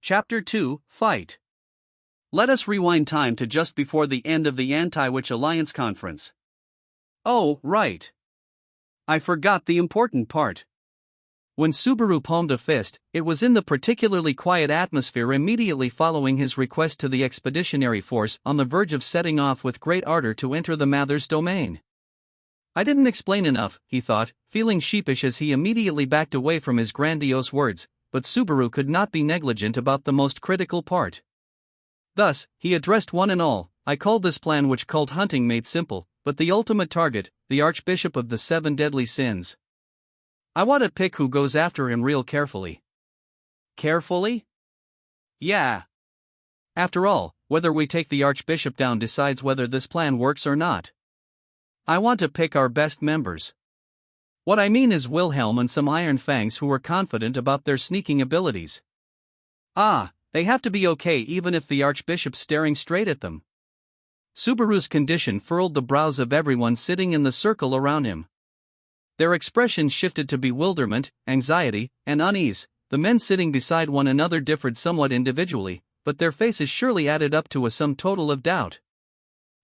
Chapter 2, Fight. Let us rewind time to just before the end of the Anti-Witch Alliance conference. Oh, right. I forgot the important part. When Subaru palmed a fist, it was in the particularly quiet atmosphere immediately following his request to the expeditionary force on the verge of setting off with great ardor to enter the Mather's domain. I didn't explain enough, he thought, feeling sheepish as he immediately backed away from his grandiose words, but Subaru could not be negligent about the most critical part. Thus, he addressed one and all, I called this plan which cult hunting made simple, but the ultimate target, the Archbishop of the Seven Deadly Sins. I want to pick who goes after him real carefully. Carefully? Yeah. After all, whether we take the Archbishop down decides whether this plan works or not. I want to pick our best members. What I mean is Wilhelm and some Iron Fangs who are confident about their sneaking abilities. They have to be okay even if the Archbishop's staring straight at them. Subaru's condition furrowed the brows of everyone sitting in the circle around him. Their expressions shifted to bewilderment, anxiety, and unease. The men sitting beside one another differed somewhat individually, but their faces surely added up to a sum total of doubt.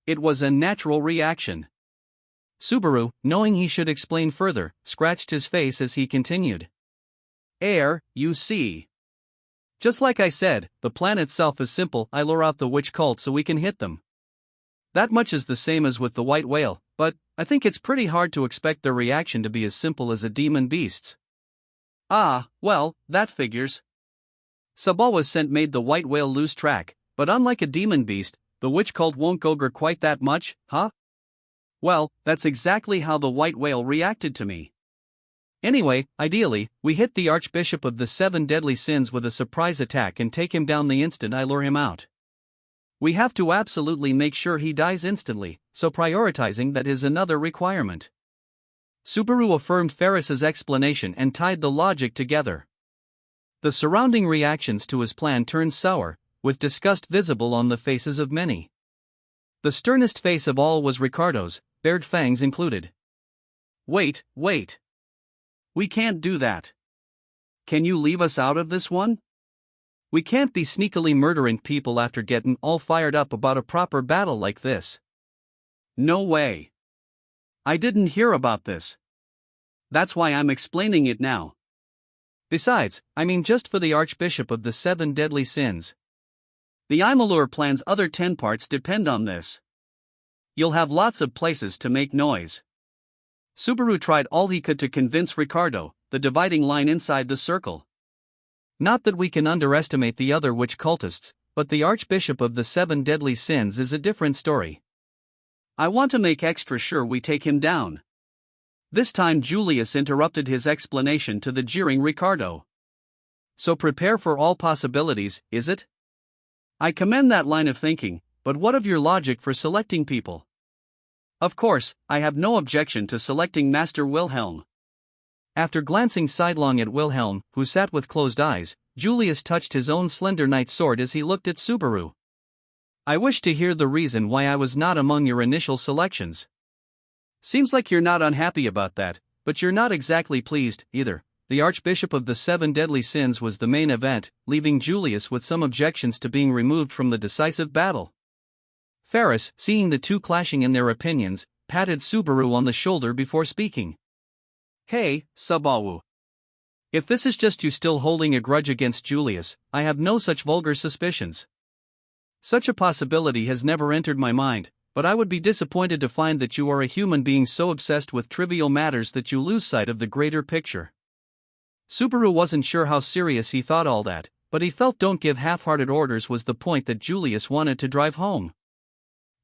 It was a natural reaction. Subaru, knowing he should explain further, scratched his face as he continued. You see. Just like I said, the plan itself is simple. I lure out the witch cult so we can hit them. That much is the same as with the white whale, but I think it's pretty hard to expect their reaction to be as simple as a demon beast's. Well, that figures. Sabawa's scent made the white whale lose track, but unlike a demon beast, the witch cult won't ogre quite that much, huh? Well, that's exactly how the white whale reacted to me. Anyway, ideally, we hit the Archbishop of the Seven Deadly Sins with a surprise attack and take him down the instant I lure him out. We have to absolutely make sure he dies instantly, so prioritizing that is another requirement. Subaru affirmed Ferris's explanation and tied the logic together. The surrounding reactions to his plan turned sour, with disgust visible on the faces of many. The sternest face of all was Ricardo's, bared fangs included. Wait. We can't do that. Can you leave us out of this one? We can't be sneakily murdering people after getting all fired up about a proper battle like this. No way. I didn't hear about this. That's why I'm explaining it now. Besides, I mean just for the Archbishop of the Seven Deadly Sins. The Imallure plan's other 10 parts depend on this. You'll have lots of places to make noise. Subaru tried all he could to convince Ricardo, the dividing line inside the circle. Not that we can underestimate the other witch cultists, but the Archbishop of the Seven Deadly Sins is a different story. I want to make extra sure we take him down. This time Julius interrupted his explanation to the jeering Ricardo. So prepare for all possibilities, is it? I commend that line of thinking, but what of your logic for selecting people? Of course, I have no objection to selecting Master Wilhelm. After glancing sidelong at Wilhelm, who sat with closed eyes, Julius touched his own slender knight sword as he looked at Subaru. I wish to hear the reason why I was not among your initial selections. Seems like you're not unhappy about that, but you're not exactly pleased, either. The Archbishop of the Seven Deadly Sins was the main event, leaving Julius with some objections to being removed from the decisive battle. Ferris, seeing the two clashing in their opinions, patted Subaru on the shoulder before speaking. Hey, Subaru. If this is just you still holding a grudge against Julius, I have no such vulgar suspicions. Such a possibility has never entered my mind, but I would be disappointed to find that you are a human being so obsessed with trivial matters that you lose sight of the greater picture. Subaru wasn't sure how serious he thought all that, but he felt don't give half-hearted orders was the point that Julius wanted to drive home.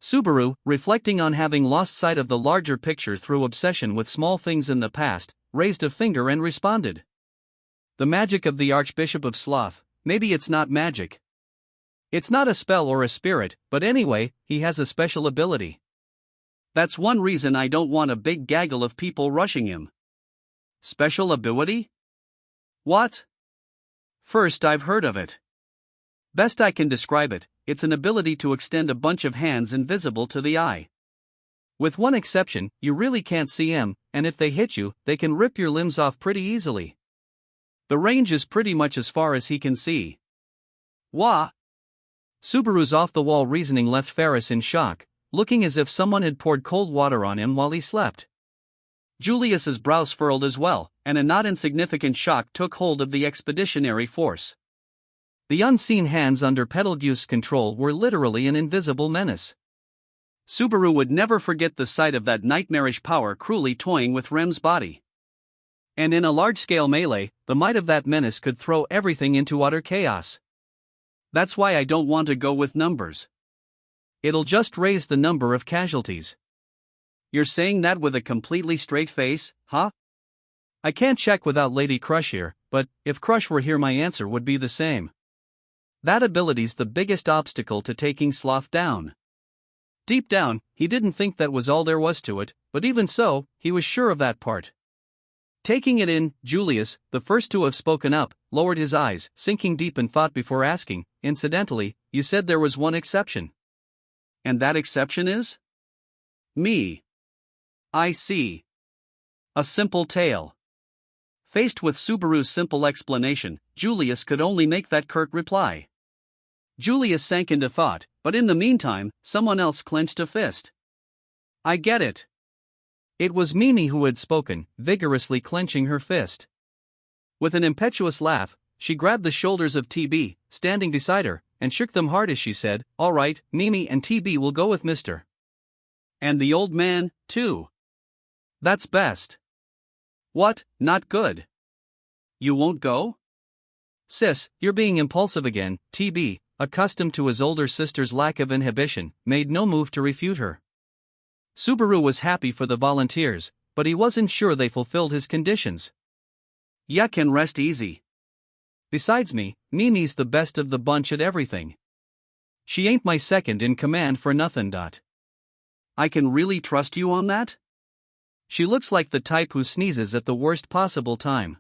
Subaru, reflecting on having lost sight of the larger picture through obsession with small things in the past, raised a finger and responded. The magic of the Archbishop of Sloth, maybe it's not magic. It's not a spell or a spirit, but anyway, he has a special ability. That's one reason I don't want a big gaggle of people rushing him. Special ability? What? First I've heard of it. Best I can describe it, it's an ability to extend a bunch of hands invisible to the eye. With one exception, you really can't see them, and if they hit you, they can rip your limbs off pretty easily. The range is pretty much as far as he can see. Wah! Subaru's off-the-wall reasoning left Ferris in shock, looking as if someone had poured cold water on him while he slept. Julius's brows furrowed as well, and a not insignificant shock took hold of the expeditionary force. The unseen hands under Betelgeuse's control were literally an invisible menace. Subaru would never forget the sight of that nightmarish power cruelly toying with Rem's body. And in a large-scale melee, the might of that menace could throw everything into utter chaos. That's why I don't want to go with numbers. It'll just raise the number of casualties. You're saying that with a completely straight face, huh? I can't check without Lady Crush here, but if Crush were here my answer would be the same. That ability's the biggest obstacle to taking Sloth down. Deep down, he didn't think that was all there was to it, but even so, he was sure of that part. Taking it in, Julius, the first to have spoken up, lowered his eyes, sinking deep in thought before asking, incidentally, you said there was one exception. And that exception is? Me. I see. A simple tale. Faced with Subaru's simple explanation, Julius could only make that curt reply. Julius sank into thought, but in the meantime, someone else clenched a fist. I get it. It was Mimi who had spoken, vigorously clenching her fist. With an impetuous laugh, she grabbed the shoulders of TB, standing beside her, and shook them hard as she said, all right, Mimi and TB will go with Mr. And the old man, too. That's best. What, not good? You won't go? Sis, you're being impulsive again. TB, accustomed to his older sister's lack of inhibition, made no move to refute her. Subaru was happy for the volunteers, but he wasn't sure they fulfilled his conditions. Ya can rest easy. Besides me, Mimi's the best of the bunch at everything. She ain't my second in command for nothing. I can really trust you on that? She looks like the type who sneezes at the worst possible time.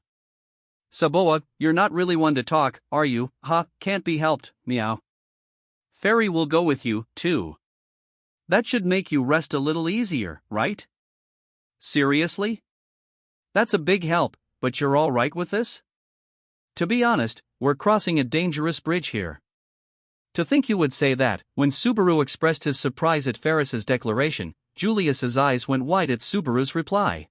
Saboa, you're not really one to talk, are you? Ha, can't be helped, meow. Fairy will go with you, too. That should make you rest a little easier, right? Seriously? That's a big help, but you're all right with this? To be honest, we're crossing a dangerous bridge here. To think you would say that. When Subaru expressed his surprise at Ferris's declaration, Julius's eyes went wide at Subaru's reply.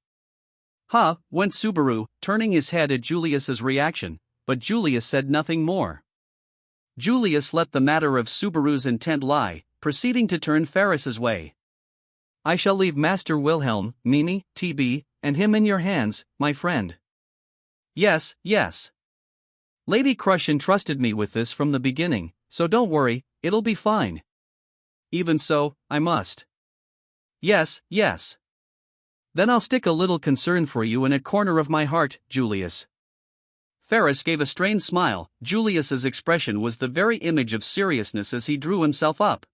Huh, went Subaru, turning his head at Julius's reaction, but Julius said nothing more. Julius let the matter of Subaru's intent lie, proceeding to turn Ferris's way. I shall leave Master Wilhelm, Mimi, TB, and him in your hands, my friend. Yes, yes. Lady Crush entrusted me with this from the beginning, so don't worry, it'll be fine. Even so, I must. Yes, yes. Then I'll stick a little concern for you in a corner of my heart, Julius. Ferris gave a strained smile. Julius's expression was the very image of seriousness as he drew himself up.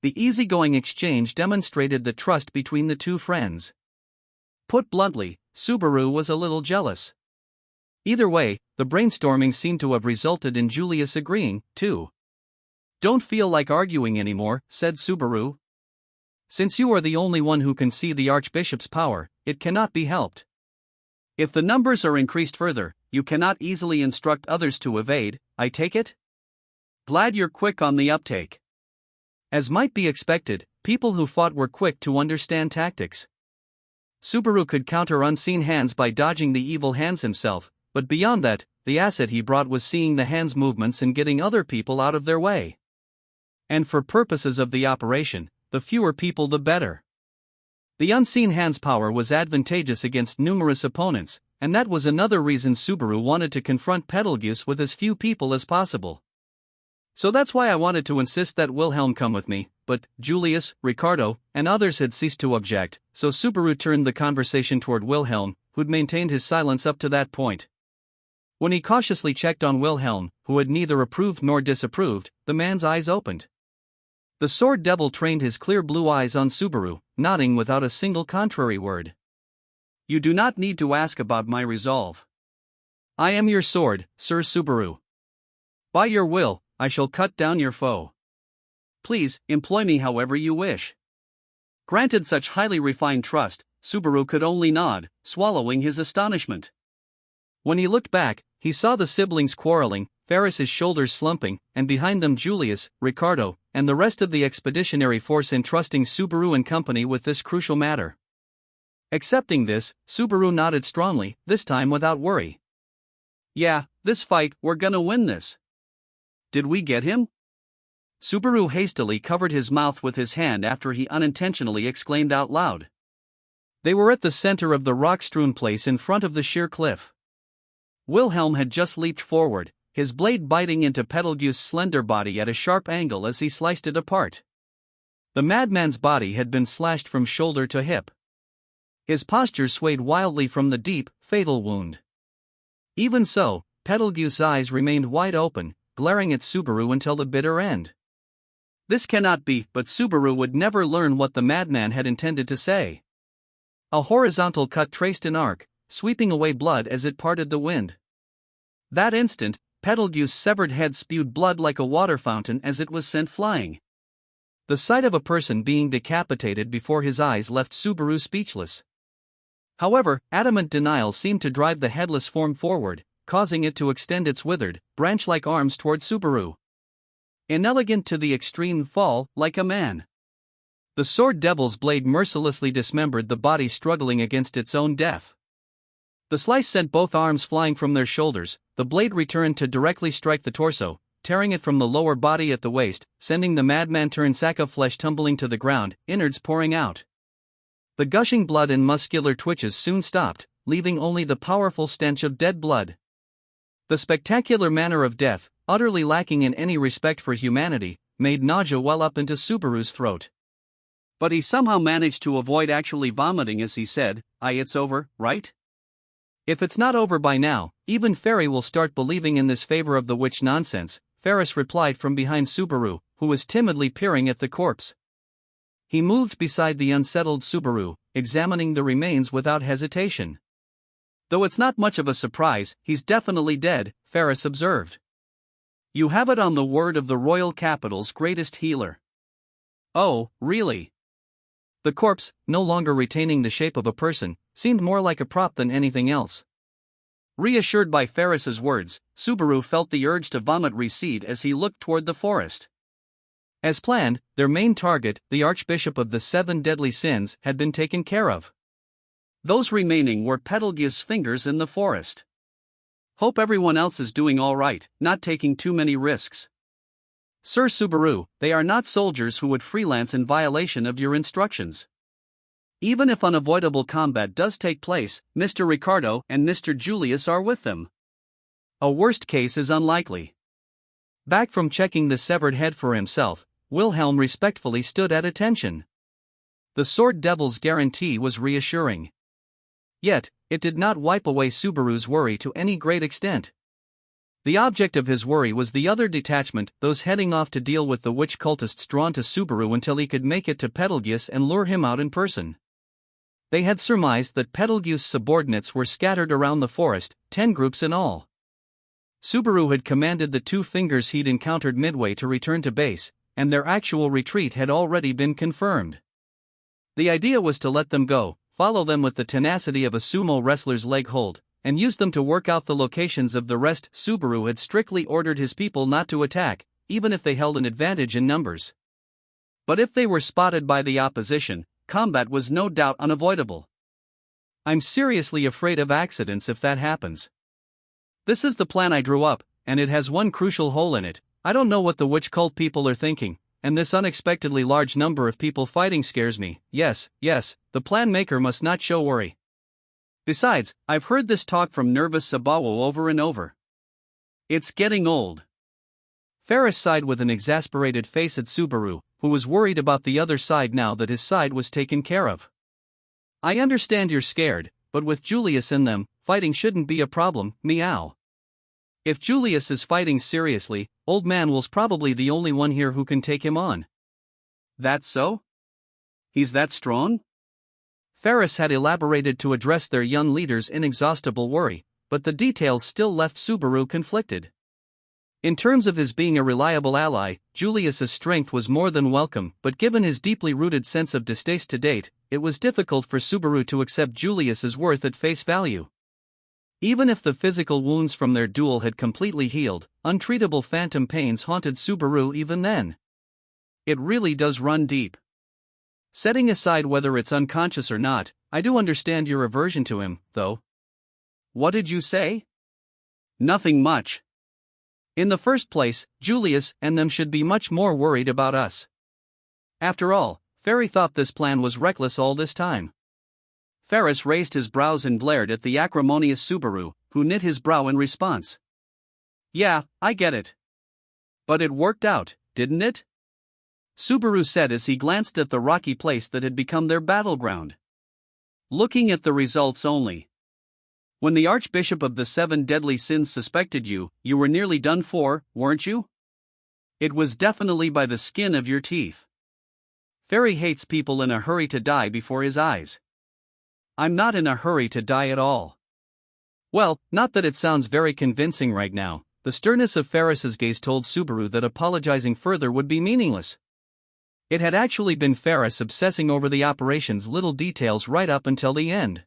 The easygoing exchange demonstrated the trust between the two friends. Put bluntly, Subaru was a little jealous. Either way, the brainstorming seemed to have resulted in Julius agreeing, too. Don't feel like arguing anymore, said Subaru. Since you are the only one who can see the Archbishop's power, it cannot be helped. If the numbers are increased further, you cannot easily instruct others to evade, I take it? Glad you're quick on the uptake. As might be expected, people who fought were quick to understand tactics. Subaru could counter unseen hands by dodging the evil hands himself, but beyond that, the asset he brought was seeing the hands' movements and getting other people out of their way. And for purposes of the operation, the fewer people the better. The unseen hands' power was advantageous against numerous opponents, and that was another reason Subaru wanted to confront Betelgeuse with as few people as possible. So that's why I wanted to insist that Wilhelm come with me, but Julius, Ricardo, and others had ceased to object, so Subaru turned the conversation toward Wilhelm, who'd maintained his silence up to that point. When he cautiously checked on Wilhelm, who had neither approved nor disapproved, the man's eyes opened. The sword devil trained his clear blue eyes on Subaru, nodding without a single contrary word. You do not need to ask about my resolve. I am your sword, Sir Subaru. By your will, I shall cut down your foe. Please, employ me however you wish. Granted such highly refined trust, Subaru could only nod, swallowing his astonishment. When he looked back, he saw the siblings quarreling, Ferris's shoulders slumping, and behind them Julius, Ricardo, and the rest of the expeditionary force entrusting Subaru and company with this crucial matter. Accepting this, Subaru nodded strongly, this time without worry. Yeah, this fight, we're gonna win this. Did we get him? Subaru hastily covered his mouth with his hand after he unintentionally exclaimed out loud. They were at the center of the rock-strewn place in front of the sheer cliff. Wilhelm had just leaped forward, his blade biting into Betelgeuse's slender body at a sharp angle as he sliced it apart. The madman's body had been slashed from shoulder to hip. His posture swayed wildly from the deep, fatal wound. Even so, Betelgeuse's eyes remained wide open, glaring at Subaru until the bitter end. This cannot be, but Subaru would never learn what the madman had intended to say. A horizontal cut traced an arc, sweeping away blood as it parted the wind. That instant, Betelgeuse's severed head spewed blood like a water fountain as it was sent flying. The sight of a person being decapitated before his eyes left Subaru speechless. However, adamant denial seemed to drive the headless form forward, causing it to extend its withered, branch-like arms toward Subaru. Inelegant to the extreme fall, like a man. The sword devil's blade mercilessly dismembered the body struggling against its own death. The slice sent both arms flying from their shoulders, the blade returned to directly strike the torso, tearing it from the lower body at the waist, sending the madman-turned sack of flesh tumbling to the ground, innards pouring out. The gushing blood and muscular twitches soon stopped, leaving only the powerful stench of dead blood. The spectacular manner of death, utterly lacking in any respect for humanity, made nausea well up into Subaru's throat. But he somehow managed to avoid actually vomiting as he said, "It's over, right?" "If it's not over by now, even Ferry will start believing in this favor of the witch nonsense," Ferris replied from behind Subaru, who was timidly peering at the corpse. He moved beside the unsettled Subaru, examining the remains without hesitation. "Though it's not much of a surprise, he's definitely dead," Ferris observed. "You have it on the word of the royal capital's greatest healer." "Oh, really?" The corpse, no longer retaining the shape of a person, seemed more like a prop than anything else. Reassured by Ferris's words, Subaru felt the urge to vomit recede as he looked toward the forest. As planned, their main target, the Archbishop of the Seven Deadly Sins, had been taken care of. Those remaining were Betelgeuse's fingers in the forest. "Hope everyone else is doing all right, not taking too many risks." "Sir Subaru, they are not soldiers who would freelance in violation of your instructions. Even if unavoidable combat does take place, Mr. Ricardo and Mr. Julius are with them. A worst case is unlikely." Back from checking the severed head for himself, Wilhelm respectfully stood at attention. The sword devil's guarantee was reassuring. Yet, it did not wipe away Subaru's worry to any great extent. The object of his worry was the other detachment, those heading off to deal with the witch cultists drawn to Subaru until he could make it to Betelgeuse and lure him out in person. They had surmised that Betelgeuse's subordinates were scattered around the forest, 10 groups in all. Subaru had commanded the 2 fingers he'd encountered midway to return to base, and their actual retreat had already been confirmed. The idea was to let them go, follow them with the tenacity of a sumo wrestler's leg hold, and use them to work out the locations of the rest. Subaru had strictly ordered his people not to attack, even if they held an advantage in numbers. But if they were spotted by the opposition, combat was no doubt unavoidable. "I'm seriously afraid of accidents if that happens. This is the plan I drew up, and it has one crucial hole in it. I don't know what the witch cult people are thinking, and this unexpectedly large number of people fighting scares me. Yes, the plan maker must not show worry. Besides, I've heard this talk from nervous Sabawo over and over. It's getting old." Ferris sighed with an exasperated face at Subaru, who was worried about the other side now that his side was taken care of. "I understand you're scared, but with Julius in them, fighting shouldn't be a problem, meow. If Julius is fighting seriously, Old Man Will's probably the only one here who can take him on." "That's so? He's that strong?" Ferris had elaborated to address their young leader's inexhaustible worry, but the details still left Subaru conflicted. In terms of his being a reliable ally, Julius's strength was more than welcome, but given his deeply rooted sense of distaste to date, it was difficult for Subaru to accept Julius's worth at face value. Even if the physical wounds from their duel had completely healed, untreatable phantom pains haunted Subaru even then. It really does run deep. Setting aside whether it's unconscious or not, I do understand your aversion to him, though. What did you say? Nothing much. In the first place, Julius and them should be much more worried about us. After all, Ferry thought this plan was reckless all this time. Ferris raised his brows and glared at the acrimonious Subaru, who knit his brow in response. Yeah, I get it. But it worked out, didn't it? Subaru said as he glanced at the rocky place that had become their battleground. Looking at the results only. When the Archbishop of the Seven Deadly Sins suspected you, you were nearly done for, weren't you? It was definitely by the skin of your teeth. Ferry hates people in a hurry to die before his eyes. I'm not in a hurry to die at all. Well, not that it sounds very convincing right now. The sternness of Ferris's gaze told Subaru that apologizing further would be meaningless. It had actually been Ferris obsessing over the operation's little details right up until the end.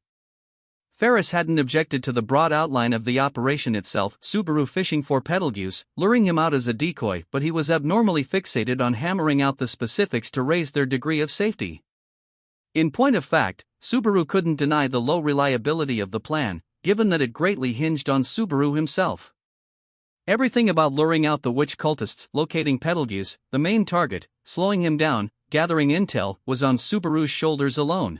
Ferris hadn't objected to the broad outline of the operation itself, Subaru fishing for Betelgeuse, luring him out as a decoy, but he was abnormally fixated on hammering out the specifics to raise their degree of safety. In point of fact, Subaru couldn't deny the low reliability of the plan, given that it greatly hinged on Subaru himself. Everything about luring out the witch cultists, locating Betelgeuse, the main target, slowing him down, gathering intel, was on Subaru's shoulders alone.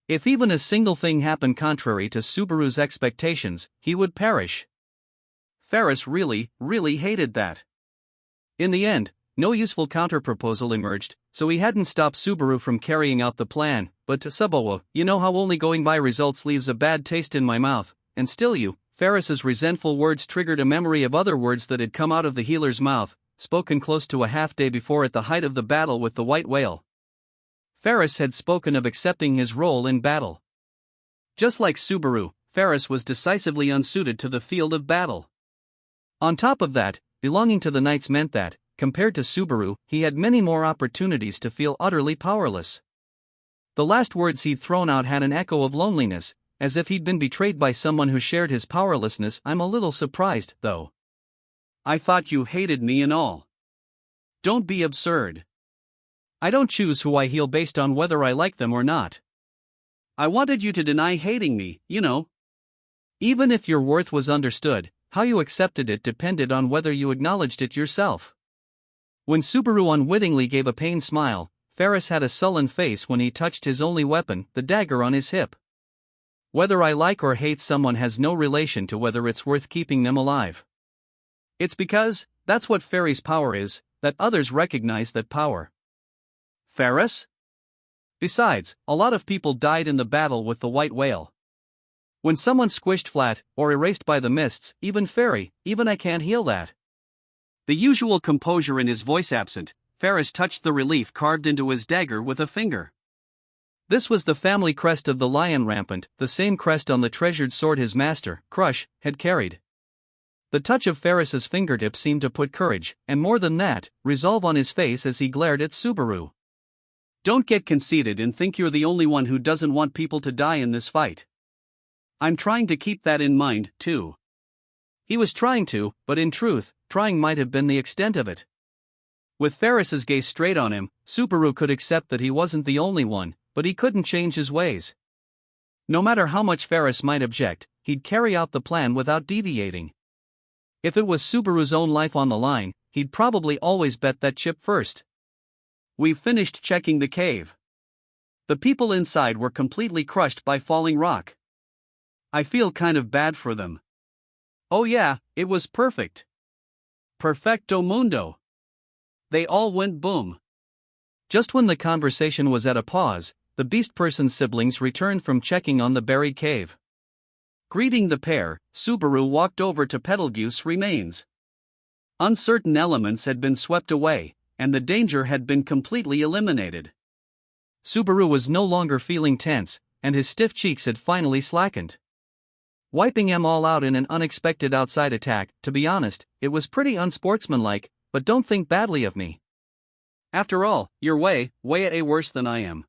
If even a single thing happened contrary to Subaru's expectations, he would perish. Ferris really hated that. In the end, no useful counterproposal emerged, so he hadn't stopped Subaru from carrying out the plan, but to Subaru, you know how only going by results leaves a bad taste in my mouth, and still you. Ferris's resentful words triggered a memory of other words that had come out of the healer's mouth, spoken close to a half-day before at the height of the battle with the white whale. Ferris had spoken of accepting his role in battle. Just like Subaru, Ferris was decisively unsuited to the field of battle. On top of that, belonging to the Knights meant that, compared to Subaru, he had many more opportunities to feel utterly powerless. The last words he'd thrown out had an echo of loneliness, as if he'd been betrayed by someone who shared his powerlessness. I'm a little surprised, though. I thought you hated me and all. Don't be absurd. I don't choose who I heal based on whether I like them or not. I wanted you to deny hating me, you know. Even if your worth was understood, how you accepted it depended on whether you acknowledged it yourself. When Subaru unwittingly gave a pained smile, Ferris had a sullen face when he touched his only weapon, the dagger on his hip. Whether I like or hate someone has no relation to whether it's worth keeping them alive. It's because, that's what Ferry's power is, that others recognize that power. Ferris? Besides, a lot of people died in the battle with the white whale. When someone squished flat, or erased by the mists, even Ferry, even I can't heal that. The usual composure in his voice absent, Ferris touched the relief carved into his dagger with a finger. This was the family crest of the Lion Rampant, the same crest on the treasured sword his master, Crush, had carried. The touch of Ferris's fingertip seemed to put courage, and more than that, resolve on his face as he glared at Subaru. Don't get conceited and think you're the only one who doesn't want people to die in this fight. I'm trying to keep that in mind, too. He was trying to, but in truth, trying might have been the extent of it. With Ferris's gaze straight on him, Subaru could accept that he wasn't the only one, but he couldn't change his ways. No matter how much Ferris might object, he'd carry out the plan without deviating. If it was Subaru's own life on the line, he'd probably always bet that chip first. We've finished checking the cave. The people inside were completely crushed by falling rock. I feel kind of bad for them. Oh yeah, it was perfect. Perfecto mundo. They all went boom. Just when the conversation was at a pause, the Beast Person's siblings returned from checking on the buried cave. Greeting the pair, Subaru walked over to Betelgeuse remains. Uncertain elements had been swept away, and the danger had been completely eliminated. Subaru was no longer feeling tense, and his stiff cheeks had finally slackened. Wiping them all out in an unexpected outside attack, to be honest, it was pretty unsportsmanlike, but don't think badly of me. After all, you're way worse than I am.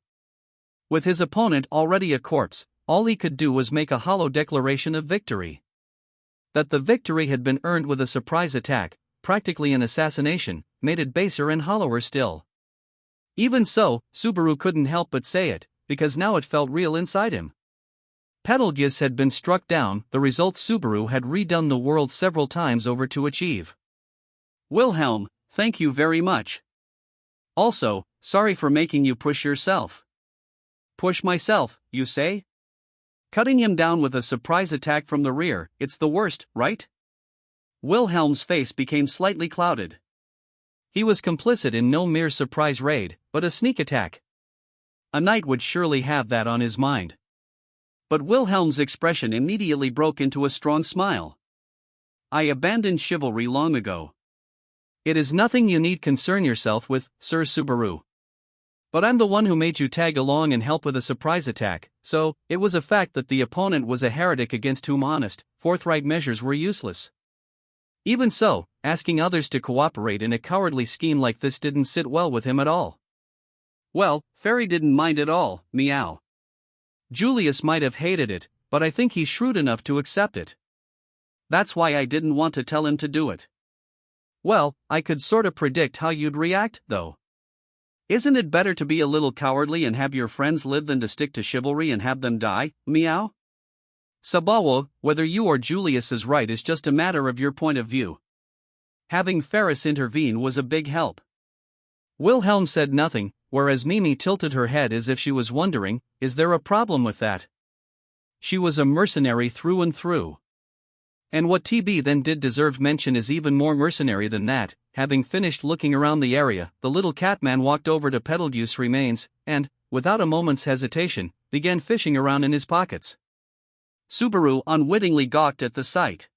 With his opponent already a corpse, all he could do was make a hollow declaration of victory. That the victory had been earned with a surprise attack, practically an assassination, made it baser and hollower still. Even so, Subaru couldn't help but say it, because now it felt real inside him. Betelgeuse had been struck down, the result Subaru had redone the world several times over to achieve. Wilhelm, thank you very much. Also, sorry for making you push yourself. Push myself, you say? Cutting him down with a surprise attack from the rear, it's the worst, right? Wilhelm's face became slightly clouded. He was complicit in no mere surprise raid, but a sneak attack. A knight would surely have that on his mind. But Wilhelm's expression immediately broke into a strong smile. I abandoned chivalry long ago. It is nothing you need concern yourself with, Sir Subaru. But I'm the one who made you tag along and help with a surprise attack, so it was a fact that the opponent was a heretic against whom honest, forthright measures were useless. Even so, asking others to cooperate in a cowardly scheme like this didn't sit well with him at all. Well, Fairy didn't mind at all, meow. Julius might have hated it, but I think he's shrewd enough to accept it. That's why I didn't want to tell him to do it. Well, I could sort of predict how you'd react, though. Isn't it better to be a little cowardly and have your friends live than to stick to chivalry and have them die, meow? Sabawo, whether you or Julius is right is just a matter of your point of view. Having Ferris intervene was a big help. Wilhelm said nothing, whereas Mimi tilted her head as if she was wondering, is there a problem with that? She was a mercenary through and through. And what TB then did deserve mention is even more mercenary than that. Having finished looking around the area, the little catman walked over to Betelgeuse's remains, and, without a moment's hesitation, began fishing around in his pockets. Subaru unwittingly gawked at the sight.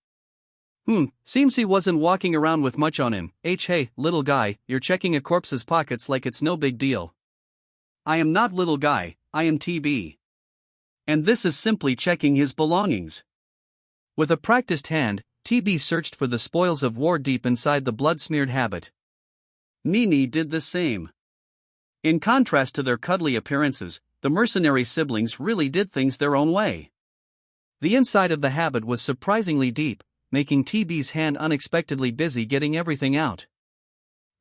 Seems he wasn't walking around with much on him. Hey, little guy, you're checking a corpse's pockets like it's no big deal. I am not little guy, I am TB. And this is simply checking his belongings. With a practiced hand, TB searched for the spoils of war deep inside the blood-smeared habit. Mimi did the same. In contrast to their cuddly appearances, the mercenary siblings really did things their own way. The inside of the habit was surprisingly deep, making TB's hand unexpectedly busy getting everything out.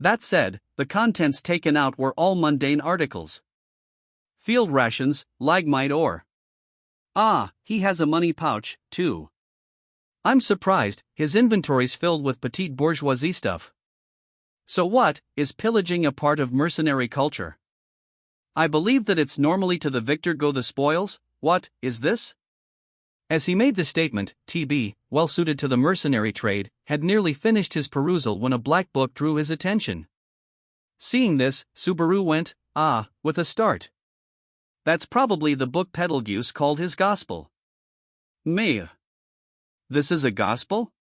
That said, the contents taken out were all mundane articles. Field rations, Lagmite ore. He has a money pouch, too. I'm surprised, his inventory's filled with petite bourgeoisie stuff. So what, is pillaging a part of mercenary culture? I believe that it's normally to the victor go the spoils. What is this? As he made the statement, TB, well suited to the mercenary trade, had nearly finished his perusal when a black book drew his attention. Seeing this, Subaru went, with a start. That's probably the book Betelgeuse called his gospel. Meh. This is a gospel?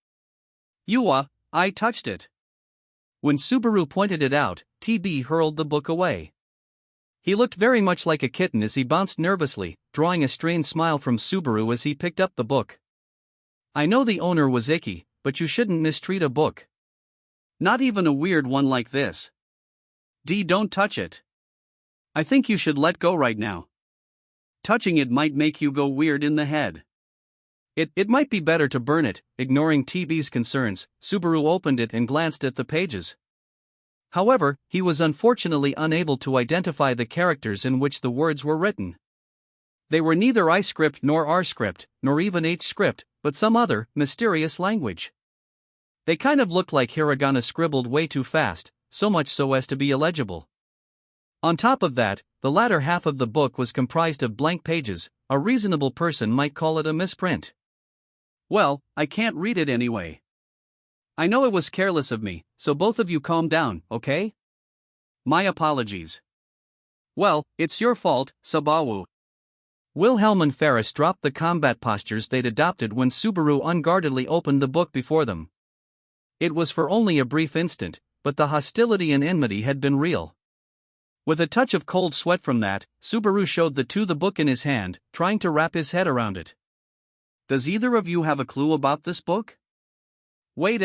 I touched it. When Subaru pointed it out, TB hurled the book away. He looked very much like a kitten as he bounced nervously, drawing a strained smile from Subaru as he picked up the book. I know the owner was icky, but you shouldn't mistreat a book. Not even a weird one like this. Don't touch it. I think you should let go right now. Touching it might make you go weird in the head. It might be better to burn it. Ignoring TB's concerns, Subaru opened it and glanced at the pages. However, he was unfortunately unable to identify the characters in which the words were written. They were neither I script nor R script, nor even H script, but some other, mysterious language. They kind of looked like hiragana scribbled way too fast, so much so as to be illegible. On top of that, the latter half of the book was comprised of blank pages. A reasonable person might call it a misprint. Well, I can't read it anyway. I know it was careless of me, so both of you calm down, okay? My apologies. Well, it's your fault, Sabawu. Wilhelm and Ferris dropped the combat postures they'd adopted when Subaru unguardedly opened the book before them. It was for only a brief instant, but the hostility and enmity had been real. With a touch of cold sweat from that, Subaru showed the two the book in his hand, trying to wrap his head around it. Does either of you have a clue about this book? Wait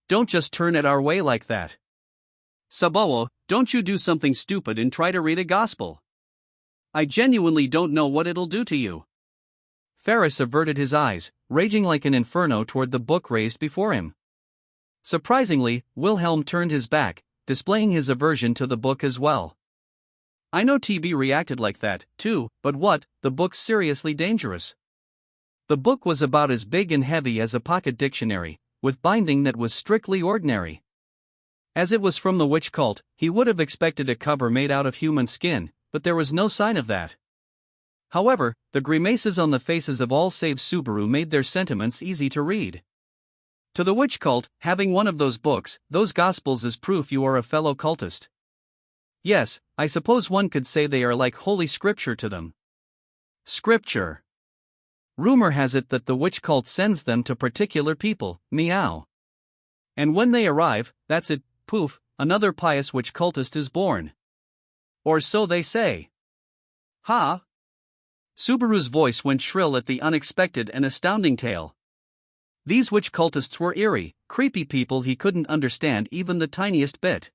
Don't just turn it our way like that. Sabawo, don't you do something stupid and try to read a gospel. I genuinely don't know what it'll do to you. Ferris averted his eyes, raging like an inferno toward the book raised before him. Surprisingly, Wilhelm turned his back, displaying his aversion to the book as well. I know TB reacted like that, too, but what, the book's seriously dangerous. The book was about as big and heavy as a pocket dictionary, with binding that was strictly ordinary. As it was from the witch cult, he would have expected a cover made out of human skin, but there was no sign of that. However, the grimaces on the faces of all save Subaru made their sentiments easy to read. To the witch cult, having one of those books, those gospels, is proof you are a fellow cultist. Yes, I suppose one could say they are like holy scripture to them. Scripture. Rumor has it that the witch cult sends them to particular people, meow. And when they arrive, that's it, poof, another pious witch cultist is born. Or so they say. Ha! Subaru's voice went shrill at the unexpected and astounding tale. These witch cultists were eerie, creepy people he couldn't understand even the tiniest bit.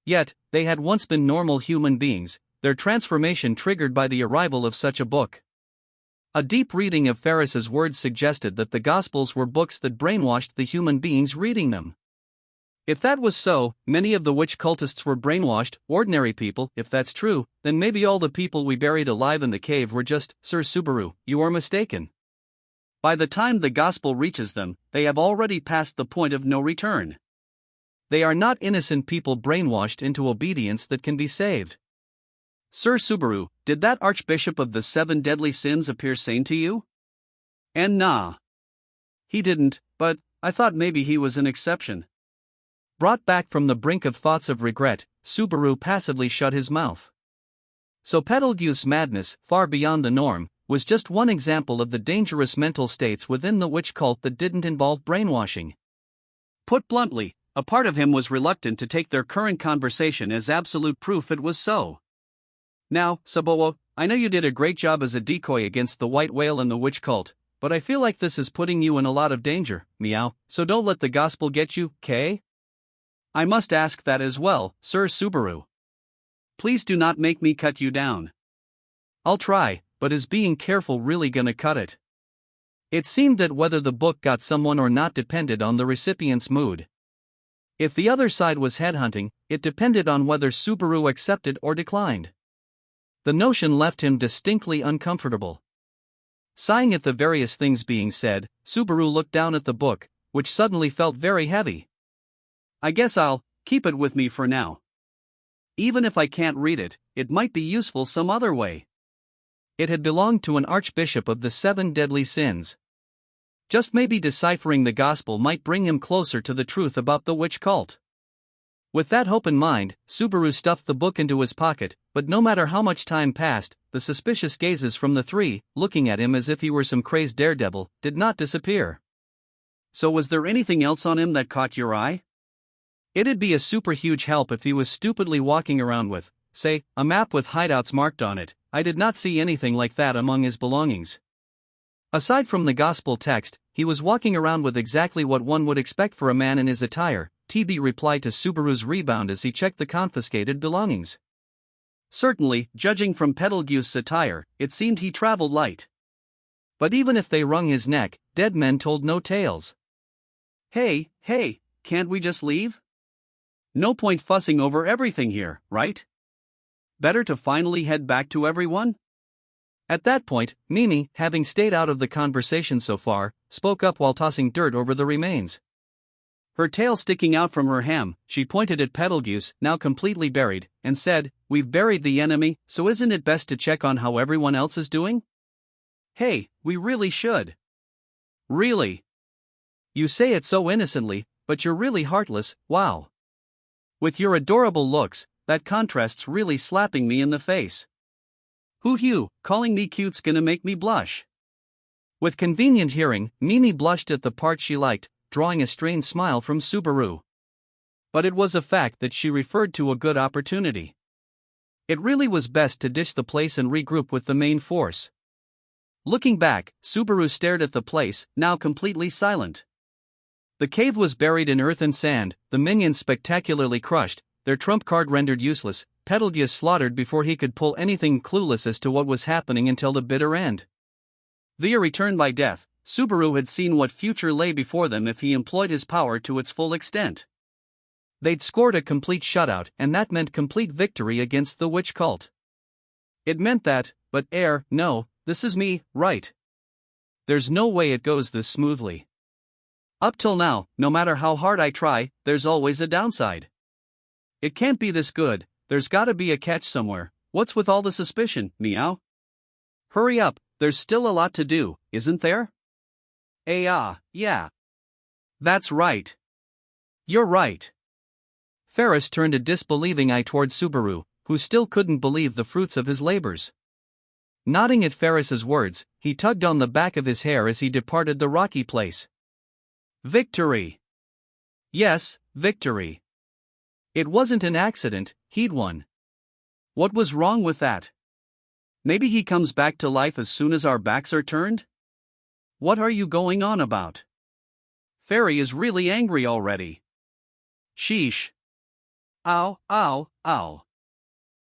Yet, they had once been normal human beings, their transformation triggered by the arrival of such a book. A deep reading of Ferris's words suggested that the Gospels were books that brainwashed the human beings reading them. If that was so, many of the witch cultists were brainwashed, ordinary people. If that's true, then maybe all the people we buried alive in the cave were just, Sir Subaru, you are mistaken. By the time the Gospel reaches them, they have already passed the point of no return. They are not innocent people brainwashed into obedience that can be saved. Sir Subaru, did that Archbishop of the 7 deadly sins appear sane to you? And nah. He didn't, but I thought maybe he was an exception. Brought back from the brink of thoughts of regret, Subaru passively shut his mouth. So Betelgeuse madness, far beyond the norm, was just one example of the dangerous mental states within the witch cult that didn't involve brainwashing. Put bluntly, a part of him was reluctant to take their current conversation as absolute proof it was so. Now, Sabowo, I know you did a great job as a decoy against the white whale and the witch cult, but I feel like this is putting you in a lot of danger, meow, so don't let the gospel get you, kay? I must ask that as well, Sir Subaru. Please do not make me cut you down. I'll try, but is being careful really gonna cut it? It seemed that whether the book got someone or not depended on the recipient's mood. If the other side was headhunting, it depended on whether Subaru accepted or declined. The notion left him distinctly uncomfortable. Sighing at the various things being said, Subaru looked down at the book, which suddenly felt very heavy. I guess I'll keep it with me for now. Even if I can't read it, it might be useful some other way. It had belonged to an archbishop of the 7 deadly sins. Just maybe deciphering the gospel might bring him closer to the truth about the witch cult. With that hope in mind, Subaru stuffed the book into his pocket, but no matter how much time passed, the suspicious gazes from the 3, looking at him as if he were some crazed daredevil, did not disappear. So was there anything else on him that caught your eye? It'd be a super huge help if he was stupidly walking around with, say, a map with hideouts marked on it. I did not see anything like that among his belongings. Aside from the gospel text, he was walking around with exactly what one would expect for a man in his attire, TB replied to Subaru's rebound as he checked the confiscated belongings. Certainly, judging from Betelgeuse's attire, it seemed he traveled light. But even if they wrung his neck, dead men told no tales. Hey, can't we just leave? No point fussing over everything here, right? Better to finally head back to everyone? At that point, Mimi, having stayed out of the conversation so far, spoke up while tossing dirt over the remains. Her tail sticking out from her ham, she pointed at Betelgeuse, now completely buried, and said, "We've buried the enemy, so isn't it best to check on how everyone else is doing?" Hey, we really should. Really? You say it so innocently, but you're really heartless, wow. With your adorable looks, that contrast's really slapping me in the face. Hoo-hoo, calling me cute's gonna make me blush. With convenient hearing, Mimi blushed at the part she liked, drawing a strained smile from Subaru. But it was a fact that she referred to a good opportunity. It really was best to ditch the place and regroup with the main force. Looking back, Subaru stared at the place, now completely silent. The cave was buried in earth and sand, the minions spectacularly crushed, their trump card rendered useless, Betelgeuse slaughtered before he could pull anything, clueless as to what was happening until the bitter end. Via return by death, Subaru had seen what future lay before them if he employed his power to its full extent. They'd scored a complete shutout, and that meant complete victory against the witch cult. It meant that, but no, this is me, right? There's no way it goes this smoothly. Up till now, no matter how hard I try, there's always a downside. It can't be this good, there's gotta be a catch somewhere. What's with all the suspicion, meow? Hurry up, there's still a lot to do, isn't there? Yeah. That's right. You're right. Ferris turned a disbelieving eye toward Subaru, who still couldn't believe the fruits of his labors. Nodding at Ferris's words, he tugged on the back of his hair as he departed the rocky place. Victory! Yes, victory. It wasn't an accident, he'd won. What was wrong with that? Maybe he comes back to life as soon as our backs are turned? What are you going on about? Fairy is really angry already. Sheesh. Ow.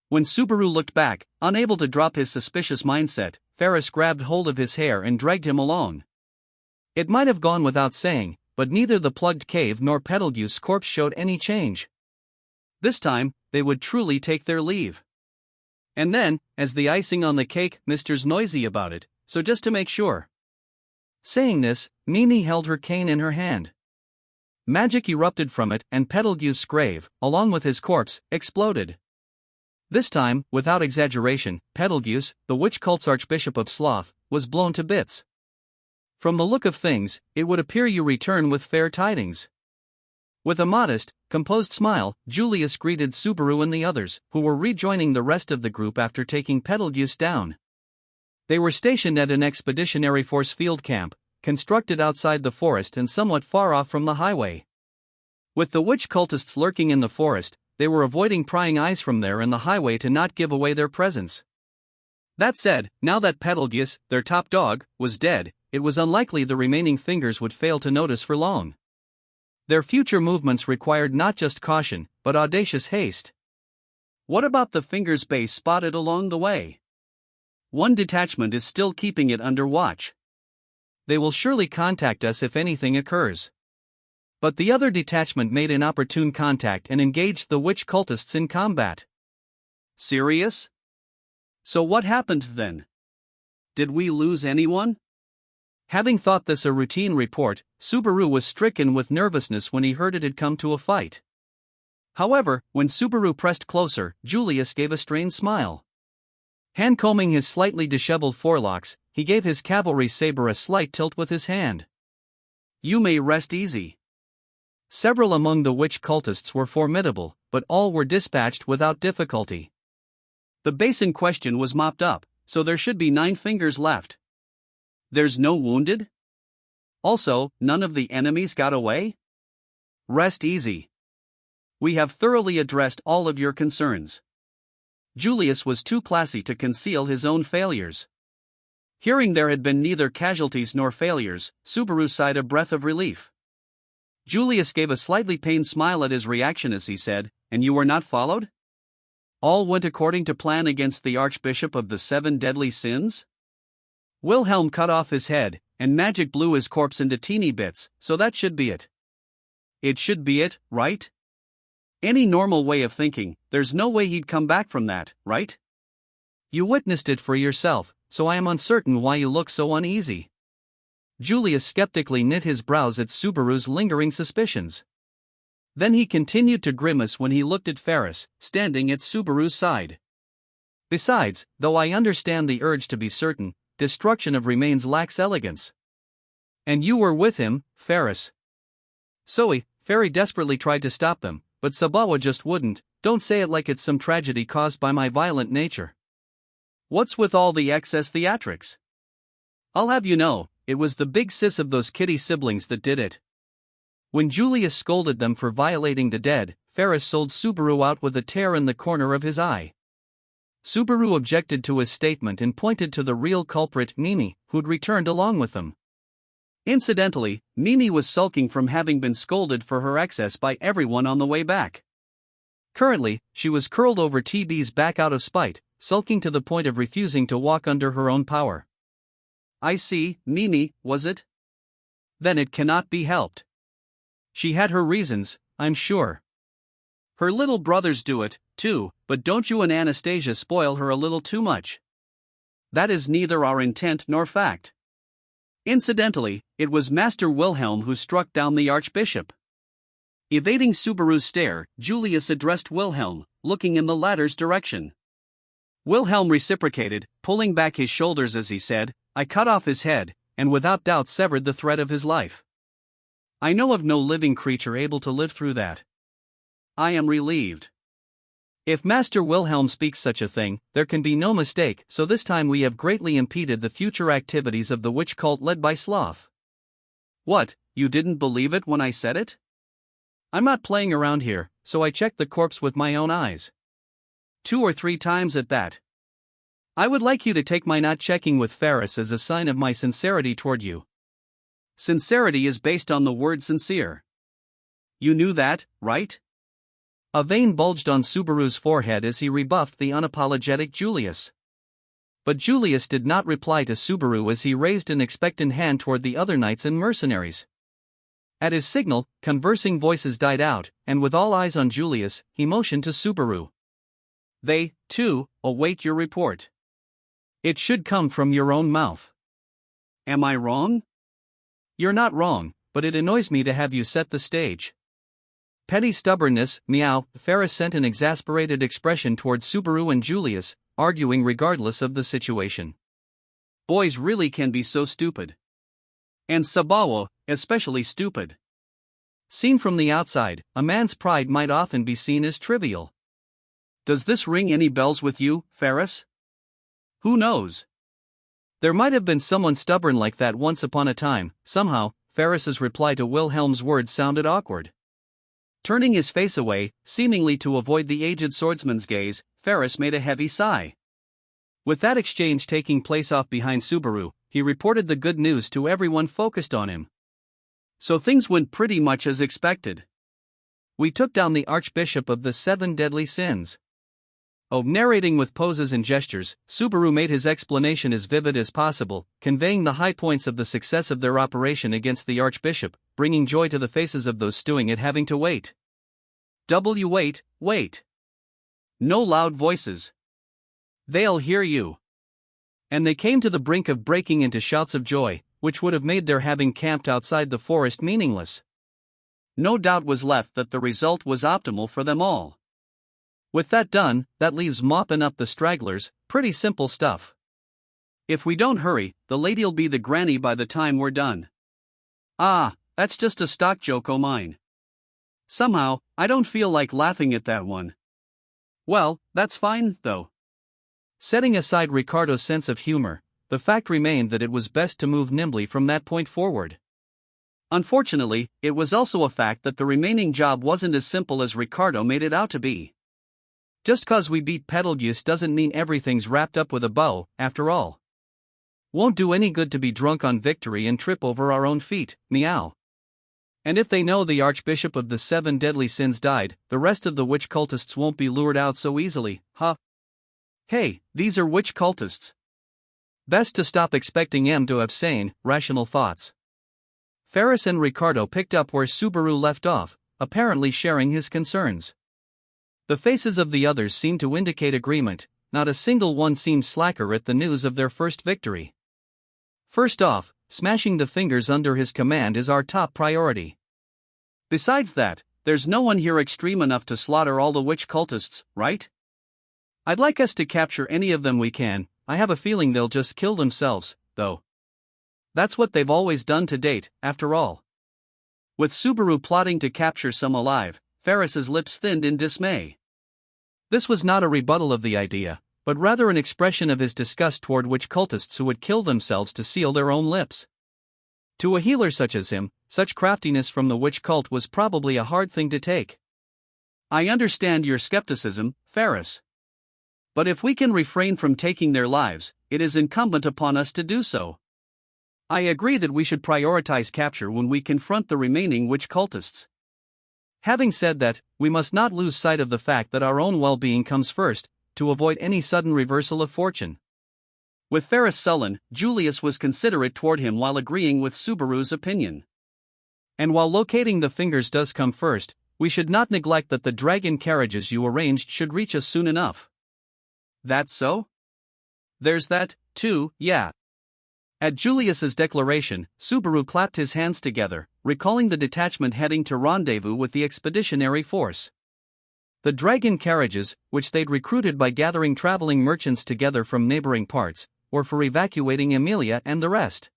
When Subaru looked back, unable to drop his suspicious mindset, Ferris grabbed hold of his hair and dragged him along. It might have gone without saying, but neither the plugged cave nor Betelgeuse's corpse showed any change. This time, they would truly take their leave. And then, as the icing on the cake, Mr.'s noisy about it, so just to make sure. Saying this, Mimi held her cane in her hand. Magic erupted from it, and Betelgeuse's grave, along with his corpse, exploded. This time, without exaggeration, Betelgeuse, the witch cult's archbishop of sloth, was blown to bits. From the look of things, it would appear you return with fair tidings. With a modest, composed smile, Julius greeted Subaru and the others, who were rejoining the rest of the group after taking Betelgeuse down. They were stationed at an expeditionary force field camp, constructed outside the forest and somewhat far off from the highway. With the witch cultists lurking in the forest, they were avoiding prying eyes from there and the highway to not give away their presence. That said, now that Betelgeuse, their top dog, was dead, it was unlikely the remaining fingers would fail to notice for long. Their future movements required not just caution, but audacious haste. What about the fingers' base spotted along the way? One detachment is still keeping it under watch. They will surely contact us if anything occurs. But the other detachment made an opportune contact and engaged the witch cultists in combat. Serious? So what happened then? Did we lose anyone? Having thought this a routine report, Subaru was stricken with nervousness when he heard it had come to a fight. However, when Subaru pressed closer, Julius gave a strained smile. Hand-combing his slightly disheveled forelocks, he gave his cavalry saber a slight tilt with his hand. You may rest easy. Several among the witch cultists were formidable, but all were dispatched without difficulty. The base in question was mopped up, so there should be 9 fingers left. There's no wounded? Also, none of the enemies got away? Rest easy. We have thoroughly addressed all of your concerns. Julius was too classy to conceal his own failures. Hearing there had been neither casualties nor failures, Subaru sighed a breath of relief. Julius gave a slightly pained smile at his reaction as he said, "And you were not followed? All went according to plan against the Archbishop of the 7 deadly sins?" Wilhelm cut off his head, and magic blew his corpse into teeny bits, so that should be it. It should be it, right? Any normal way of thinking, there's no way he'd come back from that, right? You witnessed it for yourself, so I am uncertain why you look so uneasy. Julius skeptically knit his brows at Subaru's lingering suspicions. Then he continued to grimace when he looked at Ferris, standing at Subaru's side. Besides, though I understand the urge to be certain, destruction of remains lacks elegance. And you were with him, Ferris. Ferry desperately tried to stop them, but Sabawa just wouldn't. Don't say it like it's some tragedy caused by my violent nature. What's with all the excess theatrics? I'll have you know, it was the big sis of those kitty siblings that did it. When Julius scolded them for violating the dead, Ferris sold Subaru out with a tear in the corner of his eye. Subaru objected to his statement and pointed to the real culprit, Mimi, who'd returned along with them. Incidentally, Mimi was sulking from having been scolded for her excess by everyone on the way back. Currently, she was curled over TB's back out of spite, sulking to the point of refusing to walk under her own power. I see, Mimi, was it? Then it cannot be helped. She had her reasons, I'm sure. Her little brothers do it, too, but don't you and Anastasia spoil her a little too much? That is neither our intent nor fact. Incidentally, it was Master Wilhelm who struck down the Archbishop. Evading Subaru's stare, Julius addressed Wilhelm, looking in the latter's direction. Wilhelm reciprocated, pulling back his shoulders as he said, I cut off his head, and without doubt severed the thread of his life. I know of no living creature able to live through that. I am relieved. If Master Wilhelm speaks such a thing, there can be no mistake, so this time we have greatly impeded the future activities of the witch cult led by Sloth. What, you didn't believe it when I said it? I'm not playing around here, so I checked the corpse with my own eyes. 2 or 3 times at that. I would like you to take my not checking with Ferris as a sign of my sincerity toward you. Sincerity is based on the word sincere. You knew that, right? A vein bulged on Subaru's forehead as he rebuffed the unapologetic Julius. But Julius did not reply to Subaru as he raised an expectant hand toward the other knights and mercenaries. At his signal, conversing voices died out, and with all eyes on Julius, he motioned to Subaru. They, too, await your report. It should come from your own mouth. Am I wrong? You're not wrong, but it annoys me to have you set the stage. Petty stubbornness, meow. Ferris sent an exasperated expression toward Subaru and Julius, arguing regardless of the situation. Boys really can be so stupid. And Sabawa, especially stupid. Seen from the outside, a man's pride might often be seen as trivial. Does this ring any bells with you, Ferris? Who knows? There might have been someone stubborn like that once upon a time. Somehow, Ferris's reply to Wilhelm's words sounded awkward. Turning his face away, seemingly to avoid the aged swordsman's gaze, Ferris made a heavy sigh. With that exchange taking place off behind Subaru, he reported the good news to everyone focused on him. So things went pretty much as expected. We took down the Archbishop of the 7 deadly sins. Narrating with poses and gestures, Subaru made his explanation as vivid as possible, conveying the high points of the success of their operation against the Archbishop, bringing joy to the faces of those stewing at having to wait. Wait. No loud voices. They'll hear you. And they came to the brink of breaking into shouts of joy, which would have made their having camped outside the forest meaningless. No doubt was left that the result was optimal for them all. With that done, that leaves mopping up the stragglers, pretty simple stuff. If we don't hurry, the lady'll be the granny by the time we're done. Ah, that's just a stock joke o' mine. Somehow, I don't feel like laughing at that one. Well, that's fine, though. Setting aside Ricardo's sense of humor, the fact remained that it was best to move nimbly from that point forward. Unfortunately, it was also a fact that the remaining job wasn't as simple as Ricardo made it out to be. Just 'cause we beat Betelgeuse doesn't mean everything's wrapped up with a bow, after all. Won't do any good to be drunk on victory and trip over our own feet, meow. And if they know the Archbishop of the 7 deadly sins died, the rest of the witch cultists won't be lured out so easily, huh? Hey, these are witch cultists. Best to stop expecting them to have sane, rational thoughts. Ferris and Ricardo picked up where Subaru left off, apparently sharing his concerns. The faces of the others seemed to indicate agreement, not a single one seemed slacker at the news of their first victory. First off, smashing the fingers under his command is our top priority. Besides that, there's no one here extreme enough to slaughter all the witch cultists, right? I'd like us to capture any of them we can. I have a feeling they'll just kill themselves, though. That's what they've always done to date, after all. With Subaru plotting to capture some alive, Ferris's lips thinned in dismay. This was not a rebuttal of the idea, but rather an expression of his disgust toward witch cultists who would kill themselves to seal their own lips. To a healer such as him, such craftiness from the witch cult was probably a hard thing to take. I understand your skepticism, Ferris. But if we can refrain from taking their lives, it is incumbent upon us to do so. I agree that we should prioritize capture when we confront the remaining witch cultists. Having said that, we must not lose sight of the fact that our own well-being comes first, to avoid any sudden reversal of fortune. With Ferris sullen, Julius was considerate toward him while agreeing with Subaru's opinion. And while locating the fingers does come first, we should not neglect that the dragon carriages you arranged should reach us soon enough. That's so? There's that, too, yeah. At Julius's declaration, Subaru clapped his hands together, recalling the detachment heading to rendezvous with the expeditionary force. The dragon carriages, which they'd recruited by gathering traveling merchants together from neighboring parts, were for evacuating Emilia and the rest.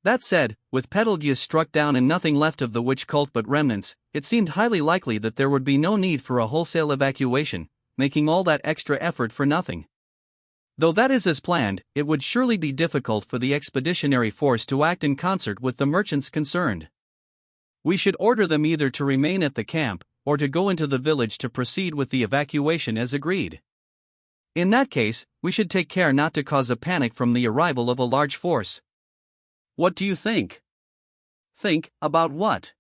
That said, with Betelgeuse struck down and nothing left of the witch cult but remnants, it seemed highly likely that there would be no need for a wholesale evacuation, making all that extra effort for nothing. Though that is as planned, it would surely be difficult for the expeditionary force to act in concert with the merchants concerned. We should order them either to remain at the camp, or to go into the village to proceed with the evacuation as agreed. In that case, we should take care not to cause a panic from the arrival of a large force. What do you think? Think about what?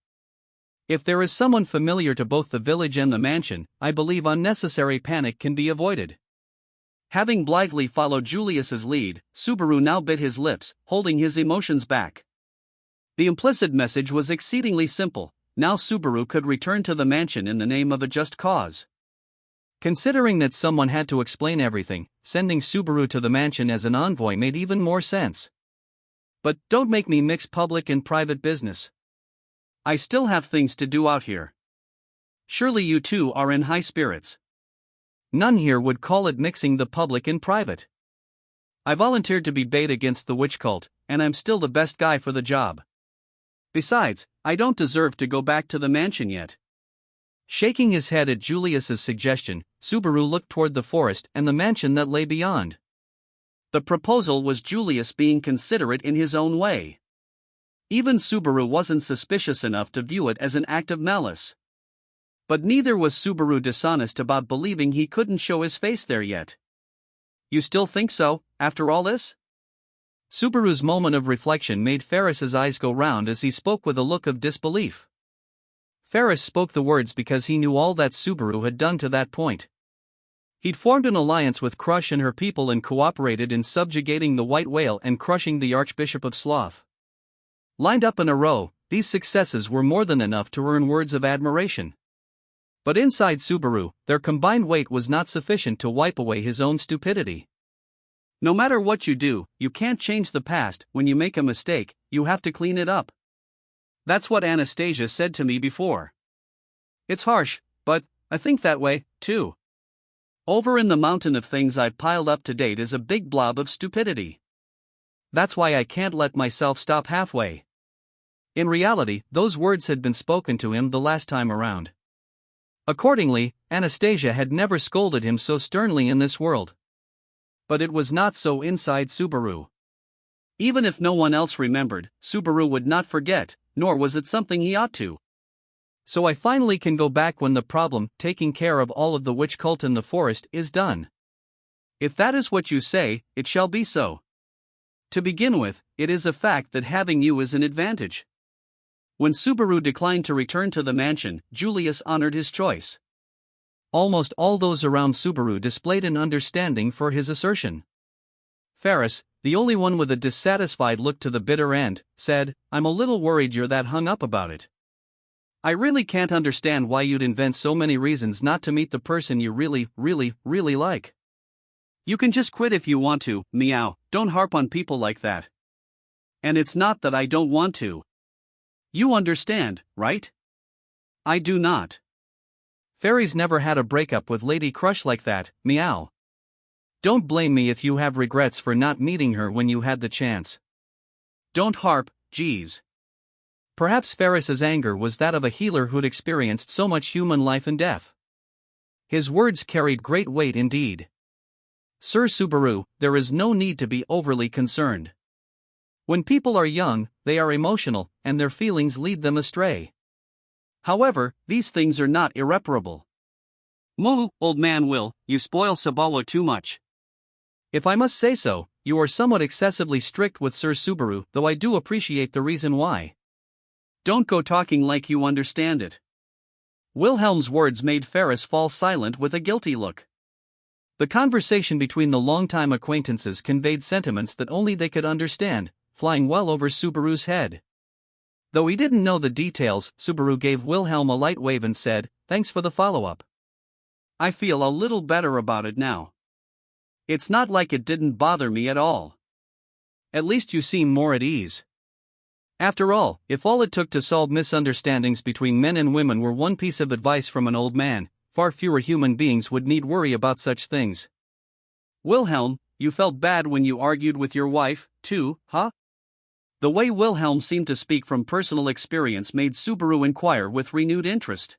If there is someone familiar to both the village and the mansion, I believe unnecessary panic can be avoided. Having blithely followed Julius's lead, Subaru now bit his lips, holding his emotions back. The implicit message was exceedingly simple: now Subaru could return to the mansion in the name of a just cause. Considering that someone had to explain everything, sending Subaru to the mansion as an envoy made even more sense. But don't make me mix public and private business. I still have things to do out here. Surely you two are in high spirits. None here would call it mixing the public and private. I volunteered to be bait against the witch cult, and I'm still the best guy for the job. Besides, I don't deserve to go back to the mansion yet. Shaking his head at Julius's suggestion, Subaru looked toward the forest and the mansion that lay beyond. The proposal was Julius being considerate in his own way. Even Subaru wasn't suspicious enough to view it as an act of malice. But neither was Subaru dishonest about believing he couldn't show his face there yet. You still think so, after all this? Subaru's moment of reflection made Ferris's eyes go round as he spoke with a look of disbelief. Ferris spoke the words because he knew all that Subaru had done to that point. He'd formed an alliance with Crush and her people and cooperated in subjugating the White Whale and crushing the Archbishop of Sloth. Lined up in a row, these successes were more than enough to earn words of admiration. But inside Subaru, their combined weight was not sufficient to wipe away his own stupidity. No matter what you do, you can't change the past. When you make a mistake, you have to clean it up. That's what Anastasia said to me before. It's harsh, but I think that way, too. Over in the mountain of things I've piled up to date is a big blob of stupidity. That's why I can't let myself stop halfway. In reality, those words had been spoken to him the last time around. Accordingly, Anastasia had never scolded him so sternly in this world. But it was not so inside Subaru. Even if no one else remembered, Subaru would not forget, nor was it something he ought to. So I finally can go back when the problem, taking care of all of the witch cult in the forest, is done. If that is what you say, it shall be so. To begin with, it is a fact that having you is an advantage. When Subaru declined to return to the mansion, Julius honored his choice. Almost all those around Subaru displayed an understanding for his assertion. Ferris, the only one with a dissatisfied look to the bitter end, said, "I'm a little worried you're that hung up about it. I really can't understand why you'd invent so many reasons not to meet the person you really like. You can just quit if you want to, meow, don't harp on people like that. And it's not that I don't want to. You understand, right? I do not. Fairies never had a breakup with Lady Crush like that, meow. Don't blame me if you have regrets for not meeting her when you had the chance. Don't harp, geez." Perhaps Ferris's anger was that of a healer who'd experienced so much human life and death. His words carried great weight indeed. Sir Subaru, there is no need to be overly concerned. When people are young, they are emotional, and their feelings lead them astray. However, these things are not irreparable. Moo, old man Will, you spoil Sabalo too much. If I must say so, you are somewhat excessively strict with Sir Subaru, though I do appreciate the reason why. Don't go talking like you understand it. Wilhelm's words made Ferris fall silent with a guilty look. The conversation between the longtime acquaintances conveyed sentiments that only they could understand, flying well over Subaru's head. Though he didn't know the details, Subaru gave Wilhelm a light wave and said, "Thanks for the follow-up. I feel a little better about it now. It's not like it didn't bother me at all. At least you seem more at ease." After all, if all it took to solve misunderstandings between men and women were one piece of advice from an old man, far fewer human beings would need worry about such things. "Wilhelm, you felt bad when you argued with your wife, too, huh?" The way Wilhelm seemed to speak from personal experience made Subaru inquire with renewed interest.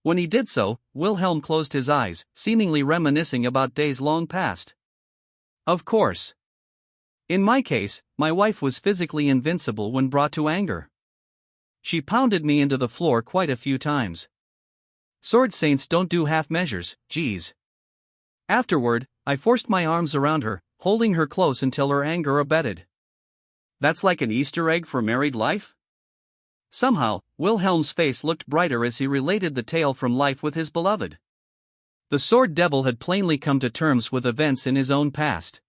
When he did so, Wilhelm closed his eyes, seemingly reminiscing about days long past. "Of course. In my case, my wife was physically invincible when brought to anger. She pounded me into the floor quite a few times. Sword saints don't do half measures, geez. Afterward, I forced my arms around her, holding her close until her anger abated. That's like an Easter egg for married life?" Somehow, Wilhelm's face looked brighter as he related the tale from life with his beloved. The sword devil had plainly come to terms with events in his own past.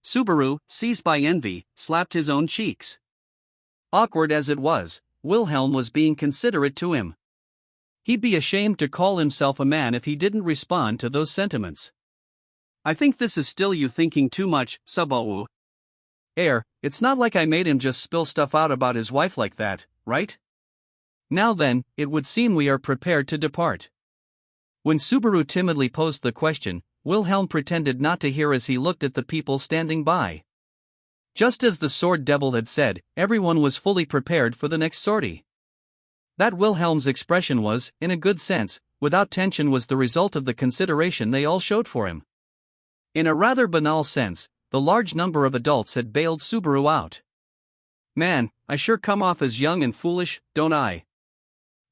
Subaru, seized by envy, slapped his own cheeks. Awkward as it was, Wilhelm was being considerate to him. He'd be ashamed to call himself a man if he didn't respond to those sentiments. "I think this is still you thinking too much, Subaru. It's not like I made him just spill stuff out about his wife like that, right? Now then, it would seem we are prepared to depart." When Subaru timidly posed the question, Wilhelm pretended not to hear as he looked at the people standing by. Just as the sword devil had said, everyone was fully prepared for the next sortie. That Wilhelm's expression was, in a good sense, without tension was the result of the consideration they all showed for him. In a rather banal sense, the large number of adults had bailed Subaru out. "Man, I sure come off as young and foolish, don't I?"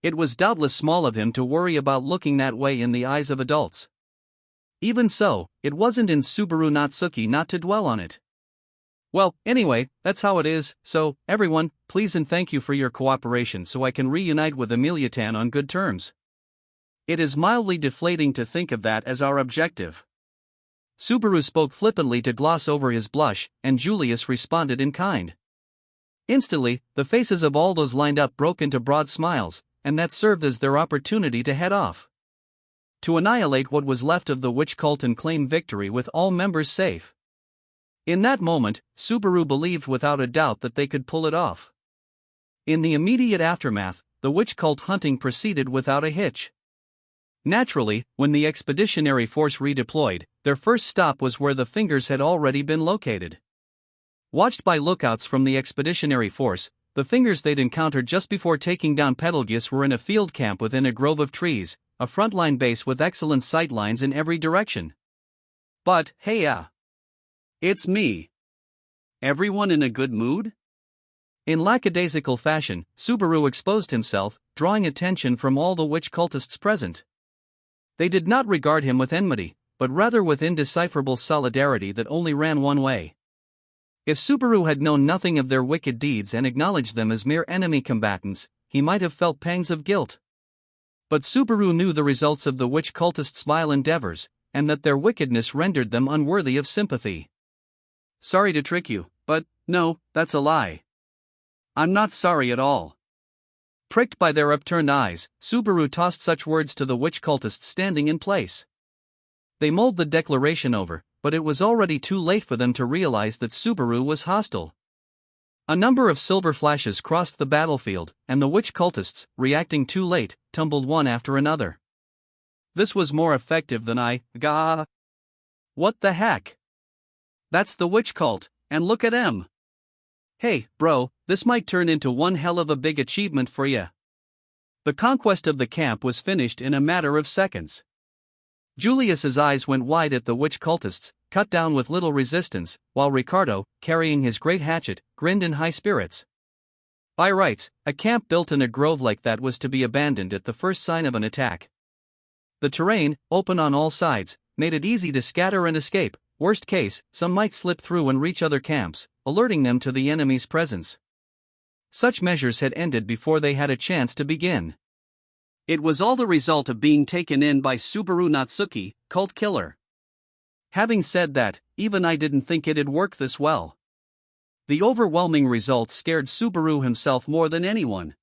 It was doubtless small of him to worry about looking that way in the eyes of adults. Even so, it wasn't in Subaru Natsuki not to dwell on it. "Well, anyway, that's how it is, so, everyone, please and thank you for your cooperation so I can reunite with Emiliatan on good terms. It is mildly deflating to think of that as our objective." Subaru spoke flippantly to gloss over his blush, and Julius responded in kind. Instantly, the faces of all those lined up broke into broad smiles, and that served as their opportunity to head off. To annihilate what was left of the witch cult and claim victory with all members safe. In that moment, Subaru believed without a doubt that they could pull it off. In the immediate aftermath, the witch cult hunting proceeded without a hitch. Naturally, when the expeditionary force redeployed, their first stop was where the fingers had already been located. Watched by lookouts from the expeditionary force, the fingers they'd encountered just before taking down Betelgeuse were in a field camp within a grove of trees, a frontline base with excellent sight lines in every direction. But, hey it's me. Everyone in a good mood? In lackadaisical fashion, Subaru exposed himself, drawing attention from all the witch cultists present. They did not regard him with enmity, but rather with indecipherable solidarity that only ran one way. If Subaru had known nothing of their wicked deeds and acknowledged them as mere enemy combatants, he might have felt pangs of guilt. But Subaru knew the results of the witch cultists' vile endeavors, and that their wickedness rendered them unworthy of sympathy. "Sorry to trick you, but, no, that's a lie. I'm not sorry at all." Pricked by their upturned eyes, Subaru tossed such words to the witch cultists standing in place. They mulled the declaration over, but it was already too late for them to realize that Subaru was hostile. A number of silver flashes crossed the battlefield, and the witch cultists, reacting too late, tumbled one after another. "This was more effective than What the heck? That's the witch cult, and look at em. Hey, bro, this might turn into one hell of a big achievement for ya." The conquest of the camp was finished in a matter of seconds. Julius's eyes went wide at the witch cultists, cut down with little resistance, while Ricardo, carrying his great hatchet, grinned in high spirits. By rights, a camp built in a grove like that was to be abandoned at the first sign of an attack. The terrain, open on all sides, made it easy to scatter and escape. Worst case, some might slip through and reach other camps, alerting them to the enemy's presence. Such measures had ended before they had a chance to begin. It was all the result of being taken in by Subaru Natsuki, cult killer. Having said that, even I didn't think it'd work this well. The overwhelming results scared Subaru himself more than anyone.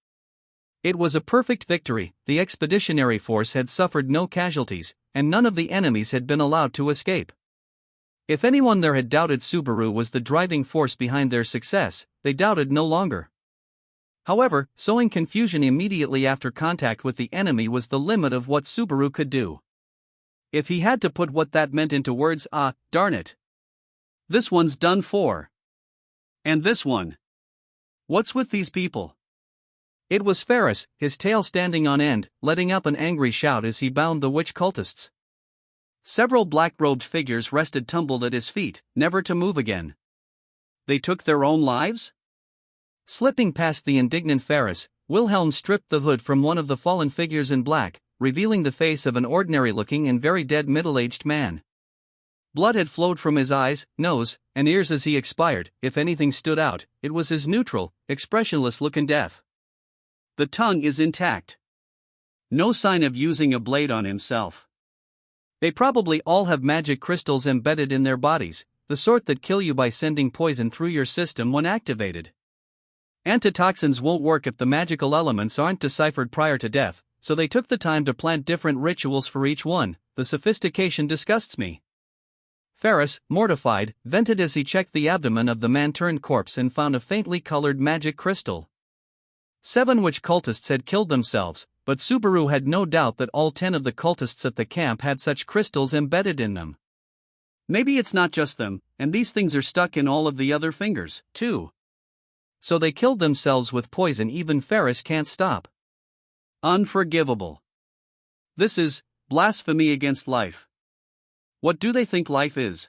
It was a perfect victory. The expeditionary force had suffered no casualties, and none of the enemies had been allowed to escape. If anyone there had doubted Subaru was the driving force behind their success, they doubted no longer. However, sowing confusion immediately after contact with the enemy was the limit of what Subaru could do. If he had to put what that meant into words, darn it. This one's done for. And this one. What's with these people? It was Ferris, his tail standing on end, letting up an angry shout as he bound the witch cultists. Several black-robed figures rested tumbled at his feet, never to move again. They took their own lives? Slipping past the indignant Ferris, Wilhelm stripped the hood from one of the fallen figures in black, revealing the face of an ordinary-looking and very dead middle-aged man. Blood had flowed from his eyes, nose, and ears as he expired. If anything stood out, it was his neutral, expressionless look in death. The tongue is intact. No sign of using a blade on himself. They probably all have magic crystals embedded in their bodies, the sort that kill you by sending poison through your system when activated. Antitoxins won't work if the magical elements aren't deciphered prior to death, so they took the time to plant different rituals for each one. The sophistication disgusts me. Ferris, mortified, vented as he checked the abdomen of the man-turned corpse and found a faintly colored magic crystal. 7 witch cultists had killed themselves, but Subaru had no doubt that all 10 of the cultists at the camp had such crystals embedded in them. Maybe it's not just them, and these things are stuck in all of the other fingers, too. So they killed themselves with poison. Even Ferris can't stop. Unforgivable. This is blasphemy against life. What do they think life is?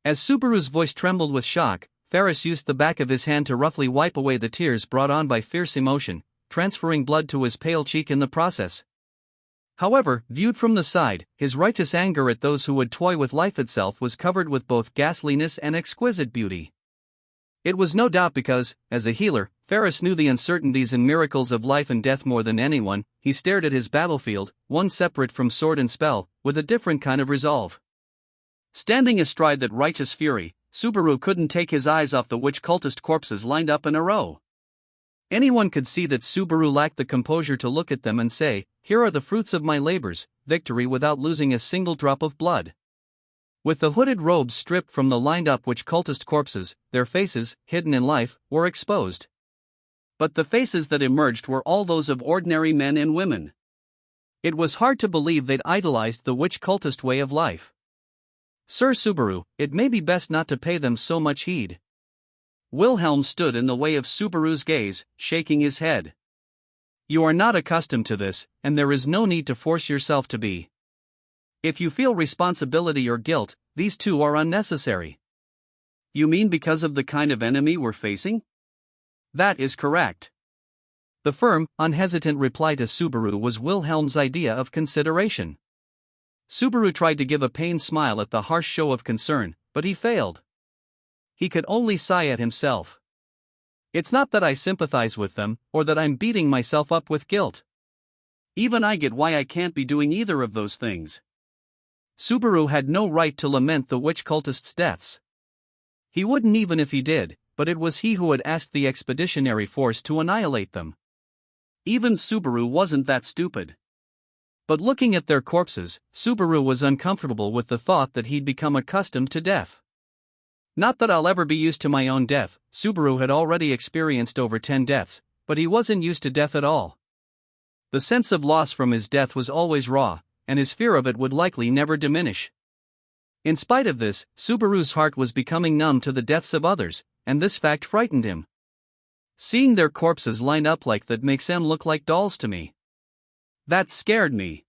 As Subaru's voice trembled with shock, Ferris used the back of his hand to roughly wipe away the tears brought on by fierce emotion, transferring blood to his pale cheek in the process. However, viewed from the side, his righteous anger at those who would toy with life itself was covered with both ghastliness and exquisite beauty. It was no doubt because, as a healer, Ferris knew the uncertainties and miracles of life and death more than anyone. He stared at his battlefield, one separate from sword and spell, with a different kind of resolve. Standing astride that righteous fury, Subaru couldn't take his eyes off the witch cultist corpses lined up in a row. Anyone could see that Subaru lacked the composure to look at them and say, "Here are the fruits of my labors, victory," without losing a single drop of blood. With the hooded robes stripped from the lined-up witch cultist corpses, their faces, hidden in life, were exposed. But the faces that emerged were all those of ordinary men and women. It was hard to believe they'd idolized the witch cultist way of life. "Sir Subaru, it may be best not to pay them so much heed." Wilhelm stood in the way of Subaru's gaze, shaking his head. "You are not accustomed to this, and there is no need to force yourself to be. If you feel responsibility or guilt, these two are unnecessary." "You mean because of the kind of enemy we're facing?" "That is correct." The firm, unhesitant reply to Subaru was Wilhelm's idea of consideration. Subaru tried to give a pained smile at the harsh show of concern, but he failed. He could only sigh at himself. "It's not that I sympathize with them, or that I'm beating myself up with guilt. Even I get why I can't be doing either of those things." Subaru had no right to lament the witch cultists' deaths. He wouldn't even if he did, but it was he who had asked the expeditionary force to annihilate them. Even Subaru wasn't that stupid. But looking at their corpses, Subaru was uncomfortable with the thought that he'd become accustomed to death. "Not that I'll ever be used to my own death." Subaru had already experienced over 10 deaths, but he wasn't used to death at all. The sense of loss from his death was always raw, and his fear of it would likely never diminish. In spite of this, Subaru's heart was becoming numb to the deaths of others, and this fact frightened him. "Seeing their corpses line up like that makes them look like dolls to me. That scared me."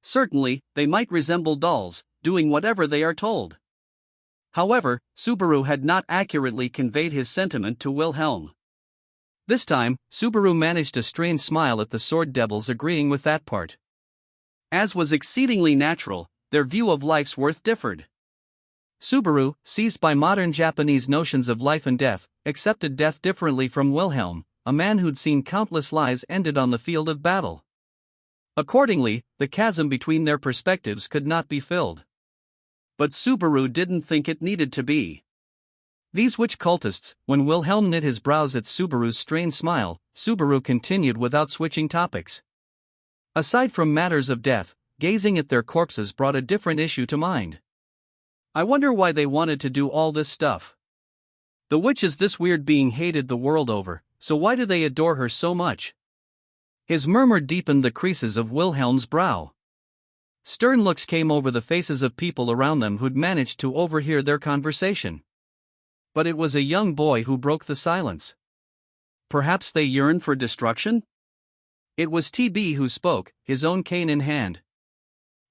Certainly, they might resemble dolls, doing whatever they are told. However, Subaru had not accurately conveyed his sentiment to Wilhelm. This time, Subaru managed a strained smile at the sword devils, agreeing with that part. As was exceedingly natural, their view of life's worth differed. Subaru, seized by modern Japanese notions of life and death, accepted death differently from Wilhelm, a man who'd seen countless lives ended on the field of battle. Accordingly, the chasm between their perspectives could not be filled. But Subaru didn't think it needed to be. These witch cultists, when Wilhelm knit his brows at Subaru's strained smile, Subaru continued without switching topics. Aside from matters of death, gazing at their corpses brought a different issue to mind. I wonder why they wanted to do all this stuff. The witch is this weird being hated the world over, so why do they adore her so much? His murmur deepened the creases of Wilhelm's brow. Stern looks came over the faces of people around them who'd managed to overhear their conversation. But it was a young boy who broke the silence. Perhaps they yearn for destruction? It was TB who spoke, his own cane in hand.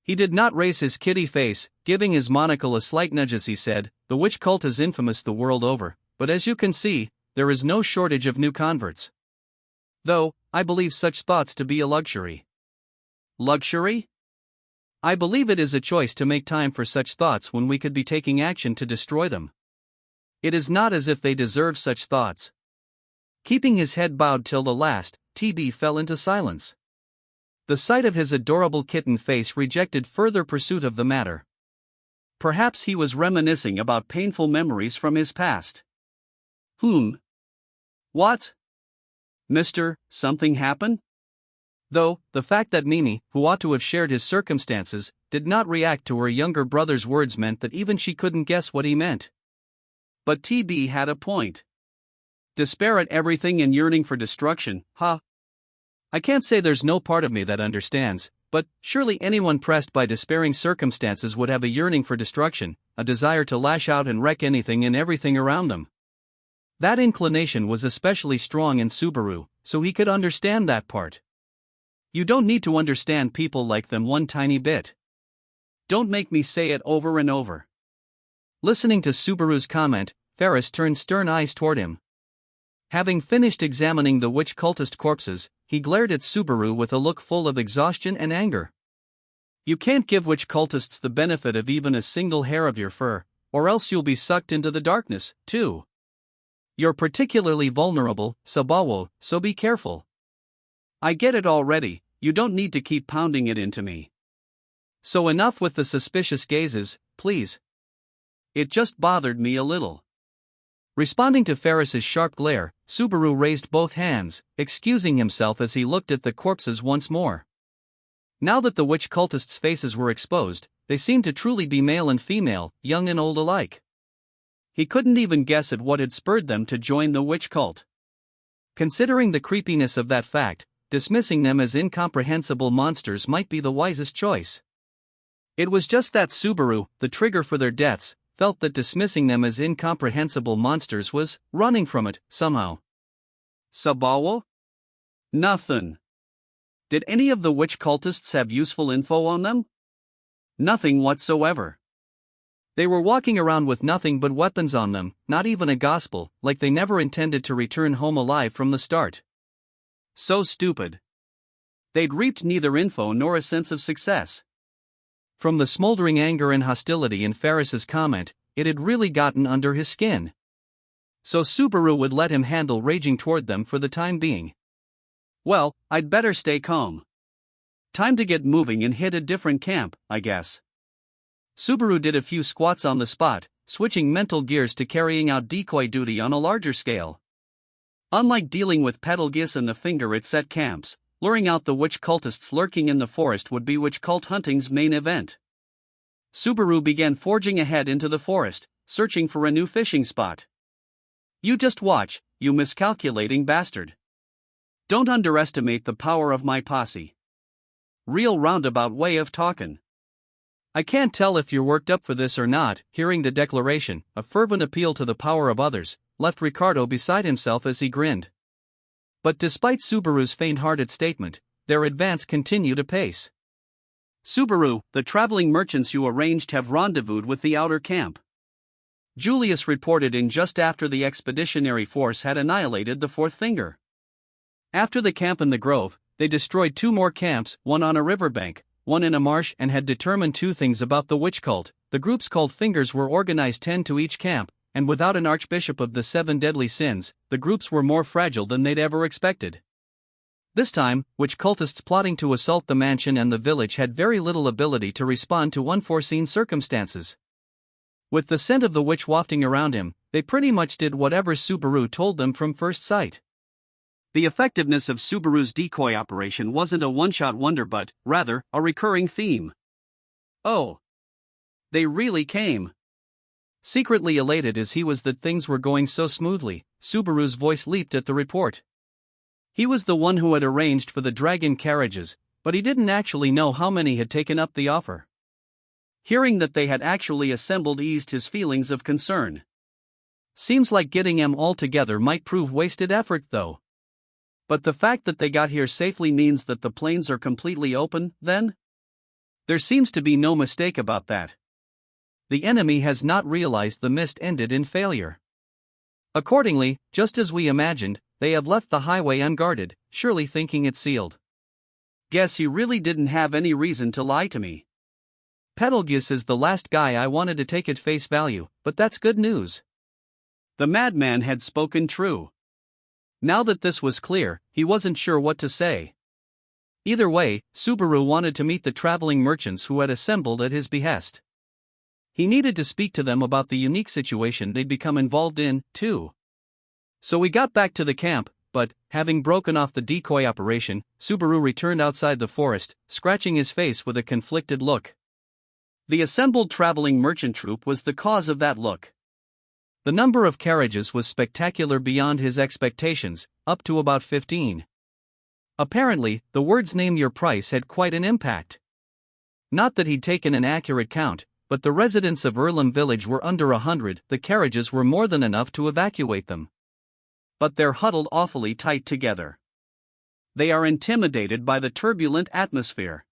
He did not raise his kitty face, giving his monocle a slight nudge as he said, "The witch cult is infamous the world over, but as you can see, there is no shortage of new converts. Though, I believe such thoughts to be a luxury." Luxury? I believe it is a choice to make time for such thoughts when we could be taking action to destroy them. It is not as if they deserve such thoughts. Keeping his head bowed till the last, TB fell into silence. The sight of his adorable kitten face rejected further pursuit of the matter. Perhaps he was reminiscing about painful memories from his past. What? Mr. Something happened? Though, the fact that Mimi, who ought to have shared his circumstances, did not react to her younger brother's words meant that even she couldn't guess what he meant. But TB had a point. Despair at everything and yearning for destruction, huh? I can't say there's no part of me that understands, but surely anyone pressed by despairing circumstances would have a yearning for destruction, a desire to lash out and wreck anything and everything around them. That inclination was especially strong in Subaru, so he could understand that part. You don't need to understand people like them one tiny bit. Don't make me say it over and over. Listening to Subaru's comment, Ferris turned stern eyes toward him. Having finished examining the witch cultist corpses, he glared at Subaru with a look full of exhaustion and anger. You can't give witch cultists the benefit of even a single hair of your fur, or else you'll be sucked into the darkness, too. You're particularly vulnerable, Sabawo, so be careful. I get it already, you don't need to keep pounding it into me. So enough with the suspicious gazes, please. It just bothered me a little. Responding to Ferris's sharp glare, Subaru raised both hands, excusing himself as he looked at the corpses once more. Now that the witch cultists' faces were exposed, they seemed to truly be male and female, young and old alike. He couldn't even guess at what had spurred them to join the witch cult. Considering the creepiness of that fact, dismissing them as incomprehensible monsters might be the wisest choice. It was just that Subaru, the trigger for their deaths, felt that dismissing them as incomprehensible monsters was running from it, somehow. Sabawa? Nothing. Did any of the witch cultists have useful info on them? Nothing whatsoever. They were walking around with nothing but weapons on them, not even a gospel, like they never intended to return home alive from the start. So stupid. They'd reaped neither info nor a sense of success. From the smoldering anger and hostility in Ferris's comment, it had really gotten under his skin. So Subaru would let him handle raging toward them for the time being. Well, I'd better stay calm. Time to get moving and hit a different camp, I guess. Subaru did a few squats on the spot, switching mental gears to carrying out decoy duty on a larger scale. Unlike dealing with Pedalgis and the Finger at set camps, luring out the witch cultists lurking in the forest would be witch cult hunting's main event. Subaru began forging ahead into the forest, searching for a new fishing spot. You just watch, you miscalculating bastard. Don't underestimate the power of my posse. Real roundabout way of talkin'. I can't tell if you're worked up for this or not. Hearing the declaration, a fervent appeal to the power of others, left Ricardo beside himself as he grinned. But despite Subaru's faint-hearted statement, their advance continued apace. Subaru, the traveling merchants you arranged have rendezvoused with the outer camp. Julius reported in just after the expeditionary force had annihilated the fourth Finger. After the camp in the grove, they destroyed 2 more camps, one on a riverbank, one in a marsh, and had determined 2 things about the witch cult. The groups called Fingers were organized 10 to each camp, and without an archbishop of the 7 deadly sins, the groups were more fragile than they'd ever expected. This time, witch cultists plotting to assault the mansion and the village had very little ability to respond to unforeseen circumstances. With the scent of the witch wafting around him, they pretty much did whatever Subaru told them from first sight. The effectiveness of Subaru's decoy operation wasn't a one-shot wonder but, rather, a recurring theme. Oh! They really came! Secretly elated as he was that things were going so smoothly, Subaru's voice leaped at the report. He was the one who had arranged for the dragon carriages, but he didn't actually know how many had taken up the offer. Hearing that they had actually assembled eased his feelings of concern. Seems like getting them all together might prove wasted effort though. But the fact that they got here safely means that the plains are completely open, then? There seems to be no mistake about that. The enemy has not realized the mist ended in failure. Accordingly, just as we imagined, they have left the highway unguarded, surely thinking it sealed. Guess he really didn't have any reason to lie to me. Betelgeuse is the last guy I wanted to take at face value, but that's good news. The madman had spoken true. Now that this was clear, he wasn't sure what to say. Either way, Subaru wanted to meet the traveling merchants who had assembled at his behest. He needed to speak to them about the unique situation they'd become involved in, too. So we got back to the camp, but, having broken off the decoy operation, Subaru returned outside the forest, scratching his face with a conflicted look. The assembled traveling merchant troupe was the cause of that look. The number of carriages was spectacular beyond his expectations, up to about 15. Apparently, the words "name your price" had quite an impact. Not that he'd taken an accurate count, but the residents of Erlem village were under 100, the carriages were more than enough to evacuate them. But they're huddled awfully tight together. They are intimidated by the turbulent atmosphere.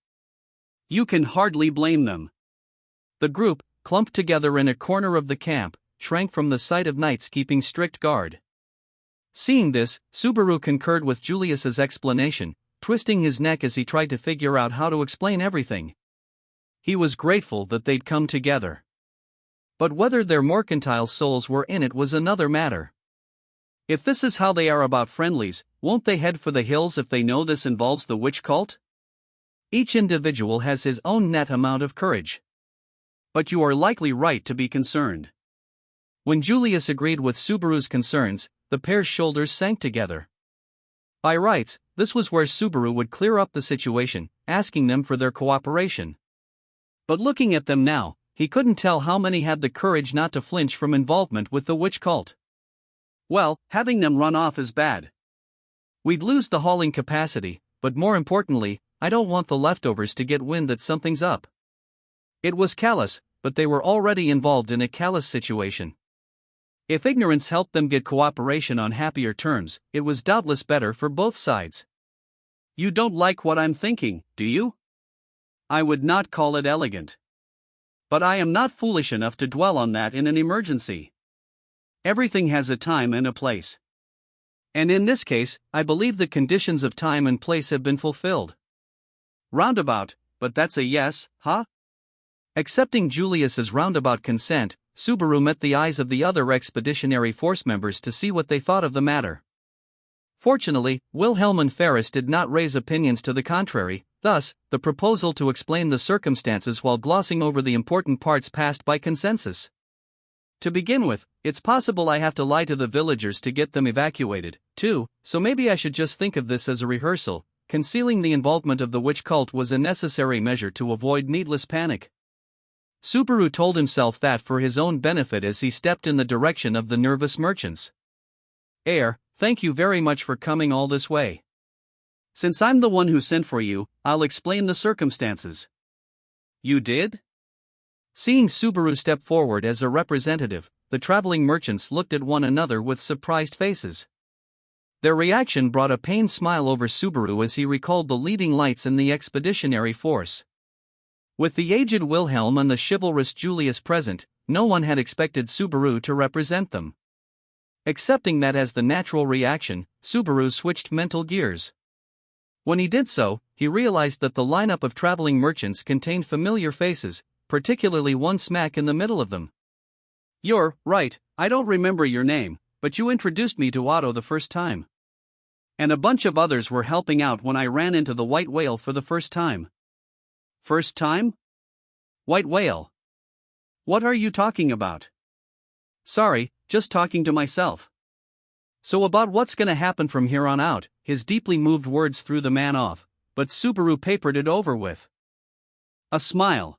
You can hardly blame them. The group, clumped together in a corner of the camp, shrank from the sight of knights keeping strict guard. Seeing this, Subaru concurred with Julius's explanation, twisting his neck as he tried to figure out how to explain everything. He was grateful that they'd come together. But whether their mercantile souls were in it was another matter. If this is how they are about friendlies, won't they head for the hills if they know this involves the witch cult? Each individual has his own net amount of courage. But you are likely right to be concerned. When Julius agreed with Subaru's concerns, the pair's shoulders sank together. By rights, this was where Subaru would clear up the situation, asking them for their cooperation. But looking at them now, he couldn't tell how many had the courage not to flinch from involvement with the witch cult. Well, having them run off is bad. We'd lose the hauling capacity, but more importantly, I don't want the leftovers to get wind that something's up. It was callous, but they were already involved in a callous situation. If ignorance helped them get cooperation on happier terms, it was doubtless better for both sides. You don't like what I'm thinking, do you? I would not call it elegant. But I am not foolish enough to dwell on that in an emergency. Everything has a time and a place. And in this case, I believe the conditions of time and place have been fulfilled. Roundabout, but that's a yes, huh? Accepting Julius's roundabout consent, Subaru met the eyes of the other expeditionary force members to see what they thought of the matter. Fortunately, Wilhelm and Ferris did not raise opinions to the contrary, thus, the proposal to explain the circumstances while glossing over the important parts passed by consensus. To begin with, it's possible I have to lie to the villagers to get them evacuated, too, so maybe I should just think of this as a rehearsal. Concealing the involvement of the witch cult was a necessary measure to avoid needless panic. Subaru told himself that for his own benefit as he stepped in the direction of the nervous merchants. Thank you very much for coming all this way. Since I'm the one who sent for you, I'll explain the circumstances. You did? Seeing Subaru step forward as a representative, the traveling merchants looked at one another with surprised faces. Their reaction brought a pained smile over Subaru as he recalled the leading lights in the expeditionary force. With the aged Wilhelm and the chivalrous Julius present, no one had expected Subaru to represent them. Accepting that as the natural reaction, Subaru switched mental gears. When he did so, he realized that the lineup of traveling merchants contained familiar faces, particularly one smack in the middle of them. You're right, I don't remember your name, but you introduced me to Otto the first time. And a bunch of others were helping out when I ran into the white whale for the first time. First time? White whale. What are you talking about? Sorry, just talking to myself. So about what's gonna happen from here on out, his deeply moved words threw the man off, but Subaru papered it over with a smile.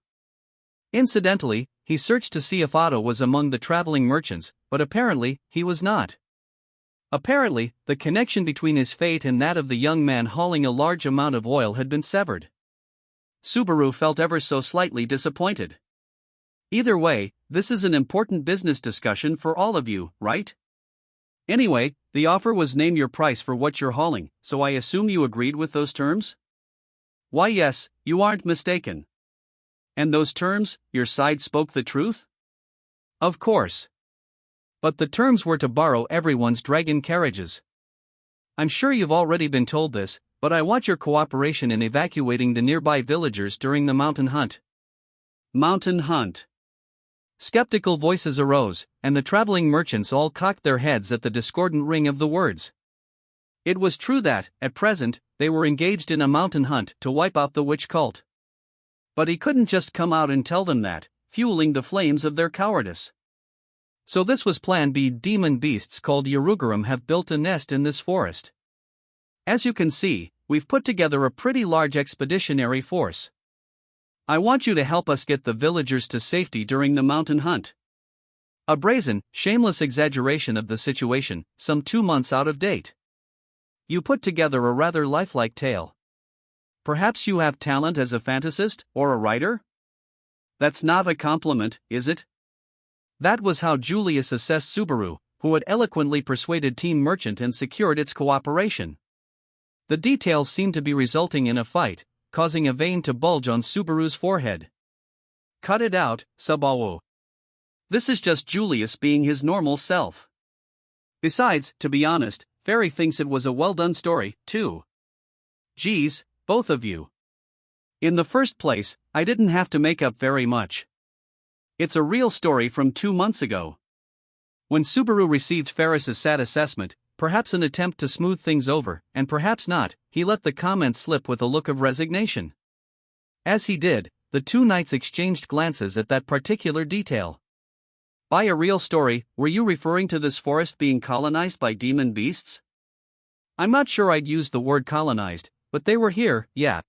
Incidentally, he searched to see if Otto was among the traveling merchants, but apparently, he was not. Apparently, the connection between his fate and that of the young man hauling a large amount of oil had been severed. Subaru felt ever so slightly disappointed. Either way, this is an important business discussion for all of you, right? Anyway, the offer was name your price for what you're hauling, so I assume you agreed with those terms? Why yes, you aren't mistaken. And those terms, your side spoke the truth? Of course. But the terms were to borrow everyone's dragon carriages. I'm sure you've already been told this, but I want your cooperation in evacuating the nearby villagers during the mountain hunt. Mountain hunt. Skeptical voices arose, and the traveling merchants all cocked their heads at the discordant ring of the words. It was true that, at present, they were engaged in a mountain hunt to wipe out the witch cult. But he couldn't just come out and tell them that, fueling the flames of their cowardice. So this was Plan B. Demon beasts called Yarugaram have built a nest in this forest. As you can see, we've put together a pretty large expeditionary force. I want you to help us get the villagers to safety during the mountain hunt. A brazen, shameless exaggeration of the situation, some 2 months out of date. You put together a rather lifelike tale. Perhaps you have talent as a fantasist or a writer? That's not a compliment, is it? That was how Julius assessed Subaru, who had eloquently persuaded Team Merchant and secured its cooperation. The details seemed to be resulting in a fight, causing a vein to bulge on Subaru's forehead. Cut it out, Subaru. This is just Julius being his normal self. Besides, to be honest, Fairy thinks it was a well-done story, too. Geez, both of you. In the first place, I didn't have to make up very much. It's a real story from 2 months ago. When Subaru received Ferris's sad assessment, perhaps an attempt to smooth things over, and perhaps not, he let the comment slip with a look of resignation. As he did, the two knights exchanged glances at that particular detail. By a real story, were you referring to this forest being colonized by demon beasts? I'm not sure I'd use the word colonized, but they were here, yeah.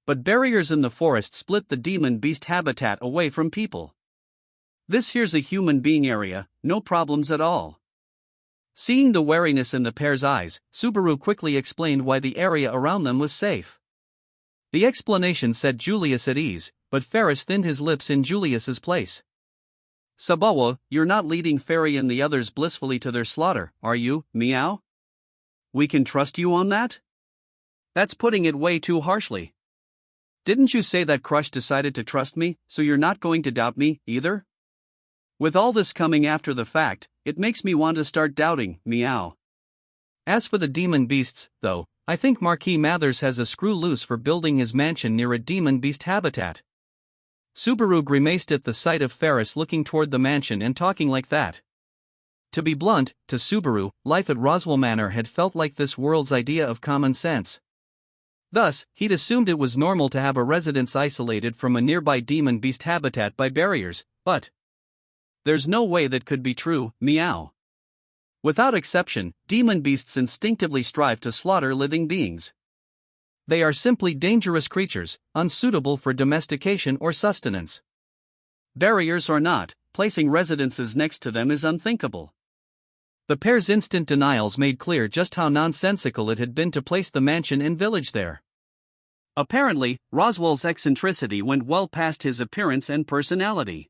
But barriers in the forest split the demon beast habitat away from people. This here's a human being area, no problems at all. Seeing the wariness in the pair's eyes, Subaru quickly explained why the area around them was safe. The explanation set Julius at ease, but Ferris thinned his lips in Julius's place. Subaru, you're not leading Fairy and the others blissfully to their slaughter, are you, meow? We can trust you on that? That's putting it way too harshly. Didn't you say that Crush decided to trust me, so you're not going to doubt me, either? With all this coming after the fact, it makes me want to start doubting, meow. As for the demon beasts, though, I think Marquis Mathers has a screw loose for building his mansion near a demon beast habitat. Subaru grimaced at the sight of Ferris looking toward the mansion and talking like that. To be blunt, to Subaru, life at Roswell Manor had felt like this world's idea of common sense. Thus, he'd assumed it was normal to have a residence isolated from a nearby demon beast habitat by barriers, but there's no way that could be true, meow. Without exception, demon beasts instinctively strive to slaughter living beings. They are simply dangerous creatures, unsuitable for domestication or sustenance. Barriers or not, placing residences next to them is unthinkable. The pair's instant denials made clear just how nonsensical it had been to place the mansion and village there. Apparently, Roswell's eccentricity went well past his appearance and personality.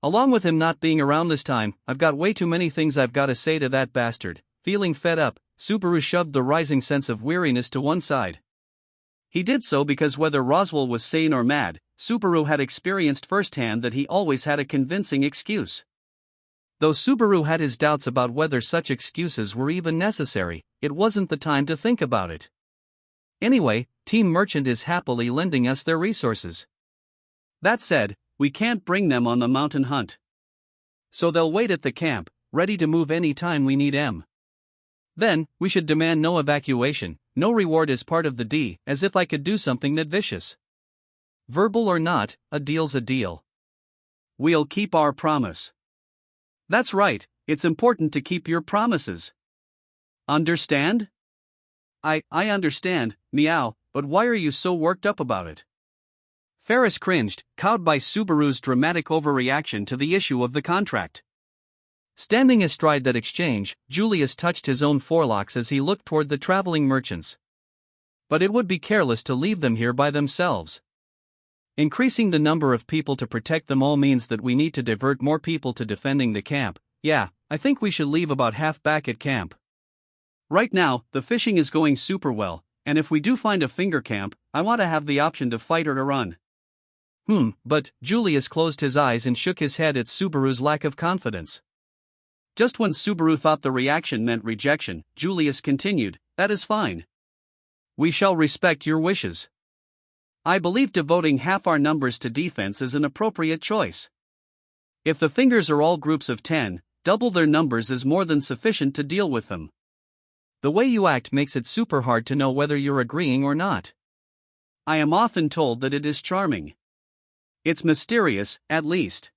Along with him not being around this time, I've got way too many things I've got to say to that bastard. Feeling fed up, Subaru shoved the rising sense of weariness to one side. He did so because whether Roswell was sane or mad, Subaru had experienced firsthand that he always had a convincing excuse. Though Subaru had his doubts about whether such excuses were even necessary, it wasn't the time to think about it. Anyway, Team Merchant is happily lending us their resources. That said, we can't bring them on the mountain hunt. So they'll wait at the camp, ready to move any time we need them. Then, we should demand no evacuation, no reward as part of the deal, as if I could do something that vicious. Verbal or not, a deal's a deal. We'll keep our promise. That's right, it's important to keep your promises. Understand? I understand, meow, but why are you so worked up about it? Ferris cringed, cowed by Subaru's dramatic overreaction to the issue of the contract. Standing astride that exchange, Julius touched his own forelocks as he looked toward the traveling merchants. But it would be careless to leave them here by themselves. Increasing the number of people to protect them all means that we need to divert more people to defending the camp. Yeah, I think we should leave about half back at camp. Right now, the fishing is going super well, and if we do find a finger camp, I want to have the option to fight or to run. But Julius closed his eyes and shook his head at Subaru's lack of confidence. Just when Subaru thought the reaction meant rejection, Julius continued, "That is fine. We shall respect your wishes. I believe devoting half our numbers to defense is an appropriate choice. If the fingers are all groups of 10, double their numbers is more than sufficient to deal with them. The way you act makes it super hard to know whether you're agreeing or not. I am often told that it is charming. It's mysterious, at least.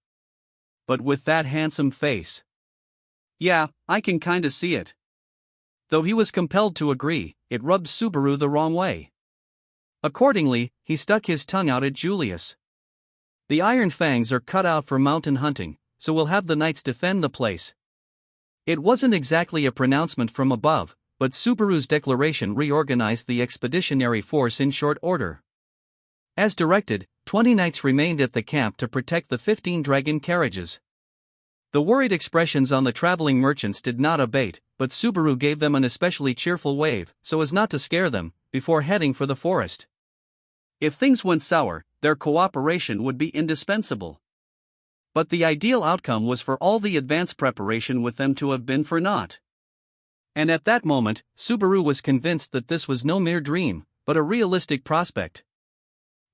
But with that handsome face. Yeah, I can kinda see it." Though he was compelled to agree, it rubbed Subaru the wrong way. Accordingly, he stuck his tongue out at Julius. "The iron fangs are cut out for mountain hunting, so we'll have the knights defend the place." It wasn't exactly a pronouncement from above, but Subaru's declaration reorganized the expeditionary force in short order. As directed, 20 knights remained at the camp to protect the 15 dragon carriages. The worried expressions on the traveling merchants did not abate, but Subaru gave them an especially cheerful wave, so as not to scare them, before heading for the forest. If things went sour, their cooperation would be indispensable. But the ideal outcome was for all the advance preparation with them to have been for naught. And at that moment, Subaru was convinced that this was no mere dream, but a realistic prospect.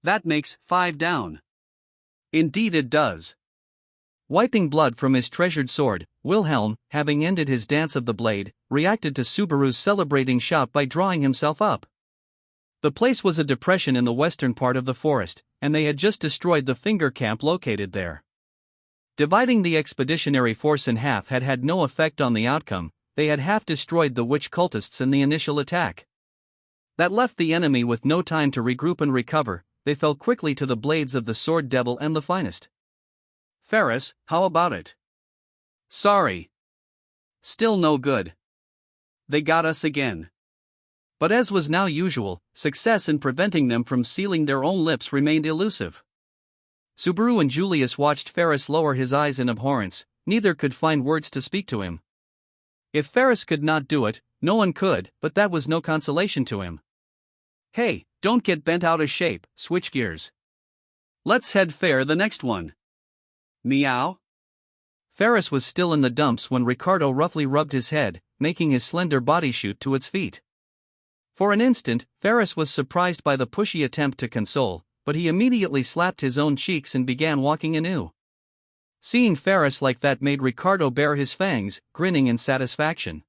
That makes 5 down. Indeed it does. Wiping blood from his treasured sword, Wilhelm, having ended his dance of the blade, reacted to Subaru's celebrating shout by drawing himself up. The place was a depression in the western part of the forest, and they had just destroyed the finger camp located there. Dividing the expeditionary force in half had had no effect on the outcome. They had half destroyed the witch cultists in the initial attack. That left the enemy with no time to regroup and recover. They fell quickly to the blades of the sword devil and the finest. "Ferris, how about it?" "Sorry. Still no good. They got us again." But as was now usual, success in preventing them from sealing their own lips remained elusive. Subaru and Julius watched Ferris lower his eyes in abhorrence. Neither could find words to speak to him. If Ferris could not do it, no one could, but that was no consolation to him. "Hey, don't get bent out of shape, switch gears. Let's head fair the next one." Meow? Ferris was still in the dumps when Ricardo roughly rubbed his head, making his slender body shoot to its feet. For an instant, Ferris was surprised by the pushy attempt to console, but he immediately slapped his own cheeks and began walking anew. Seeing Ferris like that made Ricardo bare his fangs, grinning in satisfaction.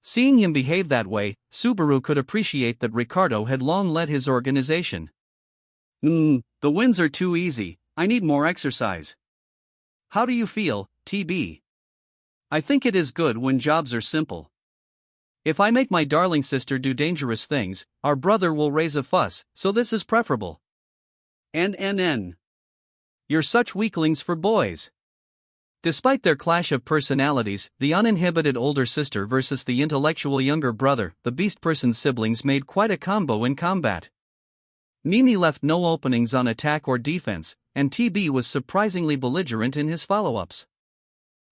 Seeing him behave that way, Subaru could appreciate that Ricardo had long led his organization. The wins are too easy, I need more exercise. How do you feel, TB? I think it is good when jobs are simple. If I make my darling sister do dangerous things, our brother will raise a fuss, so this is preferable. NNN. You're such weaklings for boys. Despite their clash of personalities, the uninhibited older sister versus the intellectual younger brother, the beast person's siblings made quite a combo in combat. Mimi left no openings on attack or defense, and TB was surprisingly belligerent in his follow-ups.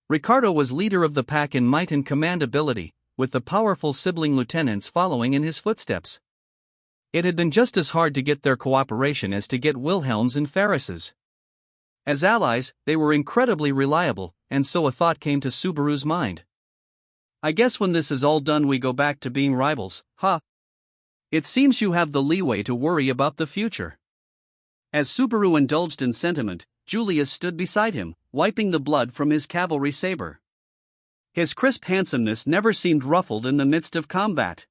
Ricardo was leader of the pack in might and command ability, with the powerful sibling lieutenants following in his footsteps. It had been just as hard to get their cooperation as to get Wilhelm's and Ferris's. As allies, they were incredibly reliable, and so a thought came to Subaru's mind. I guess when this is all done we go back to being rivals, huh? It seems you have the leeway to worry about the future. As Subaru indulged in sentiment, Julius stood beside him, wiping the blood from his cavalry saber. His crisp handsomeness never seemed ruffled in the midst of combat.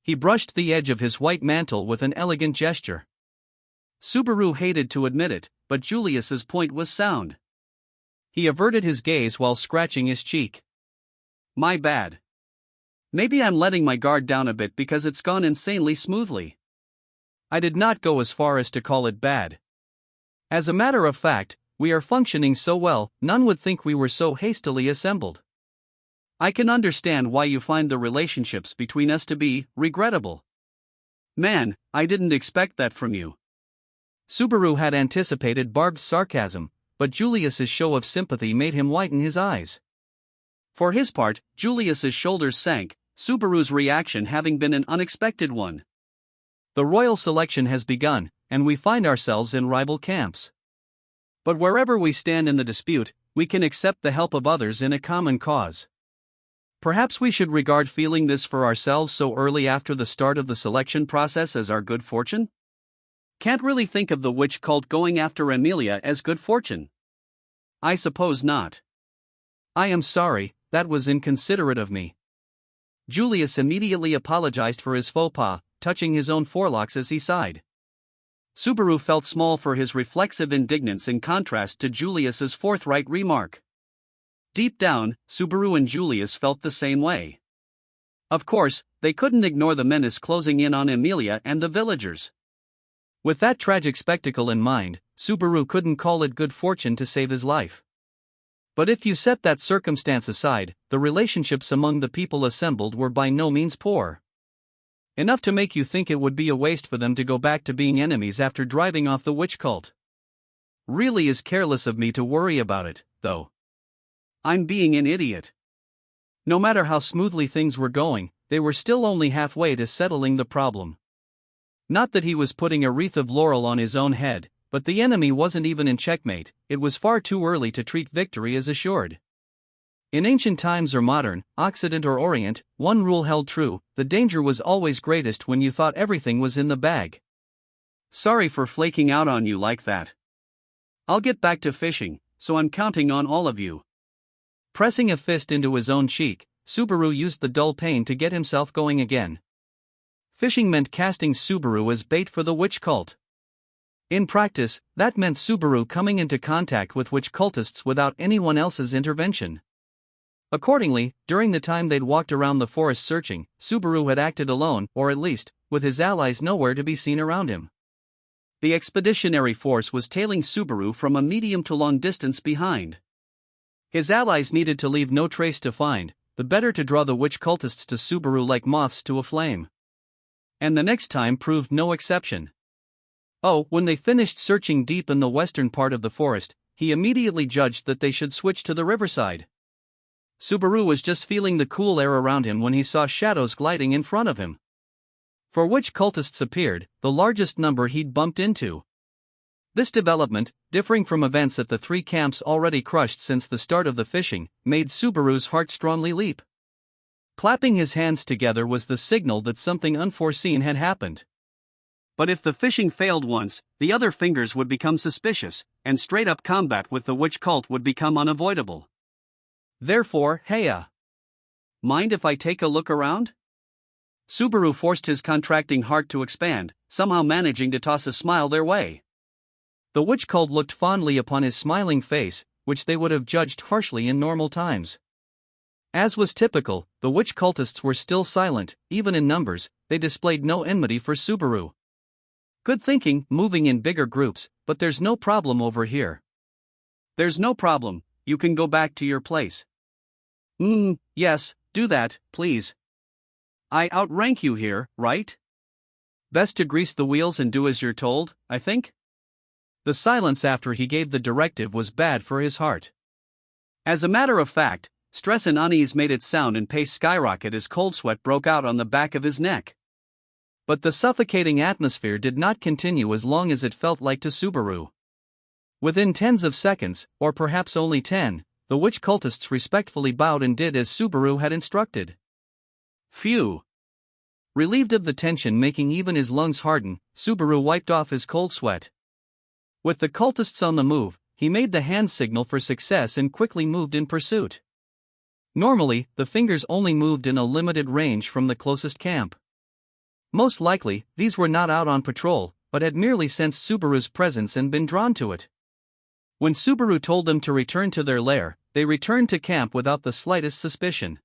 He brushed the edge of his white mantle with an elegant gesture. Subaru hated to admit it, but Julius's point was sound. He averted his gaze while scratching his cheek. My bad. Maybe I'm letting my guard down a bit because it's gone insanely smoothly. I did not go as far as to call it bad. As a matter of fact, we are functioning so well, none would think we were so hastily assembled. I can understand why you find the relationships between us to be regrettable. Man, I didn't expect that from you. Subaru had anticipated barbed sarcasm, but Julius's show of sympathy made him whiten his eyes. For his part, Julius's shoulders sank, Subaru's reaction having been an unexpected one. The royal selection has begun, and we find ourselves in rival camps. But wherever we stand in the dispute, we can accept the help of others in a common cause. Perhaps we should regard feeling this for ourselves so early after the start of the selection process as our good fortune? Can't really think of the witch cult going after Emilia as good fortune. I suppose not. I am sorry, that was inconsiderate of me. Julius immediately apologized for his faux pas, touching his own forelocks as he sighed. Subaru felt small for his reflexive indignance in contrast to Julius's forthright remark. Deep down, Subaru and Julius felt the same way. Of course, they couldn't ignore the menace closing in on Emilia and the villagers. With that tragic spectacle in mind, Subaru couldn't call it good fortune to save his life. But if you set that circumstance aside, the relationships among the people assembled were by no means poor. Enough to make you think it would be a waste for them to go back to being enemies after driving off the witch cult. Really is careless of me to worry about it, though. I'm being an idiot. No matter how smoothly things were going, they were still only halfway to settling the problem. Not that he was putting a wreath of laurel on his own head, but the enemy wasn't even in checkmate, it was far too early to treat victory as assured. In ancient times or modern, Occident or Orient, one rule held true: the danger was always greatest when you thought everything was in the bag. Sorry for flaking out on you like that. I'll get back to fishing, so I'm counting on all of you. Pressing a fist into his own cheek, Subaru used the dull pain to get himself going again. Fishing meant casting Subaru as bait for the witch cult. In practice, that meant Subaru coming into contact with witch cultists without anyone else's intervention. Accordingly, during the time they'd walked around the forest searching, Subaru had acted alone, or at least, with his allies nowhere to be seen around him. The expeditionary force was tailing Subaru from a medium to long distance behind. His allies needed to leave no trace to find, the better to draw the witch cultists to Subaru like moths to a flame. And the next time proved no exception. Oh, when they finished searching deep in the western part of the forest, he immediately judged that they should switch to the riverside. Subaru was just feeling the cool air around him when he saw shadows gliding in front of him. For witch cultists appeared, the largest number he'd bumped into. This development, differing from events at the three camps already crushed since the start of the fishing, made Subaru's heart strongly leap. Clapping his hands together was the signal that something unforeseen had happened. But if the fishing failed once, the other fingers would become suspicious, and straight-up combat with the witch cult would become unavoidable. Therefore, heya. Mind if I take a look around? Subaru forced his contracting heart to expand, somehow managing to toss a smile their way. The witch cult looked fondly upon his smiling face, which they would have judged harshly in normal times. As was typical, the witch cultists were still silent, even in numbers, they displayed no enmity for Subaru. Good thinking, moving in bigger groups, but there's no problem over here. There's no problem, you can go back to your place. Yes, do that, please. I outrank you here, right? Best to grease the wheels and do as you're told, I think? The silence after he gave the directive was bad for his heart. As a matter of fact, stress and unease made its sound and pace skyrocket as cold sweat broke out on the back of his neck. But the suffocating atmosphere did not continue as long as it felt like to Subaru. Within tens of seconds, or perhaps only 10, the witch cultists respectfully bowed and did as Subaru had instructed. Phew! Relieved of the tension making even his lungs harden, Subaru wiped off his cold sweat. With the cultists on the move, he made the hand signal for success and quickly moved in pursuit. Normally, the fingers only moved in a limited range from the closest camp. Most likely, these were not out on patrol, but had merely sensed Subaru's presence and been drawn to it. When Subaru told them to return to their lair, they returned to camp without the slightest suspicion.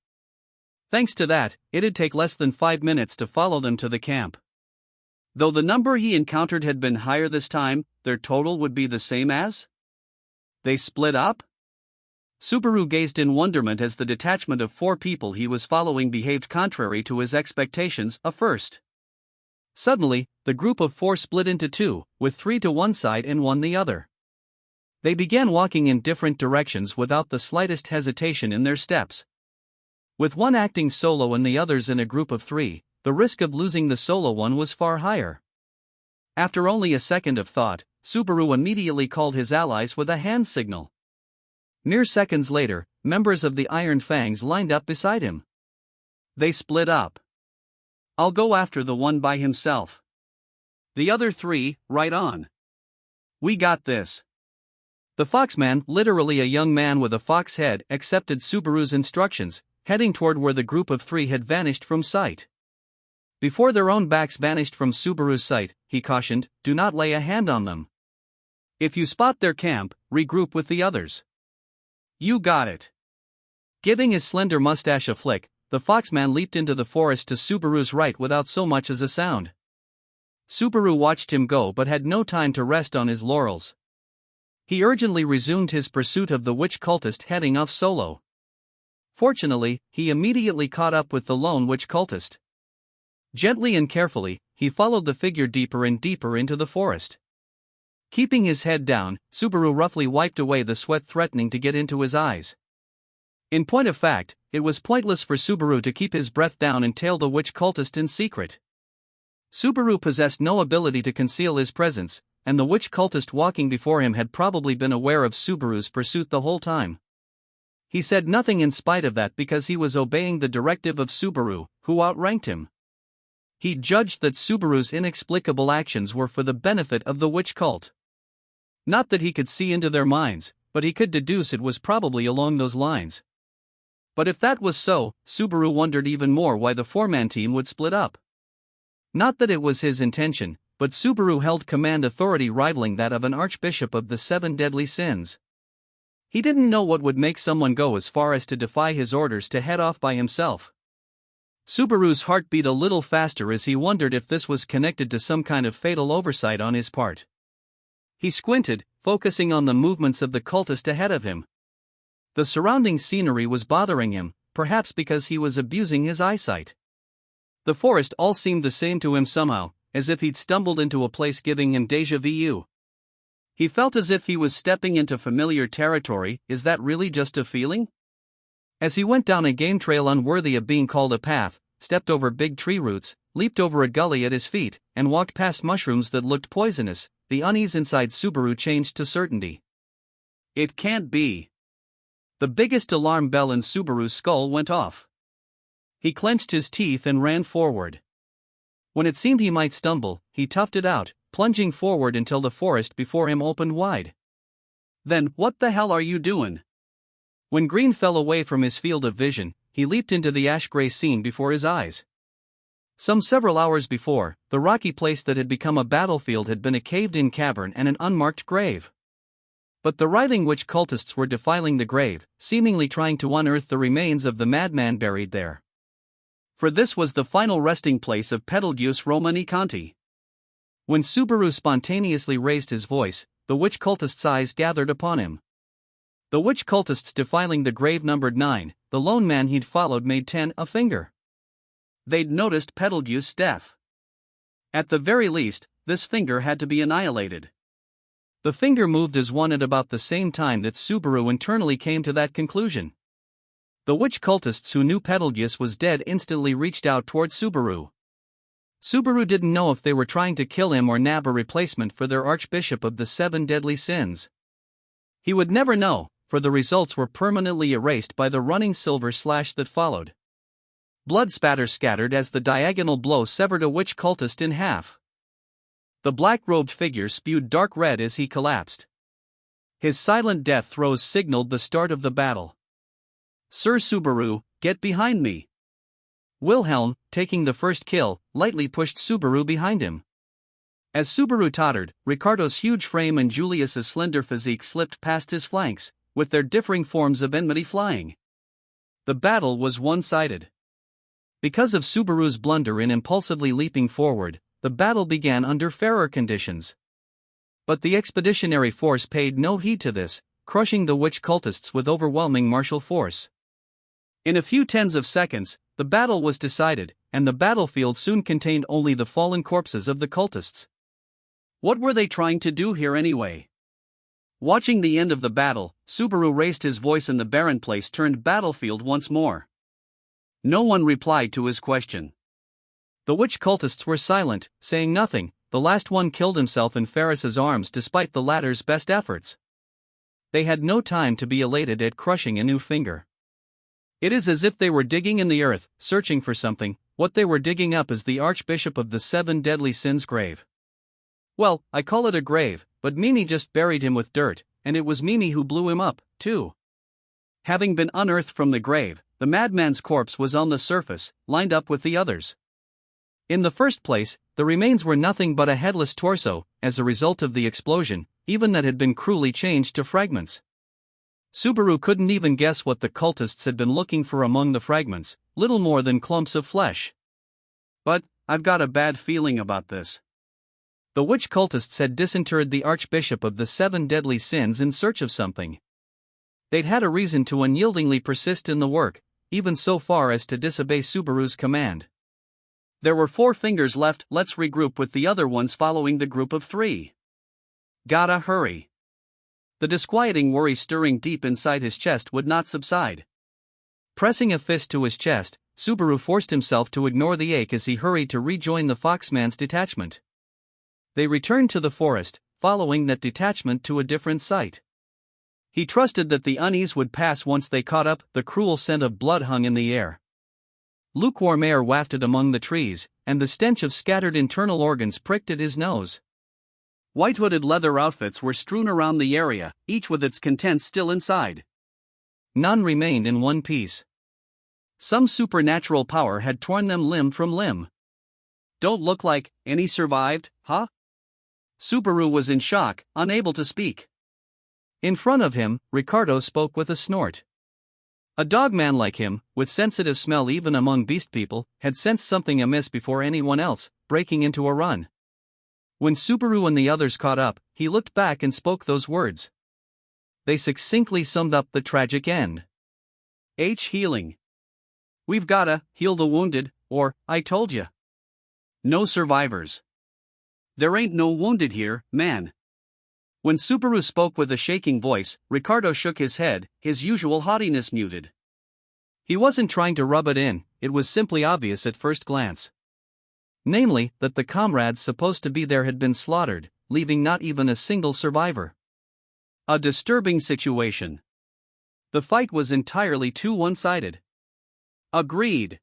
Thanks to that, it'd take less than 5 minutes to follow them to the camp. Though the number he encountered had been higher this time, their total would be the same as? They split up? Subaru gazed in wonderment as the detachment of 4 people he was following behaved contrary to his expectations at first. Suddenly, the group of 4 split into 2, with 3 to one side and 1 the other. They began walking in different directions without the slightest hesitation in their steps. With one acting solo and the others in a group of 3, the risk of losing the solo one was far higher. After only a second of thought, Subaru immediately called his allies with a hand signal. Mere seconds later, members of the Iron Fangs lined up beside him. They split up. I'll go after the one by himself. The other 3, right on. We got this. The Foxman, literally a young man with a fox head, accepted Subaru's instructions, heading toward where the group of 3 had vanished from sight. Before their own backs vanished from Subaru's sight, he cautioned, do not lay a hand on them. If you spot their camp, regroup with the others. You got it. Giving his slender mustache a flick, the Foxman leaped into the forest to Subaru's right without so much as a sound. Subaru watched him go but had no time to rest on his laurels. He urgently resumed his pursuit of the witch cultist heading off solo. Fortunately, he immediately caught up with the lone witch cultist. Gently and carefully, he followed the figure deeper and deeper into the forest. Keeping his head down, Subaru roughly wiped away the sweat threatening to get into his eyes. In point of fact, it was pointless for Subaru to keep his breath down and tail the witch cultist in secret. Subaru possessed no ability to conceal his presence, and the witch cultist walking before him had probably been aware of Subaru's pursuit the whole time. He said nothing in spite of that because he was obeying the directive of Subaru, who outranked him. He judged that Subaru's inexplicable actions were for the benefit of the witch cult. Not that he could see into their minds, but he could deduce it was probably along those lines. But if that was so, Subaru wondered even more why the 4-man team would split up. Not that it was his intention, but Subaru held command authority rivaling that of an archbishop of the 7 deadly sins. He didn't know what would make someone go as far as to defy his orders to head off by himself. Subaru's heart beat a little faster as he wondered if this was connected to some kind of fatal oversight on his part. He squinted, focusing on the movements of the cultist ahead of him. The surrounding scenery was bothering him, perhaps because he was abusing his eyesight. The forest all seemed the same to him somehow, as if he'd stumbled into a place giving him déjà vu. He felt as if he was stepping into familiar territory. Is that really just a feeling? As he went down a game trail unworthy of being called a path, stepped over big tree roots, leaped over a gully at his feet, and walked past mushrooms that looked poisonous, the unease inside Subaru changed to certainty. It can't be. The biggest alarm bell in Subaru's skull went off. He clenched his teeth and ran forward. When it seemed he might stumble, he toughed it out, plunging forward until the forest before him opened wide. Then, what the hell are you doing? When green fell away from his field of vision, he leaped into the ash-gray scene before his eyes. Some several hours before, the rocky place that had become a battlefield had been a caved-in cavern and an unmarked grave. But the writhing witch cultists were defiling the grave, seemingly trying to unearth the remains of the madman buried there. For this was the final resting place of Betelgeuse Romanicanti. When Subaru spontaneously raised his voice, the witch cultists' eyes gathered upon him. The witch cultists defiling the grave numbered 9, the lone man he'd followed made 10 a finger. They'd noticed Betelgeuse's death. At the very least, this finger had to be annihilated. The finger moved as one at about the same time that Subaru internally came to that conclusion. The witch cultists who knew Betelgeuse was dead instantly reached out toward Subaru. Subaru didn't know if they were trying to kill him or nab a replacement for their archbishop of the 7 deadly sins. He would never know, for the results were permanently erased by the running silver slash that followed. Blood spatter scattered as the diagonal blow severed a witch cultist in half. The black-robed figure spewed dark red as he collapsed. His silent death throes signaled the start of the battle. Sir Subaru, get behind me. Wilhelm, taking the first kill, lightly pushed Subaru behind him. As Subaru tottered, Ricardo's huge frame and Julius's slender physique slipped past his flanks, with their differing forms of enmity flying. The battle was one-sided. Because of Subaru's blunder in impulsively leaping forward, the battle began under fairer conditions. But the expeditionary force paid no heed to this, crushing the witch cultists with overwhelming martial force. In a few tens of seconds, the battle was decided, and the battlefield soon contained only the fallen corpses of the cultists. What were they trying to do here anyway? Watching the end of the battle, Subaru raised his voice and the barren place turned battlefield once more. No one replied to his question. The witch cultists were silent, saying nothing. The last one killed himself in Ferris's arms despite the latter's best efforts. They had no time to be elated at crushing a new finger. It is as if they were digging in the earth, searching for something. What they were digging up is the Archbishop of the Seven Deadly Sins' grave. Well, I call it a grave, but Mimi just buried him with dirt, and it was Mimi who blew him up, too. Having been unearthed from the grave, the madman's corpse was on the surface, lined up with the others. In the first place, the remains were nothing but a headless torso, as a result of the explosion, even that had been cruelly changed to fragments. Subaru couldn't even guess what the cultists had been looking for among the fragments, little more than clumps of flesh. But, I've got a bad feeling about this. The witch cultists had disinterred the Archbishop of the Seven Deadly Sins in search of something. They'd had a reason to unyieldingly persist in the work, even so far as to disobey Subaru's command. There were 4 fingers left. Let's regroup with the other ones following the group of 3. Gotta hurry. The disquieting worry stirring deep inside his chest would not subside. Pressing a fist to his chest, Subaru forced himself to ignore the ache as he hurried to rejoin the Foxman's detachment. They returned to the forest, following that detachment to a different site. He trusted that the unease would pass once they caught up. The cruel scent of blood hung in the air. Lukewarm air wafted among the trees, and the stench of scattered internal organs pricked at his nose. White-hooded leather outfits were strewn around the area, each with its contents still inside. None remained in one piece. Some supernatural power had torn them limb from limb. Don't look like any survived, huh? Subaru was in shock, unable to speak. In front of him, Ricardo spoke with a snort. A dogman like him, with sensitive smell even among beast people, had sensed something amiss before anyone else, breaking into a run. When Subaru and the others caught up, he looked back and spoke those words. They succinctly summed up the tragic end. Healing. We've gotta heal the wounded, or, I told ya. No survivors. There ain't no wounded here, man. When Subaru spoke with a shaking voice, Ricardo shook his head, his usual haughtiness muted. He wasn't trying to rub it in, it was simply obvious at first glance. Namely, that the comrades supposed to be there had been slaughtered, leaving not even a single survivor. A disturbing situation. The fight was entirely too one-sided. Agreed.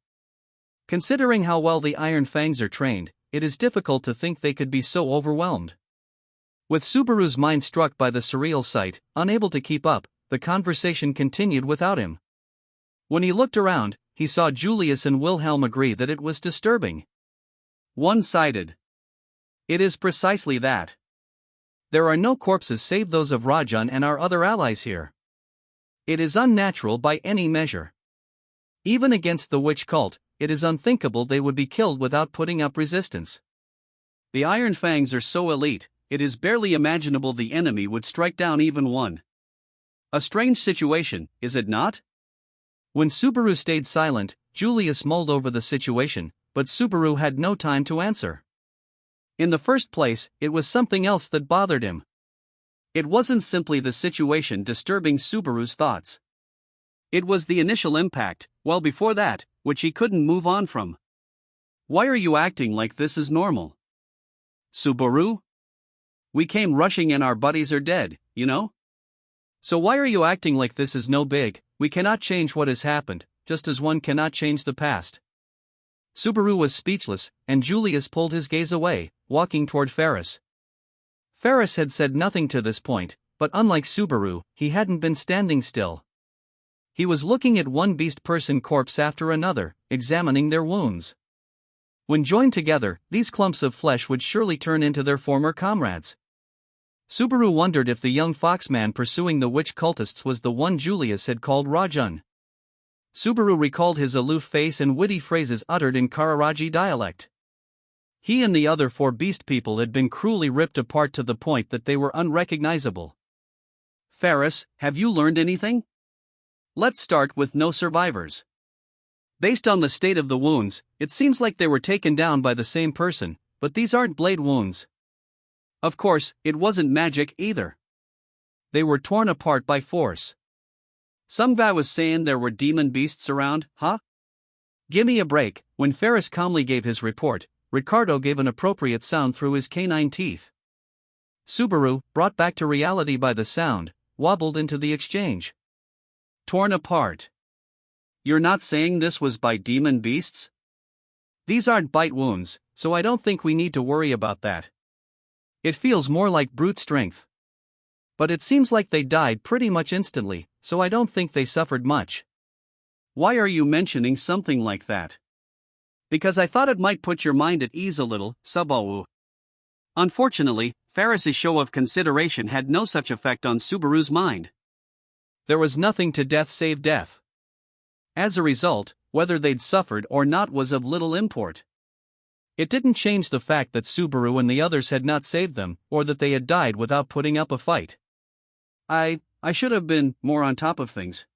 Considering how well the Iron Fangs are trained, it is difficult to think they could be so overwhelmed. With Subaru's mind struck by the surreal sight, unable to keep up, the conversation continued without him. When he looked around, he saw Julius and Wilhelm agree that it was disturbing. One-sided. It is precisely that. There are no corpses save those of Rajan and our other allies here. It is unnatural by any measure. Even against the witch cult, it is unthinkable they would be killed without putting up resistance. The Iron Fangs are so elite, it is barely imaginable the enemy would strike down even one. A strange situation, is it not? When Subaru stayed silent, Julius mulled over the situation, but Subaru had no time to answer. In the first place, it was something else that bothered him. It wasn't simply the situation disturbing Subaru's thoughts. It was the initial impact, well before that, which he couldn't move on from. Why are you acting like this is normal? Subaru? We came rushing and our buddies are dead, you know? So why are you acting like this is no big? We cannot change what has happened, just as one cannot change the past. Subaru was speechless, and Julius pulled his gaze away, walking toward Ferris. Ferris had said nothing to this point, but unlike Subaru, he hadn't been standing still. He was looking at one beast person corpse after another, examining their wounds. When joined together, these clumps of flesh would surely turn into their former comrades. Subaru wondered if the young foxman pursuing the witch cultists was the one Julius had called Rajun. Subaru recalled his aloof face and witty phrases uttered in Kararaji dialect. He and the other 4 beast people had been cruelly ripped apart to the point that they were unrecognizable. Ferris, have you learned anything? Let's start with no survivors. Based on the state of the wounds, it seems like they were taken down by the same person, but these aren't blade wounds. Of course, it wasn't magic either. They were torn apart by force. Some guy was saying there were demon beasts around, huh? Gimme a break. When Ferris calmly gave his report, Ricardo gave an appropriate sound through his canine teeth. Subaru, brought back to reality by the sound, wobbled into the exchange. Torn apart. You're not saying this was by demon beasts? These aren't bite wounds, so I don't think we need to worry about that. It feels more like brute strength. But it seems like they died pretty much instantly, so I don't think they suffered much. Why are you mentioning something like that? Because I thought it might put your mind at ease a little, Subaru. Unfortunately, Ferris's show of consideration had no such effect on Subaru's mind. There was nothing to death save death. As a result, whether they'd suffered or not was of little import. It didn't change the fact that Subaru and the others had not saved them, or that they had died without putting up a fight. I should have been more on top of things.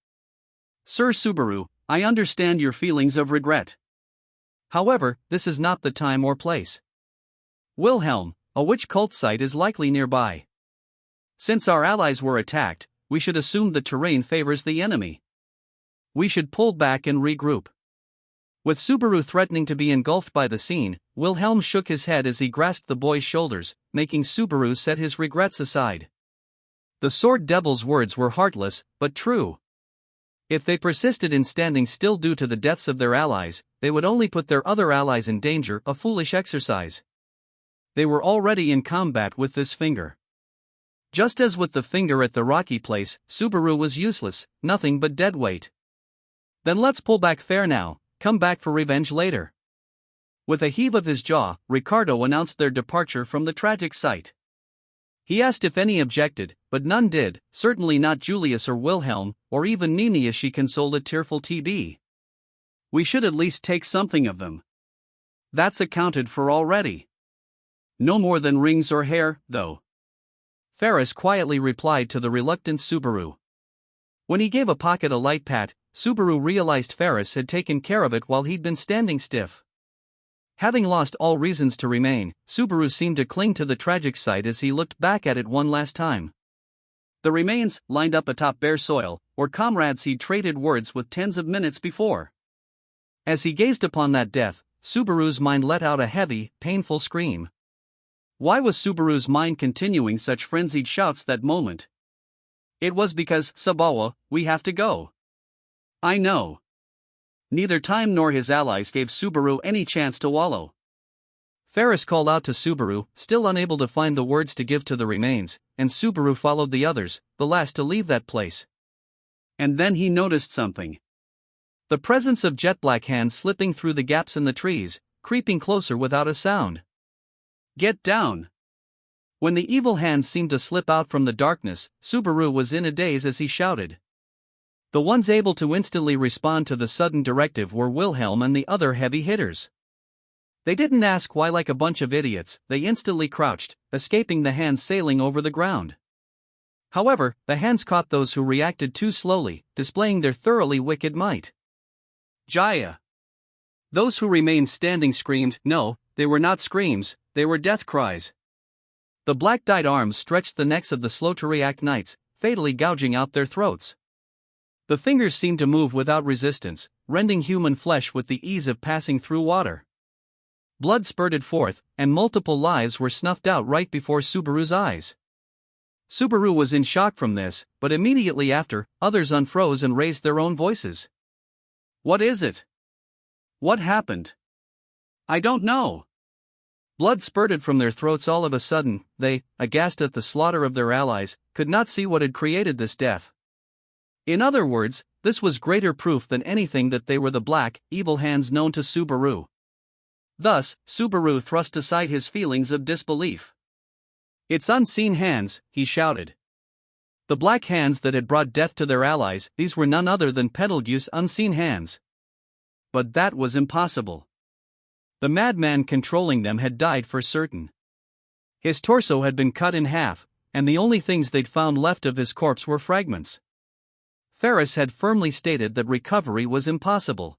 Sir Subaru, I understand your feelings of regret. However, this is not the time or place. Wilhelm, a witch cult site is likely nearby. Since our allies were attacked, we should assume the terrain favors the enemy. We should pull back and regroup. With Subaru threatening to be engulfed by the scene, Wilhelm shook his head as he grasped the boy's shoulders, making Subaru set his regrets aside. The Sword Devil's words were heartless, but true. If they persisted in standing still due to the deaths of their allies, they would only put their other allies in danger, a foolish exercise. They were already in combat with this finger. Just as with the finger at the rocky place, Subaru was useless, nothing but dead weight. Then let's pull back fair now, come back for revenge later. With a heave of his jaw, Ricardo announced their departure from the tragic site. He asked if any objected, but none did, certainly not Julius or Wilhelm, or even Nini as she consoled a tearful TB. We should at least take something of them. That's accounted for already. No more than rings or hair, though. Ferris quietly replied to the reluctant Subaru. When he gave a pocket a light pat, Subaru realized Ferris had taken care of it while he'd been standing stiff. Having lost all reasons to remain, Subaru seemed to cling to the tragic site as he looked back at it one last time. The remains, lined up atop bare soil, were comrades he'd traded words with tens of minutes before. As he gazed upon that death, Subaru's mind let out a heavy, painful scream. Why was Subaru's mind continuing such frenzied shouts that moment? It was because, Subaru, we have to go. I know. Neither time nor his allies gave Subaru any chance to wallow. Ferris called out to Subaru, still unable to find the words to give to the remains, and Subaru followed the others, the last to leave that place. And then he noticed something. The presence of jet-black hands slipping through the gaps in the trees, creeping closer without a sound. Get down! When the evil hands seemed to slip out from the darkness, Subaru was in a daze as he shouted. The ones able to instantly respond to the sudden directive were Wilhelm and the other heavy hitters. They didn't ask why like a bunch of idiots, they instantly crouched, escaping the hands sailing over the ground. However, the hands caught those who reacted too slowly, displaying their thoroughly wicked might. Jaya! Those who remained standing screamed. No, they were not screams, they were death cries. The black-dyed arms stretched the necks of the slow-to-react knights, fatally gouging out their throats. The fingers seemed to move without resistance, rending human flesh with the ease of passing through water. Blood spurted forth, and multiple lives were snuffed out right before Subaru's eyes. Subaru was in shock from this, but immediately after, others unfroze and raised their own voices. What is it? What happened? I don't know. Blood spurted from their throats all of a sudden. They, aghast at the slaughter of their allies, could not see what had created this death. In other words, this was greater proof than anything that they were the black, evil hands known to Subaru. Thus, Subaru thrust aside his feelings of disbelief. "It's unseen hands," he shouted. The black hands that had brought death to their allies, these were none other than Betelgeuse's unseen hands. But that was impossible. The madman controlling them had died for certain. His torso had been cut in half, and the only things they'd found left of his corpse were fragments. Ferris had firmly stated that recovery was impossible.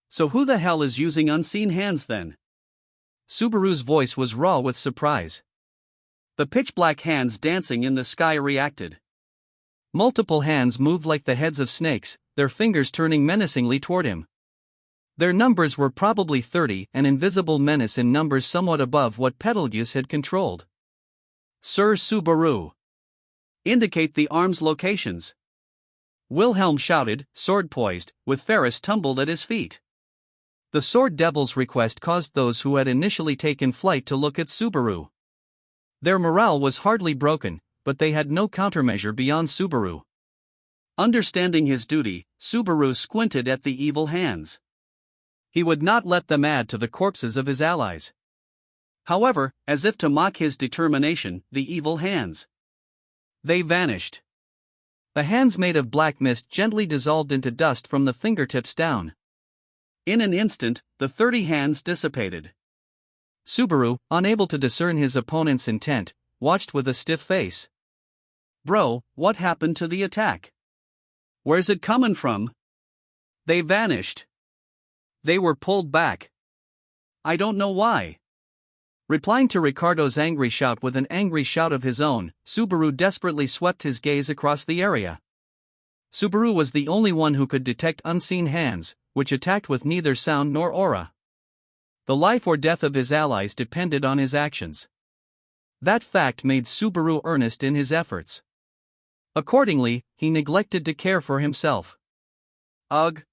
So who the hell is using unseen hands then? Subaru's voice was raw with surprise. The pitch-black hands dancing in the sky reacted. Multiple hands moved like the heads of snakes, their fingers turning menacingly toward him. Their numbers were probably 30, an invisible menace in numbers somewhat above what Betelgeuse had controlled. "Sir Subaru, indicate the arms' locations," Wilhelm shouted, sword poised, with Ferris tumbled at his feet. The Sword Devil's request caused those who had initially taken flight to look at Subaru. Their morale was hardly broken, but they had no countermeasure beyond Subaru. Understanding his duty, Subaru squinted at the evil hands. He would not let them add to the corpses of his allies. However, as if to mock his determination, the evil hands. They vanished. The hands made of black mist gently dissolved into dust from the fingertips down. In an instant, the 30 hands dissipated. Subaru, unable to discern his opponent's intent, watched with a stiff face. "Bro, what happened to the attack? Where's it coming from?" "They vanished. They were pulled back. I don't know why." Replying to Ricardo's angry shout with an angry shout of his own, Subaru desperately swept his gaze across the area. Subaru was the only one who could detect unseen hands, which attacked with neither sound nor aura. The life or death of his allies depended on his actions. That fact made Subaru earnest in his efforts. Accordingly, he neglected to care for himself. Ugh!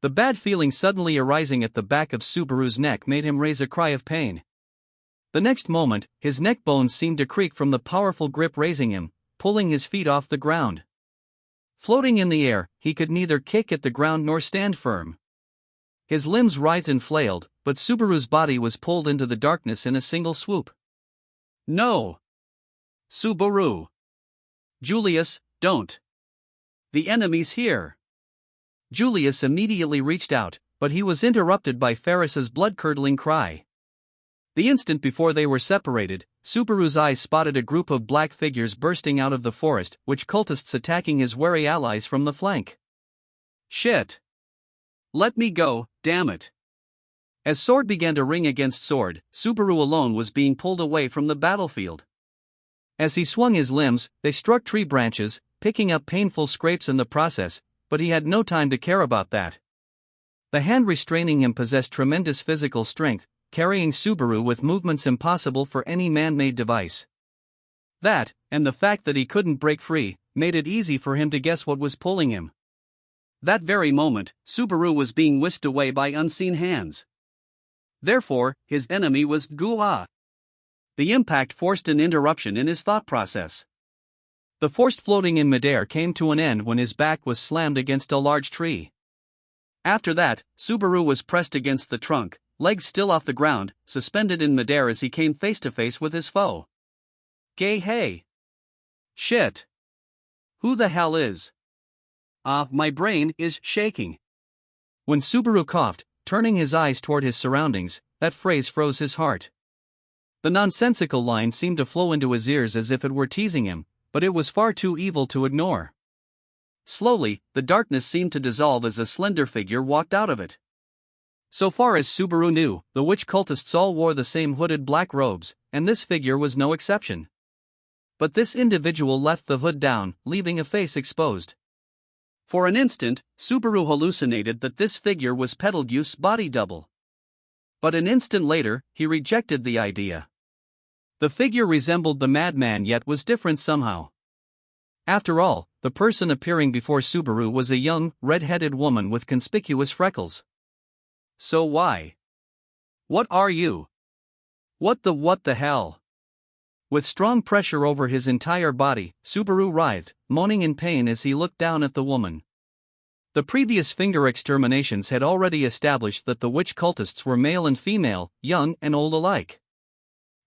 The bad feeling suddenly arising at the back of Subaru's neck made him raise a cry of pain. The next moment, his neck bones seemed to creak from the powerful grip raising him, pulling his feet off the ground. Floating in the air, he could neither kick at the ground nor stand firm. His limbs writhed and flailed, but Subaru's body was pulled into the darkness in a single swoop. "No! Subaru! Julius, don't! The enemy's here!" Julius immediately reached out, but he was interrupted by Ferris's blood-curdling cry. The instant before they were separated, Subaru's eyes spotted a group of black figures bursting out of the forest, which cultists attacking his wary allies from the flank. "Shit! Let me go, damn it!" As sword began to ring against sword, Subaru alone was being pulled away from the battlefield. As he swung his limbs, they struck tree branches, picking up painful scrapes in the process, but he had no time to care about that. The hand restraining him possessed tremendous physical strength, carrying Subaru with movements impossible for any man-made device. That, and the fact that he couldn't break free, made it easy for him to guess what was pulling him. That very moment, Subaru was being whisked away by unseen hands. Therefore, his enemy was Gua. The impact forced an interruption in his thought process. The forced floating in midair came to an end when his back was slammed against a large tree. After that, Subaru was pressed against the trunk, legs still off the ground, suspended in midair as he came face to face with his foe. "Gay hey! Shit! Who the hell is? My brain is shaking." When Subaru coughed, turning his eyes toward his surroundings, that phrase froze his heart. The nonsensical line seemed to flow into his ears as if it were teasing him, but it was far too evil to ignore. Slowly, the darkness seemed to dissolve as a slender figure walked out of it. So far as Subaru knew, the witch cultists all wore the same hooded black robes, and this figure was no exception. But this individual left the hood down, leaving a face exposed. For an instant, Subaru hallucinated that this figure was Betelgeuse's body double. But an instant later, he rejected the idea. The figure resembled the madman yet was different somehow. After all, the person appearing before Subaru was a young, red-headed woman with conspicuous freckles. So why? What are you? What the hell? With strong pressure over his entire body, Subaru writhed, moaning in pain as he looked down at the woman. The previous finger exterminations had already established that the witch cultists were male and female, young and old alike.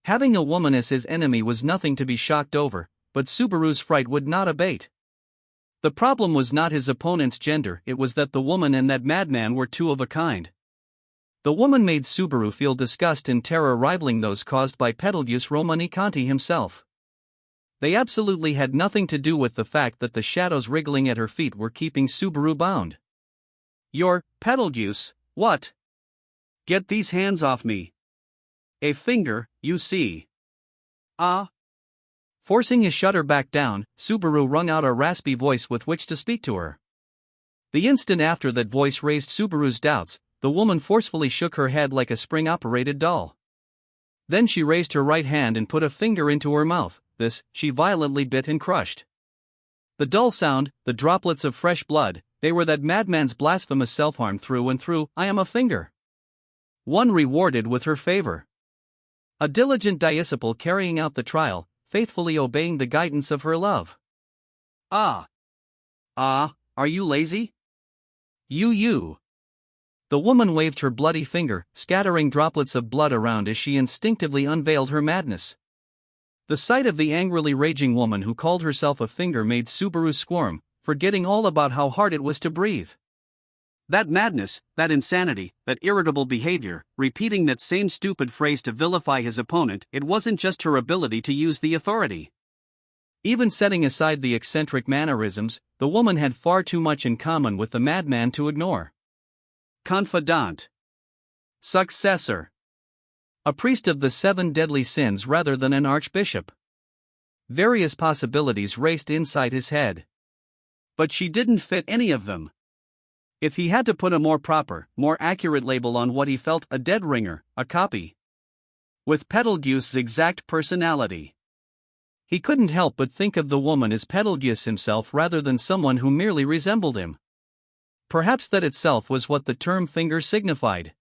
Having a woman as his enemy was nothing to be shocked over, but Subaru's fright would not abate. The problem was not his opponent's gender, it was that the woman and that madman were two of a kind. The woman made Subaru feel disgust and terror rivaling those caused by Betelgeuse Romanicanti himself. They absolutely had nothing to do with the fact that the shadows wriggling at her feet were keeping Subaru bound. "You're Betelgeuse, what? Get these hands off me. A finger, you see." "Ah." Forcing his shutter back down, Subaru wrung out a raspy voice with which to speak to her. The instant after that voice raised Subaru's doubts, the woman forcefully shook her head like a spring-operated doll. Then she raised her right hand and put a finger into her mouth. This, she violently bit and crushed. The dull sound, the droplets of fresh blood, they were that madman's blasphemous self-harm through and through. "I am a finger." One rewarded with her favor. A diligent disciple carrying out the trial, faithfully obeying the guidance of her love. "Ah. Are you lazy? You. The woman waved her bloody finger, scattering droplets of blood around as she instinctively unveiled her madness. The sight of the angrily raging woman who called herself a finger made Subaru squirm, forgetting all about how hard it was to breathe. That madness, that insanity, that irritable behavior, repeating that same stupid phrase to vilify his opponent, it wasn't just her ability to use the authority. Even setting aside the eccentric mannerisms, the woman had far too much in common with the madman to ignore. Confidant. Successor. A priest of the 7 deadly sins rather than an archbishop. Various possibilities raced inside his head. But she didn't fit any of them. If he had to put a more proper, more accurate label on what he felt, a dead ringer, a copy. With Betelgeuse's exact personality. He couldn't help but think of the woman as Betelgeuse himself rather than someone who merely resembled him. Perhaps that itself was what the term finger signified.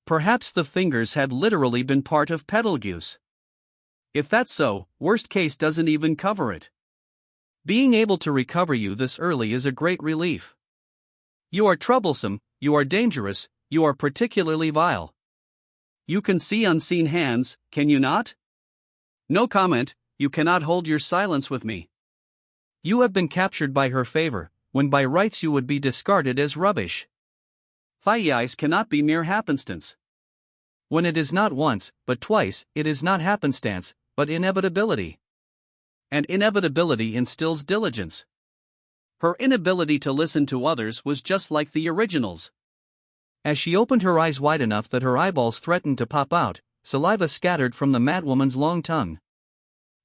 Perhaps the fingers had literally been part of Betelgeuse. If that's so, worst case doesn't even cover it. Being able to recover you this early is a great relief. You are troublesome, you are dangerous, you are particularly vile. You can see unseen hands, can you not? No comment, you cannot hold your silence with me. You have been captured by her favor, when by rights you would be discarded as rubbish. Faiais cannot be mere happenstance. When it is not once, but twice, it is not happenstance, but inevitability. And inevitability instills diligence. Her inability to listen to others was just like the original's. As she opened her eyes wide enough that her eyeballs threatened to pop out, saliva scattered from the madwoman's long tongue.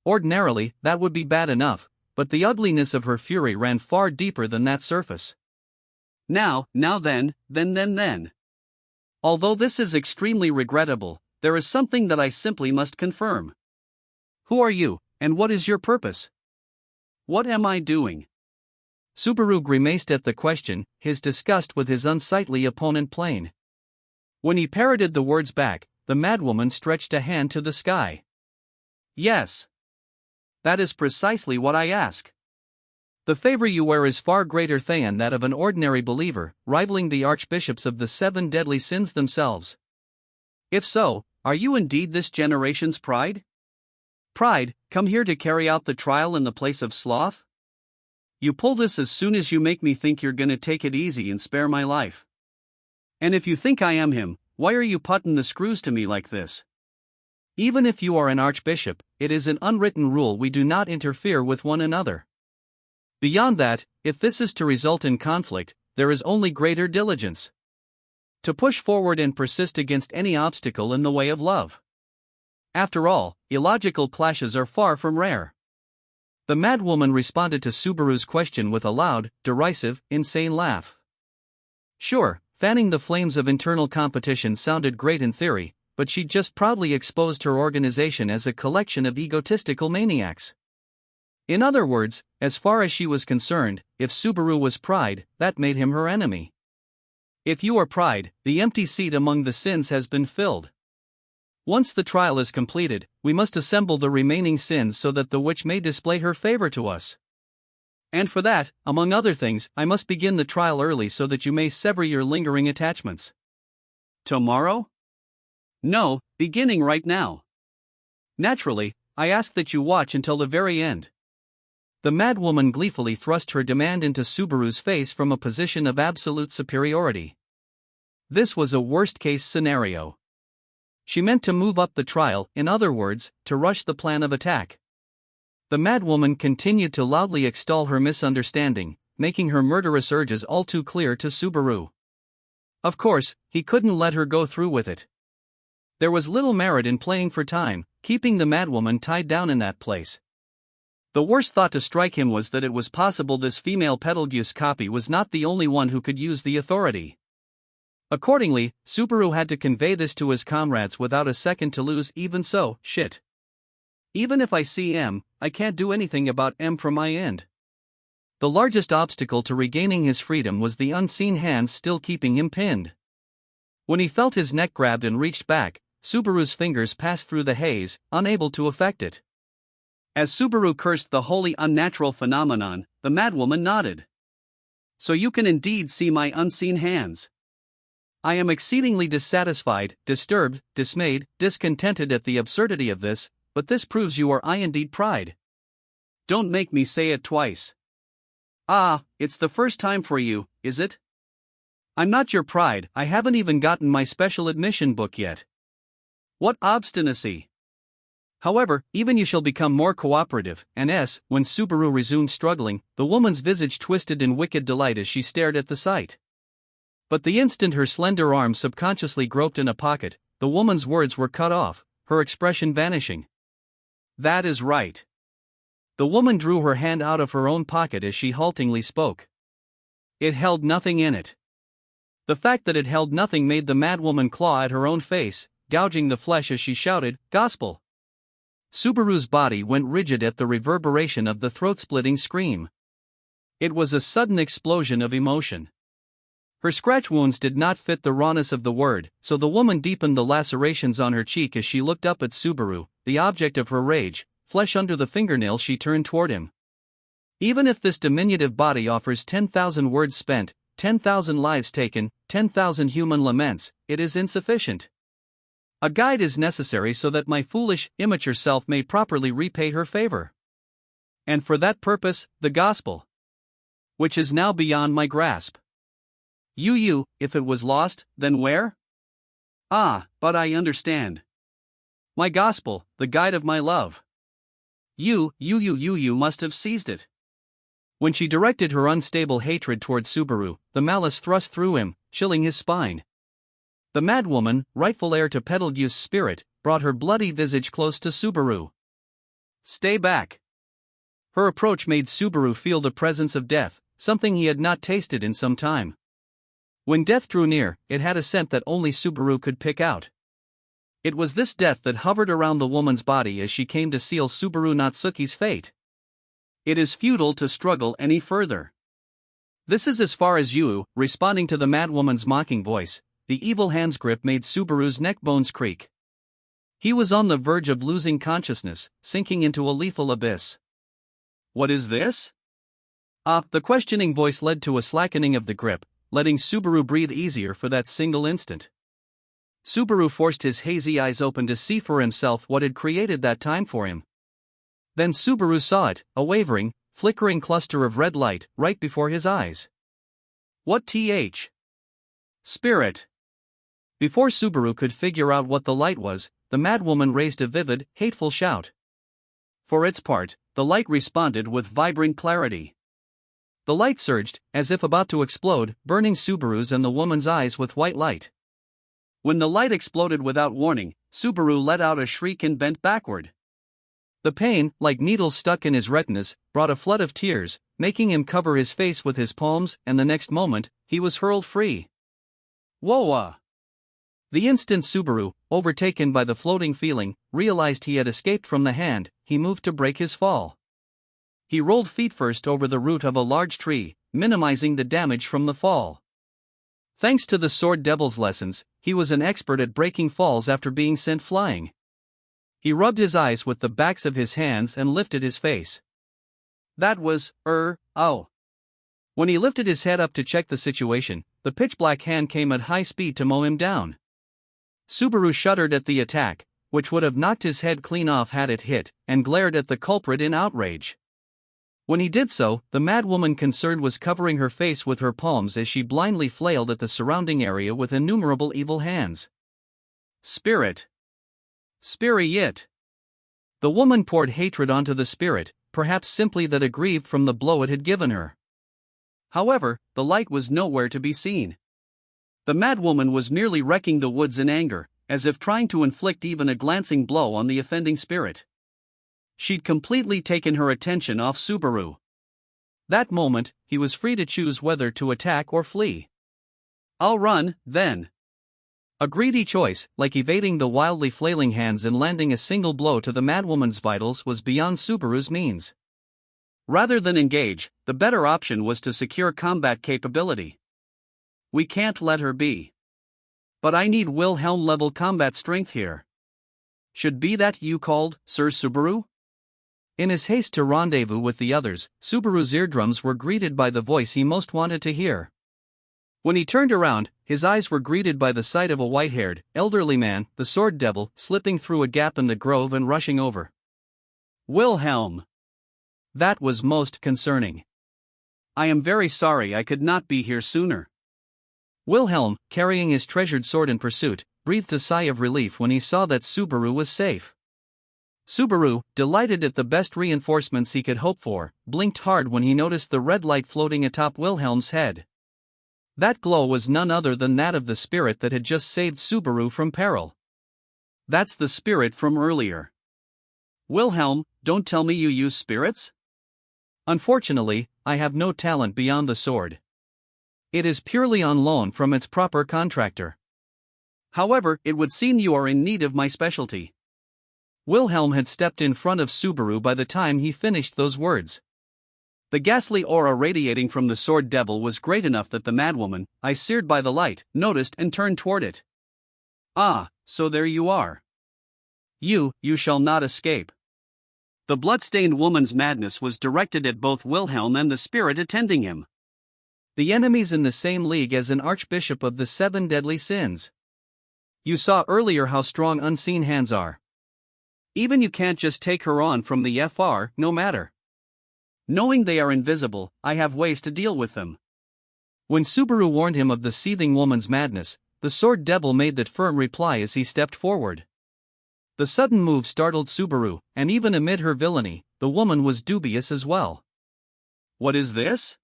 Ordinarily, that would be bad enough, but the ugliness of her fury ran far deeper than that surface. Now then. Although this is extremely regrettable, there is something that I simply must confirm. Who are you, and what is your purpose? What am I doing? Subaru grimaced at the question, his disgust with his unsightly opponent plain. When he parroted the words back, the madwoman stretched a hand to the sky. Yes. That is precisely what I ask. The favor you wear is far greater than that of an ordinary believer, rivaling the archbishops of the 7 deadly sins themselves. If so, are you indeed this generation's pride? Pride, come here to carry out the trial in the place of sloth? You pull this as soon as you make me think you're gonna take it easy and spare my life. And if you think I am him, why are you putting the screws to me like this? Even if you are an archbishop, it is an unwritten rule we do not interfere with one another. Beyond that, if this is to result in conflict, there is only greater diligence. To push forward and persist against any obstacle in the way of love. After all, illogical clashes are far from rare. The madwoman responded to Subaru's question with a loud, derisive, insane laugh. Sure, fanning the flames of internal competition sounded great in theory, but she'd just proudly exposed her organization as a collection of egotistical maniacs. In other words, as far as she was concerned, if Subaru was pride, that made him her enemy. If you are pride, the empty seat among the sins has been filled. Once the trial is completed, we must assemble the remaining sins so that the witch may display her favor to us. And for that, among other things, I must begin the trial early so that you may sever your lingering attachments. Tomorrow? No, beginning right now. Naturally, I ask that you watch until the very end. The madwoman gleefully thrust her demand into Subaru's face from a position of absolute superiority. This was a worst-case scenario. She meant to move up the trial, in other words, to rush the plan of attack. The madwoman continued to loudly extol her misunderstanding, making her murderous urges all too clear to Subaru. Of course, he couldn't let her go through with it. There was little merit in playing for time, keeping the madwoman tied down in that place. The worst thought to strike him was that it was possible this female Betelgeuse copy was not the only one who could use the authority. Accordingly, Subaru had to convey this to his comrades without a second to lose. Even so, shit. Even if I see M, I can't do anything about M from my end. The largest obstacle to regaining his freedom was the unseen hands still keeping him pinned. When he felt his neck grabbed and reached back, Subaru's fingers passed through the haze, unable to affect it. As Subaru cursed the wholly unnatural phenomenon, the madwoman nodded. So you can indeed see my unseen hands. I am exceedingly dissatisfied, disturbed, dismayed, discontented at the absurdity of this, but this proves you are indeed pride. Don't make me say it twice. Ah, it's the first time for you, is it? I'm not your pride, I haven't even gotten my special admission book yet. What obstinacy! However, even you shall become more cooperative, and when Subaru resumed struggling, the woman's visage twisted in wicked delight as she stared at the sight. But the instant her slender arm subconsciously groped in a pocket, the woman's words were cut off, her expression vanishing. That is right. The woman drew her hand out of her own pocket as she haltingly spoke. It held nothing in it. The fact that it held nothing made the madwoman claw at her own face, gouging the flesh as she shouted, "Gospel!" Subaru's body went rigid at the reverberation of the throat-splitting scream. It was a sudden explosion of emotion. Her scratch wounds did not fit the rawness of the word, so the woman deepened the lacerations on her cheek as she looked up at Subaru, the object of her rage, flesh under the fingernail. She turned toward him. Even if this diminutive body offers 10,000 words spent, 10,000 lives taken, 10,000 human laments, it is insufficient. A guide is necessary so that my foolish, immature self may properly repay her favor. And for that purpose, the gospel. Which is now beyond my grasp. If it was lost, then where? Ah, but I understand. My gospel, the guide of my love. You must have seized it. When she directed her unstable hatred toward Subaru, the malice thrust through him, chilling his spine. The madwoman, rightful heir to Betelgeuse's spirit, brought her bloody visage close to Subaru. Stay back. Her approach made Subaru feel the presence of death, something he had not tasted in some time. When death drew near, it had a scent that only Subaru could pick out. It was this death that hovered around the woman's body as she came to seal Subaru Natsuki's fate. It is futile to struggle any further. This is as far as you, responding to the madwoman's mocking voice. The evil hand's grip made Subaru's neck bones creak. He was on the verge of losing consciousness, sinking into a lethal abyss. What is this? The questioning voice led to a slackening of the grip, letting Subaru breathe easier for that single instant. Subaru forced his hazy eyes open to see for himself what had created that time for him. Then Subaru saw it, a wavering, flickering cluster of red light, right before his eyes. What Spirit! Before Subaru could figure out what the light was, the madwoman raised a vivid, hateful shout. For its part, the light responded with vibrant clarity. The light surged, as if about to explode, burning Subaru's and the woman's eyes with white light. When the light exploded without warning, Subaru let out a shriek and bent backward. The pain, like needles stuck in his retinas, brought a flood of tears, making him cover his face with his palms, and the next moment, he was hurled free. Whoa! The instant Subaru, overtaken by the floating feeling, realized he had escaped from the hand, he moved to break his fall. He rolled feet-first over the root of a large tree, minimizing the damage from the fall. Thanks to the Sword Devil's lessons, he was an expert at breaking falls after being sent flying. He rubbed his eyes with the backs of his hands and lifted his face. That was, oh. When he lifted his head up to check the situation, the pitch-black hand came at high speed to mow him down. Subaru shuddered at the attack, which would have knocked his head clean off had it hit, and glared at the culprit in outrage. When he did so, the madwoman concerned was covering her face with her palms as she blindly flailed at the surrounding area with innumerable evil hands. Spirit. Spirit. The woman poured hatred onto the spirit, perhaps simply that aggrieved from the blow it had given her. However, the light was nowhere to be seen. The madwoman was merely wrecking the woods in anger, as if trying to inflict even a glancing blow on the offending spirit. She'd completely taken her attention off Subaru. That moment, he was free to choose whether to attack or flee. I'll run, then. A greedy choice, like evading the wildly flailing hands and landing a single blow to the madwoman's vitals, was beyond Subaru's means. Rather than engage, the better option was to secure combat capability. We can't let her be. But I need Wilhelm-level combat strength here. Should be that you called, Sir Subaru? In his haste to rendezvous with the others, Subaru's eardrums were greeted by the voice he most wanted to hear. When he turned around, his eyes were greeted by the sight of a white-haired, elderly man, the sword devil, slipping through a gap in the grove and rushing over. Wilhelm! That was most concerning. I am very sorry I could not be here sooner. Wilhelm, carrying his treasured sword in pursuit, breathed a sigh of relief when he saw that Subaru was safe. Subaru, delighted at the best reinforcements he could hope for, blinked hard when he noticed the red light floating atop Wilhelm's head. That glow was none other than that of the spirit that had just saved Subaru from peril. That's the spirit from earlier. Wilhelm, don't tell me you use spirits? Unfortunately, I have no talent beyond the sword. It is purely on loan from its proper contractor. However, it would seem you are in need of my specialty. Wilhelm had stepped in front of Subaru by the time he finished those words. The ghastly aura radiating from the sword devil was great enough that the madwoman, eyes seared by the light, noticed and turned toward it. Ah, so there you are. You shall not escape. The blood-stained woman's madness was directed at both Wilhelm and the spirit attending him. The enemies in the same league as an archbishop of the 7 deadly sins. You saw earlier how strong unseen hands are. Even you can't just take her on from the FR, no matter. Knowing they are invisible, I have ways to deal with them. When Subaru warned him of the seething woman's madness, the sword devil made that firm reply as he stepped forward. The sudden move startled Subaru, and even amid her villainy, the woman was dubious as well. What is this?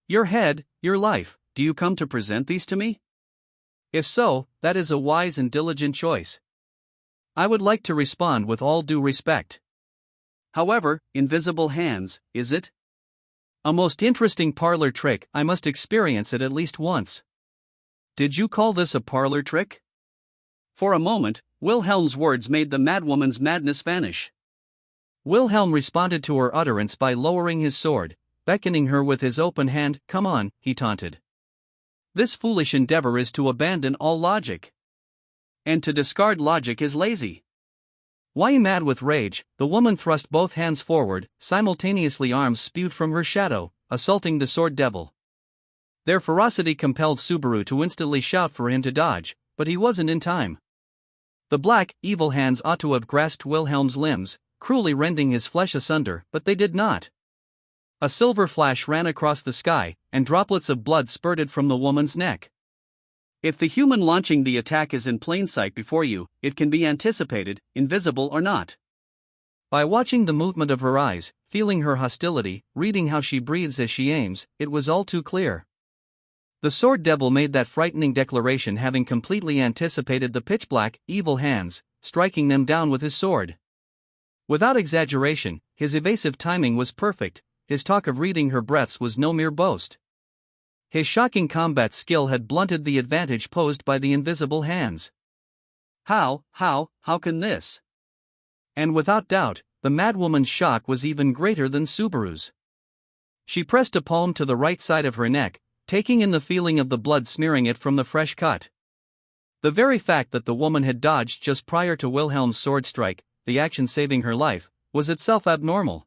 Your head, your life, do you come to present these to me? If so, that is a wise and diligent choice. I would like to respond with all due respect. However, invisible hands, is it? A most interesting parlor trick. I must experience it at least once. Did you call this a parlor trick? For a moment, Wilhelm's words made the madwoman's madness vanish. Wilhelm responded to her utterance by lowering his sword, beckoning her with his open hand. Come on, he taunted. This foolish endeavor is to abandon all logic. And to discard logic is lazy. Why mad with rage, the woman thrust both hands forward, simultaneously arms spewed from her shadow, assaulting the sword devil. Their ferocity compelled Subaru to instantly shout for him to dodge, but he wasn't in time. The black, evil hands ought to have grasped Wilhelm's limbs, cruelly rending his flesh asunder, but they did not. A silver flash ran across the sky, and droplets of blood spurted from the woman's neck. If the human launching the attack is in plain sight before you, it can be anticipated, invisible or not. By watching the movement of her eyes, feeling her hostility, reading how she breathes as she aims, it was all too clear. The sword devil made that frightening declaration having completely anticipated the pitch-black, evil hands, striking them down with his sword. Without exaggeration, his evasive timing was perfect. His talk of reading her breaths was no mere boast. His shocking combat skill had blunted the advantage posed by the invisible hands. How can this? And without doubt, the madwoman's shock was even greater than Subaru's. She pressed a palm to the right side of her neck, taking in the feeling of the blood smearing it from the fresh cut. The very fact that the woman had dodged just prior to Wilhelm's sword strike, the action saving her life, was itself abnormal.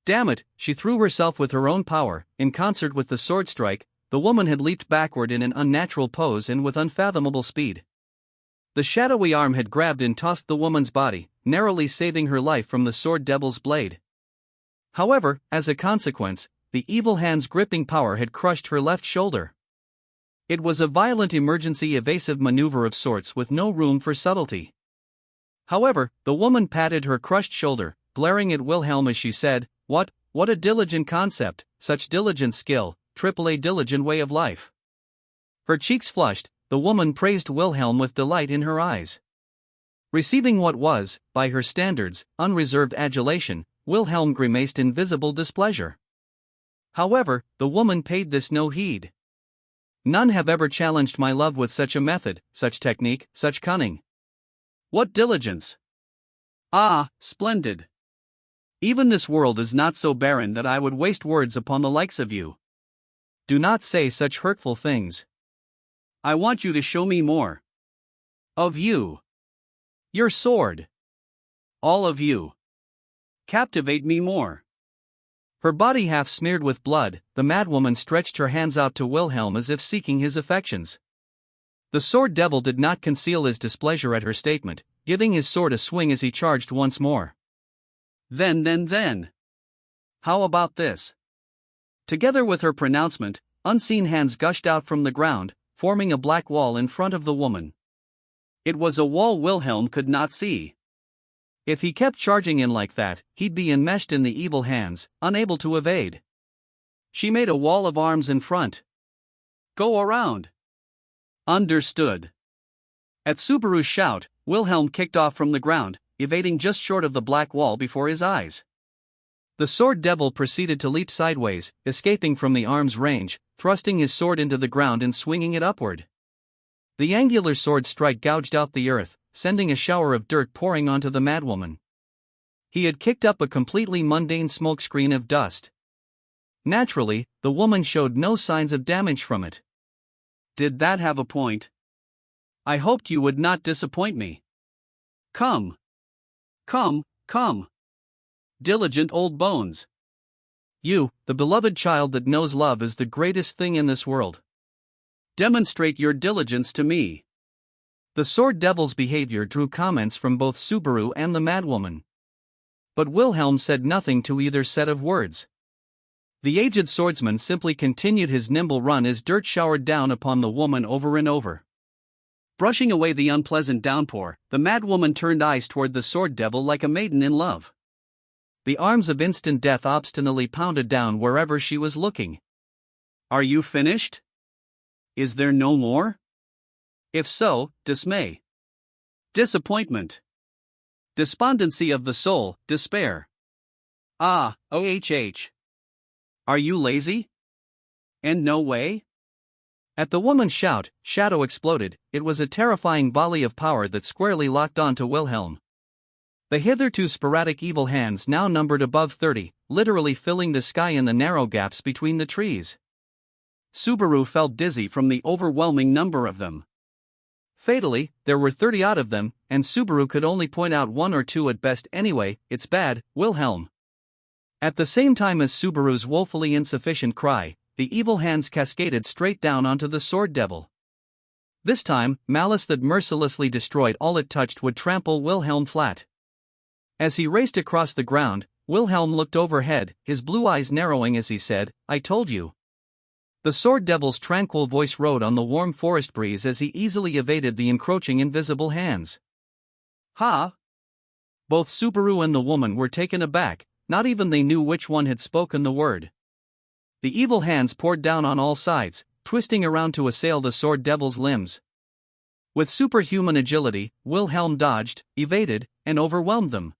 Damn it, she threw herself with her own power. In concert with the sword strike, the woman had leaped backward in an unnatural pose and with unfathomable speed. The shadowy arm had grabbed and tossed the woman's body, narrowly saving her life from the sword devil's blade. However, as a consequence, the evil hand's gripping power had crushed her left shoulder. It was a violent emergency evasive maneuver of sorts with no room for subtlety. However, the woman patted her crushed shoulder, glaring at Wilhelm as she said, What a diligent concept, such diligent skill, AAA diligent way of life." Her cheeks flushed, the woman praised Wilhelm with delight in her eyes. Receiving what was, by her standards, unreserved adulation, Wilhelm grimaced in visible displeasure. However, the woman paid this no heed. "None have ever challenged my love with such a method, such technique, such cunning. What diligence! Ah, splendid! Even this world is not so barren that I would waste words upon the likes of you. Do not say such hurtful things. I want you to show me more. Of you. Your sword. All of you. Captivate me more." Her body half smeared with blood, the madwoman stretched her hands out to Wilhelm as if seeking his affections. The sword devil did not conceal his displeasure at her statement, giving his sword a swing as he charged once more. Then. How about this? Together with her pronouncement, unseen hands gushed out from the ground, forming a black wall in front of the woman. It was a wall Wilhelm could not see. If he kept charging in like that, he'd be enmeshed in the evil hands, unable to evade. She made a wall of arms in front. Go around. Understood. At Subaru's shout, Wilhelm kicked off from the ground, evading just short of the black wall before his eyes. The sword devil proceeded to leap sideways, escaping from the arm's range, thrusting his sword into the ground and swinging it upward. The angular sword strike gouged out the earth, sending a shower of dirt pouring onto the madwoman. He had kicked up a completely mundane smokescreen of dust. Naturally, the woman showed no signs of damage from it. Did that have a point? I hoped you would not disappoint me. Come. Diligent old bones. You, the beloved child that knows love is the greatest thing in this world. Demonstrate your diligence to me. The sword devil's behavior drew comments from both Subaru and the madwoman. But Wilhelm said nothing to either set of words. The aged swordsman simply continued his nimble run as dirt showered down upon the woman over and over. Brushing away the unpleasant downpour, the madwoman turned eyes toward the sword devil like a maiden in love. The arms of instant death obstinately pounded down wherever she was looking. Are you finished? Is there no more? If so, dismay. Disappointment. Despondency of the soul, despair. OHH. Are you lazy? And no way? At the woman's shout, shadow exploded. It was a terrifying volley of power that squarely locked on to Wilhelm. The hitherto sporadic evil hands now numbered above 30, literally filling the sky in the narrow gaps between the trees. Subaru felt dizzy from the overwhelming number of them. Fatally, there were 30 odd of them, and Subaru could only point out one or two at best anyway. It's bad, Wilhelm. At the same time as Subaru's woefully insufficient cry, the evil hands cascaded straight down onto the sword devil. This time, malice that mercilessly destroyed all it touched would trample Wilhelm flat. As he raced across the ground, Wilhelm looked overhead, his blue eyes narrowing as he said, I told you. The sword devil's tranquil voice rode on the warm forest breeze as he easily evaded the encroaching invisible hands. Ha! Both Subaru and the woman were taken aback, not even they knew which one had spoken the word. The evil hands poured down on all sides, twisting around to assail the sword devil's limbs. With superhuman agility, Wilhelm dodged, evaded, and overwhelmed them.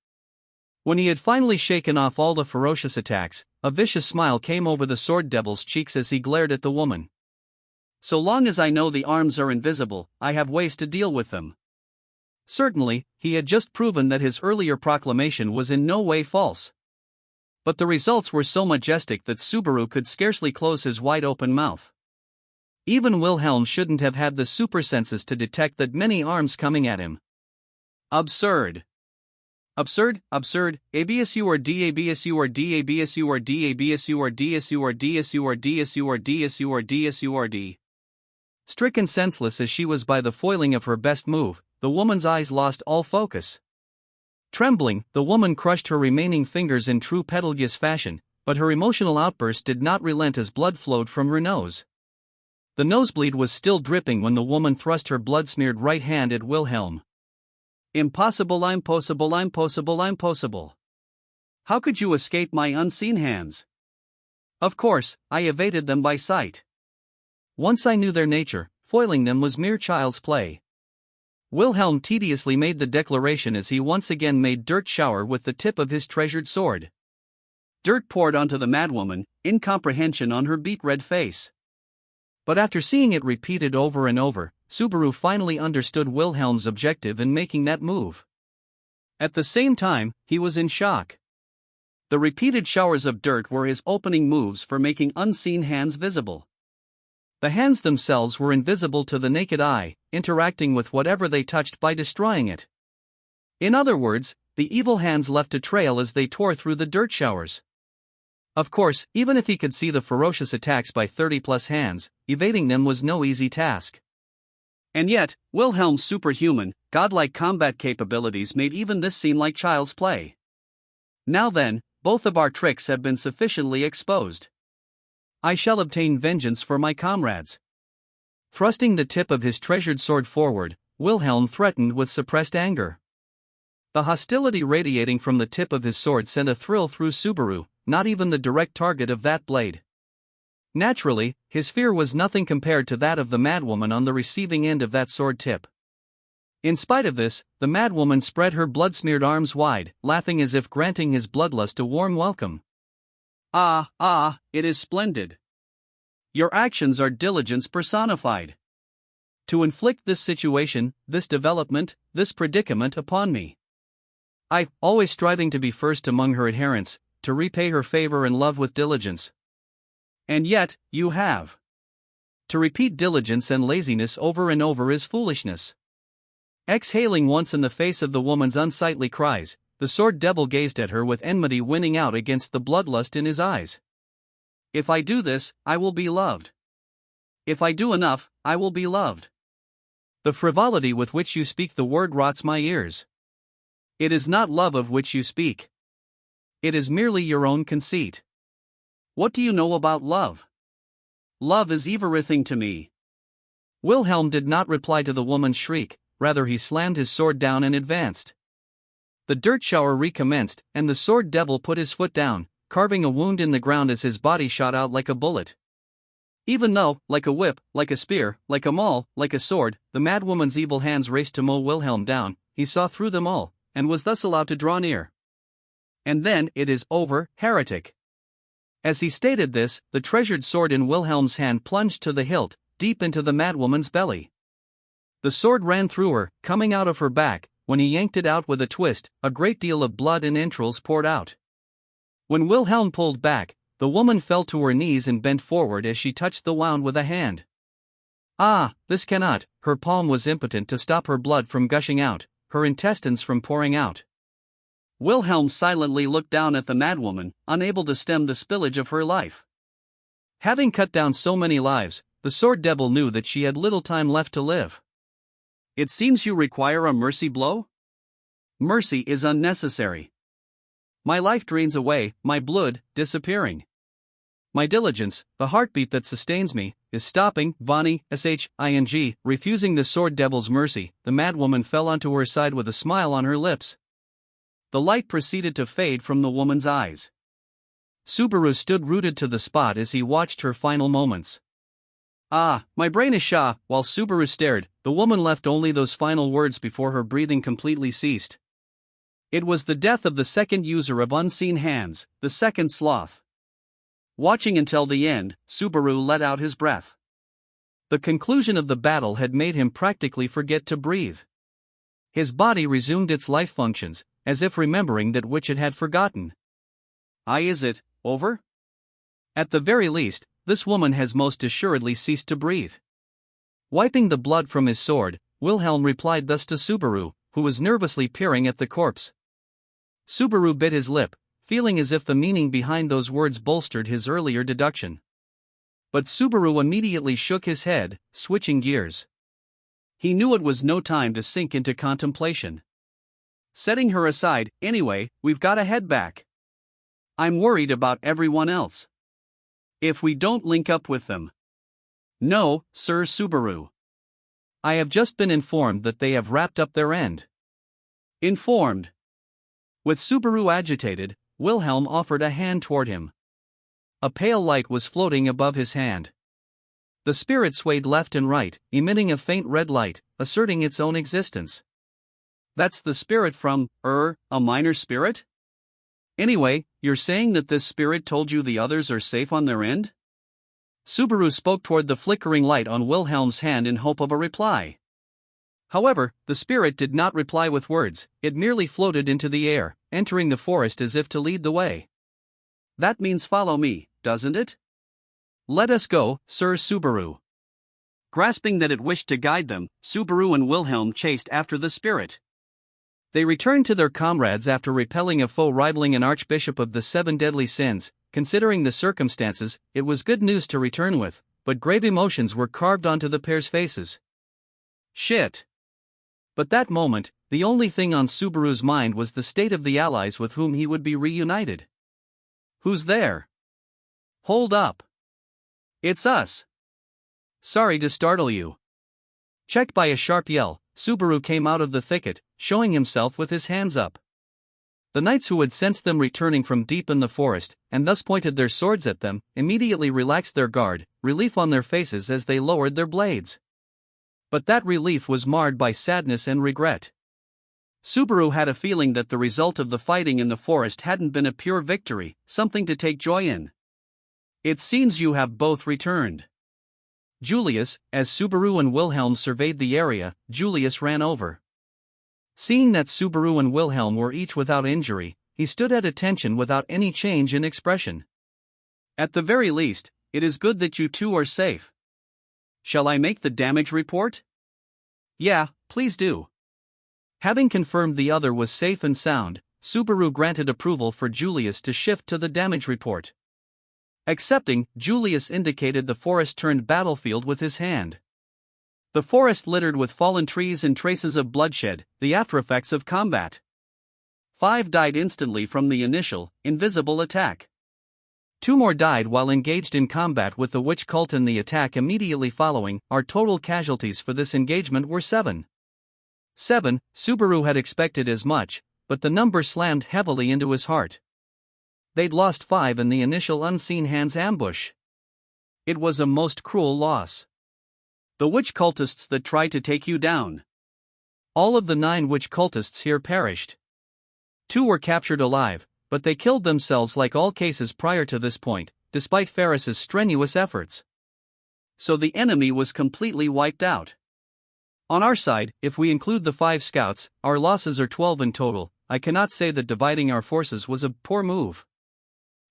When he had finally shaken off all the ferocious attacks, a vicious smile came over the sword devil's cheeks as he glared at the woman. So long as I know the arms are invisible, I have ways to deal with them. Certainly, he had just proven that his earlier proclamation was in no way false. But the results were so majestic that Subaru could scarcely close his wide-open mouth. Even Wilhelm shouldn't have had the super senses to detect that many arms coming at him. Absurd. Absurd, absurd, ABSU or DABSU or DABSU or DABSU or DSU or DSU or DSU or DSU or DSU or D. Stricken senseless as she was by the foiling of her best move, the woman's eyes lost all focus. Trembling, the woman crushed her remaining fingers in true Pedalgeuse fashion, but her emotional outburst did not relent as blood flowed from her nose. The nosebleed was still dripping when the woman thrust her blood-smeared right hand at Wilhelm. Impossible, impossible, impossible, impossible. How could you escape my unseen hands? Of course, I evaded them by sight. Once I knew their nature, foiling them was mere child's play. Wilhelm tediously made the declaration as he once again made dirt shower with the tip of his treasured sword. Dirt poured onto the madwoman, incomprehension on her beet-red face. But after seeing it repeated over and over, Subaru finally understood Wilhelm's objective in making that move. At the same time, he was in shock. The repeated showers of dirt were his opening moves for making unseen hands visible. The hands themselves were invisible to the naked eye, interacting with whatever they touched by destroying it. In other words, the evil hands left a trail as they tore through the dirt showers. Of course, even if he could see the ferocious attacks by 30-plus hands, evading them was no easy task. And yet, Wilhelm's superhuman, godlike combat capabilities made even this seem like child's play. Now then, both of our tricks have been sufficiently exposed. I shall obtain vengeance for my comrades. Thrusting the tip of his treasured sword forward, Wilhelm threatened with suppressed anger. The hostility radiating from the tip of his sword sent a thrill through Subaru, not even the direct target of that blade. Naturally, his fear was nothing compared to that of the madwoman on the receiving end of that sword tip. In spite of this, the madwoman spread her blood-smeared arms wide, laughing as if granting his bloodlust a warm welcome. Ah, it is splendid. Your actions are diligence personified. To inflict this situation, this development, this predicament upon me. I, always striving to be first among her adherents, to repay her favor and love with diligence. And yet, you have. To repeat diligence and laziness over and over is foolishness. Exhaling once in the face of the woman's unsightly cries, the sword devil gazed at her with enmity winning out against the bloodlust in his eyes. If I do this, I will be loved. If I do enough, I will be loved. The frivolity with which you speak the word rots my ears. It is not love of which you speak. It is merely your own conceit. What do you know about love? Love is everything to me. Wilhelm did not reply to the woman's shriek, rather he slammed his sword down and advanced. The dirt shower recommenced, and the sword devil put his foot down, carving a wound in the ground as his body shot out like a bullet. Even though, like a whip, like a spear, like a maul, like a sword, the madwoman's evil hands raced to mow Wilhelm down, he saw through them all, and was thus allowed to draw near. And then it is over, heretic. As he stated this, the treasured sword in Wilhelm's hand plunged to the hilt, deep into the madwoman's belly. The sword ran through her, coming out of her back. When he yanked it out with a twist, a great deal of blood and entrails poured out. When Wilhelm pulled back, the woman fell to her knees and bent forward as she touched the wound with a hand. Ah, this cannot, her palm was impotent to stop her blood from gushing out, her intestines from pouring out. Wilhelm silently looked down at the madwoman, unable to stem the spillage of her life. Having cut down so many lives, the sword devil knew that she had little time left to live. It seems you require a mercy blow? Mercy is unnecessary. My life drains away, my blood, disappearing. My diligence, the heartbeat that sustains me, is stopping, Vani, shing, refusing the sword devil's mercy. The madwoman fell onto her side with a smile on her lips. The light proceeded to fade from the woman's eyes. Subaru stood rooted to the spot as he watched her final moments. Ah, my brain is shot. While Subaru stared, the woman left only those final words before her breathing completely ceased. It was the death of the second user of unseen hands, the second sloth. Watching until the end, Subaru let out his breath. The conclusion of the battle had made him practically forget to breathe. His body resumed its life functions, as if remembering that which it had forgotten. Is it over? At the very least, this woman has most assuredly ceased to breathe. Wiping the blood from his sword, Wilhelm replied thus to Subaru, who was nervously peering at the corpse. Subaru bit his lip, feeling as if the meaning behind those words bolstered his earlier deduction. But Subaru immediately shook his head, switching gears. He knew it was no time to sink into contemplation. Setting her aside, anyway, we've got to head back. I'm worried about everyone else. If we don't link up with them. No, Sir Subaru. I have just been informed that they have wrapped up their end. Informed? With Subaru agitated, Wilhelm offered a hand toward him. A pale light was floating above his hand. The spirit swayed left and right, emitting a faint red light, asserting its own existence. That's the spirit from, a minor spirit? Anyway, you're saying that this spirit told you the others are safe on their end? Subaru spoke toward the flickering light on Wilhelm's hand in hope of a reply. However, the spirit did not reply with words, it merely floated into the air, entering the forest as if to lead the way. That means follow me, doesn't it? Let us go, Sir Subaru. Grasping that it wished to guide them, Subaru and Wilhelm chased after the spirit. They returned to their comrades after repelling a foe rivaling an archbishop of the 7 deadly sins. Considering the circumstances, it was good news to return with, but grave emotions were carved onto the pair's faces. Shit. But that moment, the only thing on Subaru's mind was the state of the allies with whom he would be reunited. Who's there? Hold up. It's us. Sorry to startle you. Checked by a sharp yell, Subaru came out of the thicket, showing himself with his hands up. The knights who had sensed them returning from deep in the forest, and thus pointed their swords at them, immediately relaxed their guard, relief on their faces as they lowered their blades. But that relief was marred by sadness and regret. Subaru had a feeling that the result of the fighting in the forest hadn't been a pure victory, something to take joy in. It seems you have both returned. Julius, as Subaru and Wilhelm surveyed the area, Julius ran over. Seeing that Subaru and Wilhelm were each without injury, he stood at attention without any change in expression. At the very least, it is good that you two are safe. Shall I make the damage report? Yeah, please do. Having confirmed the other was safe and sound, Subaru granted approval for Julius to shift to the damage report. Accepting, Julius indicated the forest-turned battlefield with his hand. The forest littered with fallen trees and traces of bloodshed, the aftereffects of combat. 5 died instantly from the initial, invisible attack. 2 more died while engaged in combat with the witch cult and the attack immediately following. Our total casualties for this engagement were 7. 7, Subaru had expected as much, but the number slammed heavily into his heart. They'd lost 5 in the initial unseen hands ambush. It was a most cruel loss. The witch cultists that tried to take you down. All of the 9 witch cultists here perished. 2 were captured alive, but they killed themselves like all cases prior to this point, despite Ferris's strenuous efforts. So the enemy was completely wiped out. On our side, if we include the 5 scouts, our losses are 12 in total. I cannot say that dividing our forces was a poor move.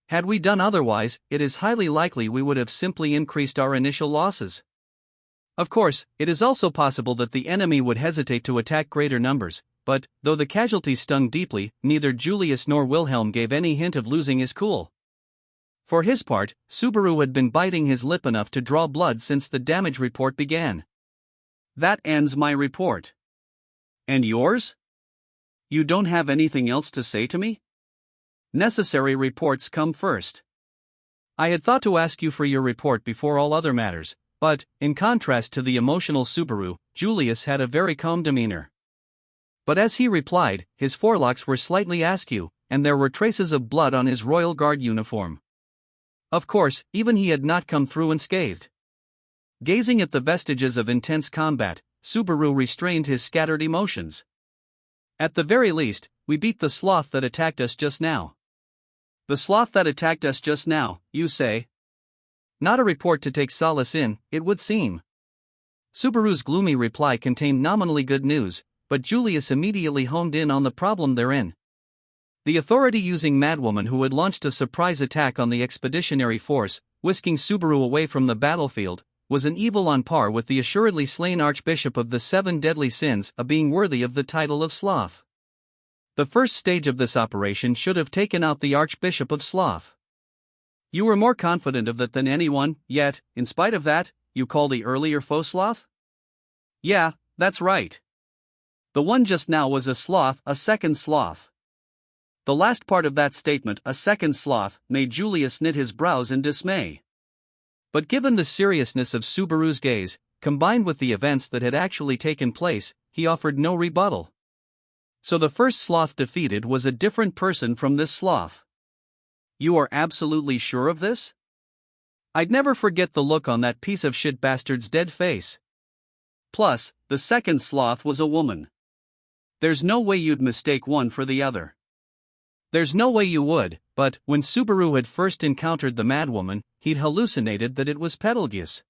Had we done otherwise, it is highly likely we would have simply increased our initial losses. Of course, it is also possible that the enemy would hesitate to attack greater numbers, but, though the casualties stung deeply, neither Julius nor Wilhelm gave any hint of losing his cool. For his part, Subaru had been biting his lip enough to draw blood since the damage report began. That ends my report. And yours? You don't have anything else to say to me? Necessary reports come first. I had thought to ask you for your report before all other matters, but, in contrast to the emotional Subaru, Julius had a very calm demeanor. But as he replied, his forelocks were slightly askew, and there were traces of blood on his Royal Guard uniform. Of course, even he had not come through unscathed. Gazing at the vestiges of intense combat, Subaru restrained his scattered emotions. At the very least, we beat the sloth that attacked us just now. The sloth that attacked us just now, you say? Not a report to take solace in, it would seem. Subaru's gloomy reply contained nominally good news, but Julius immediately honed in on the problem therein. The authority-using madwoman who had launched a surprise attack on the expeditionary force, whisking Subaru away from the battlefield, was an evil on par with the assuredly slain Archbishop of the Seven Deadly Sins, a being worthy of the title of Sloth. The first stage of this operation should have taken out the Archbishop of Sloth. You were more confident of that than anyone, yet, in spite of that, you call the earlier foe Sloth? Yeah, that's right. The one just now was a sloth, a second sloth. The last part of that statement, a second sloth, made Julius knit his brows in dismay. But given the seriousness of Subaru's gaze, combined with the events that had actually taken place, he offered no rebuttal. So the first sloth defeated was a different person from this sloth. You are absolutely sure of this? I'd never forget the look on that piece of shit bastard's dead face. Plus, the second sloth was a woman. There's no way you'd mistake one for the other. There's no way you would, but when Subaru had first encountered the madwoman, he'd hallucinated that it was Betelgeuse.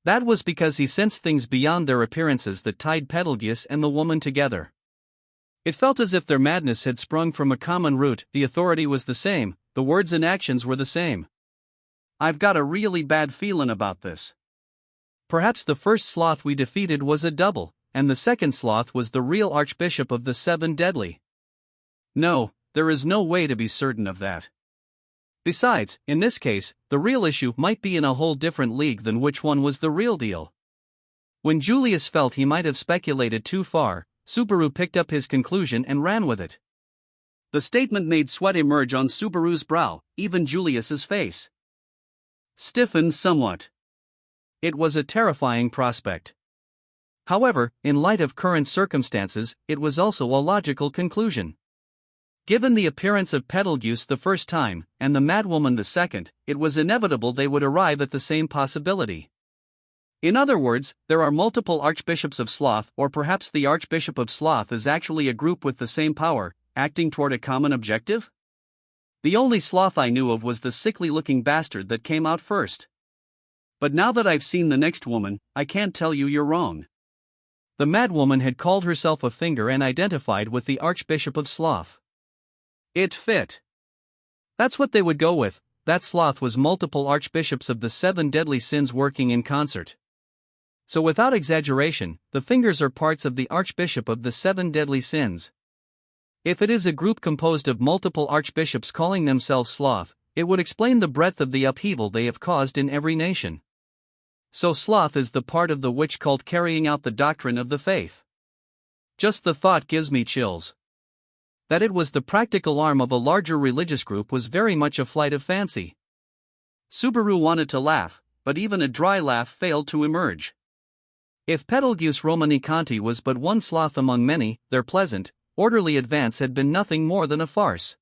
That was because he sensed things beyond their appearances that tied Betelgeuse and the woman together. It felt as if their madness had sprung from a common root, the authority was the same, the words and actions were the same. I've got a really bad feeling about this. Perhaps the first sloth we defeated was a double, and the second sloth was the real Archbishop of the Seven Deadly. No, there is no way to be certain of that. Besides, in this case, the real issue might be in a whole different league than which one was the real deal. When Julius felt he might have speculated too far, Subaru picked up his conclusion and ran with it. The statement made sweat emerge on Subaru's brow, even Julius's face stiffened somewhat. It was a terrifying prospect. However, in light of current circumstances, it was also a logical conclusion. Given the appearance of Betelgeuse the first time, and the madwoman the second, it was inevitable they would arrive at the same possibility. In other words, there are multiple Archbishops of Sloth, or perhaps the Archbishop of Sloth is actually a group with the same power, acting toward a common objective? The only sloth I knew of was the sickly-looking bastard that came out first. But now that I've seen the next woman, I can't tell you you're wrong. The madwoman had called herself a finger and identified with the Archbishop of Sloth. It fit. That's what they would go with. That sloth was multiple archbishops of the Seven Deadly Sins working in concert. So without exaggeration, the fingers are parts of the Archbishop of the Seven Deadly Sins. If it is a group composed of multiple archbishops calling themselves Sloth, it would explain the breadth of the upheaval they have caused in every nation. So Sloth is the part of the witch cult carrying out the doctrine of the faith. Just the thought gives me chills. That it was the practical arm of a larger religious group was very much a flight of fancy. Subaru wanted to laugh, but even a dry laugh failed to emerge. If Betelgeuse Romanicanti was but one sloth among many, their pleasant, orderly advance had been nothing more than a farce.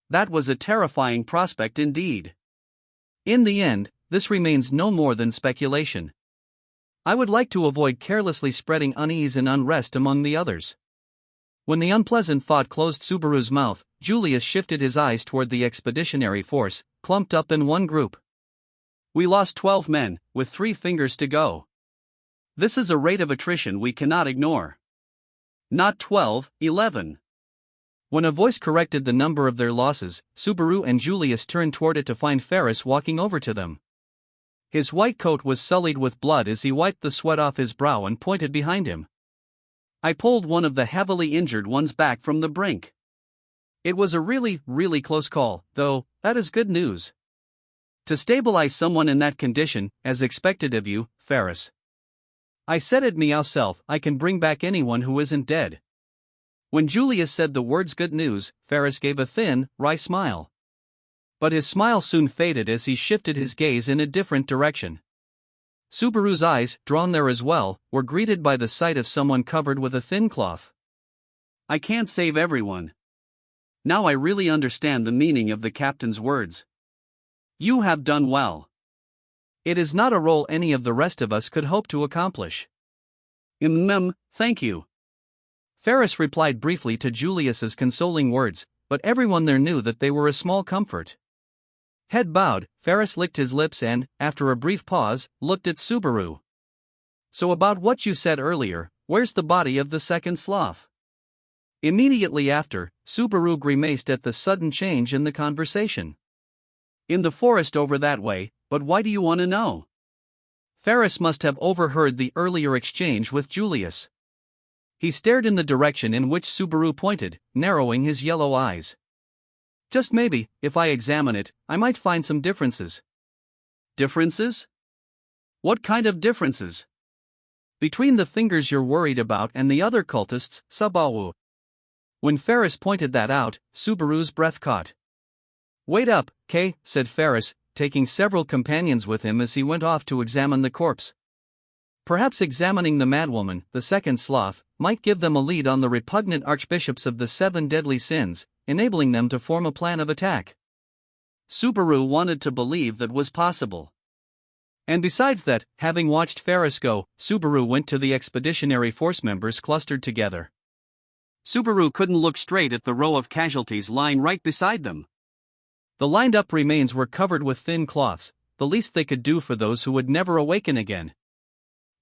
That was a terrifying prospect indeed. In the end, this remains no more than speculation. I would like to avoid carelessly spreading unease and unrest among the others. When the unpleasant thought closed Subaru's mouth, Julius shifted his eyes toward the expeditionary force, clumped up in one group. We lost 12 men, with 3 fingers to go. This is a rate of attrition we cannot ignore. Not 12, 11. When a voice corrected the number of their losses, Subaru and Julius turned toward it to find Ferris walking over to them. His white coat was sullied with blood as he wiped the sweat off his brow and pointed behind him. I pulled one of the heavily injured ones back from the brink. It was a really, really close call, though, that is good news. To stabilize someone in that condition, as expected of you, Ferris. I said it myself, I can bring back anyone who isn't dead. When Julius said the words good news, Ferris gave a thin, wry smile. But his smile soon faded as he shifted his gaze in a different direction. Subaru's eyes, drawn there as well, were greeted by the sight of someone covered with a thin cloth. I can't save everyone. Now I really understand the meaning of the captain's words. You have done well. It is not a role any of the rest of us could hope to accomplish. Thank you. Ferris replied briefly to Julius's consoling words, but everyone there knew that they were a small comfort. Head bowed, Ferris licked his lips and, after a brief pause, looked at Subaru. So about what you said earlier, where's the body of the second sloth? Immediately after, Subaru grimaced at the sudden change in the conversation. In the forest over that way, but why do you want to know? Ferris must have overheard the earlier exchange with Julius. He stared in the direction in which Subaru pointed, narrowing his yellow eyes. Just maybe, if I examine it, I might find some differences. Differences? What kind of differences? Between the fingers you're worried about and the other cultists, Subaru. When Ferris pointed that out, Subaru's breath caught. Wait up, Kay, said Ferris, taking several companions with him as he went off to examine the corpse. Perhaps examining the madwoman, the second sloth, might give them a lead on the repugnant archbishops of the 7 deadly sins, enabling them to form a plan of attack. Subaru wanted to believe that was possible. And besides that, having watched Ferris go, Subaru went to the expeditionary force members clustered together. Subaru couldn't look straight at the row of casualties lying right beside them. The lined-up remains were covered with thin cloths, the least they could do for those who would never awaken again.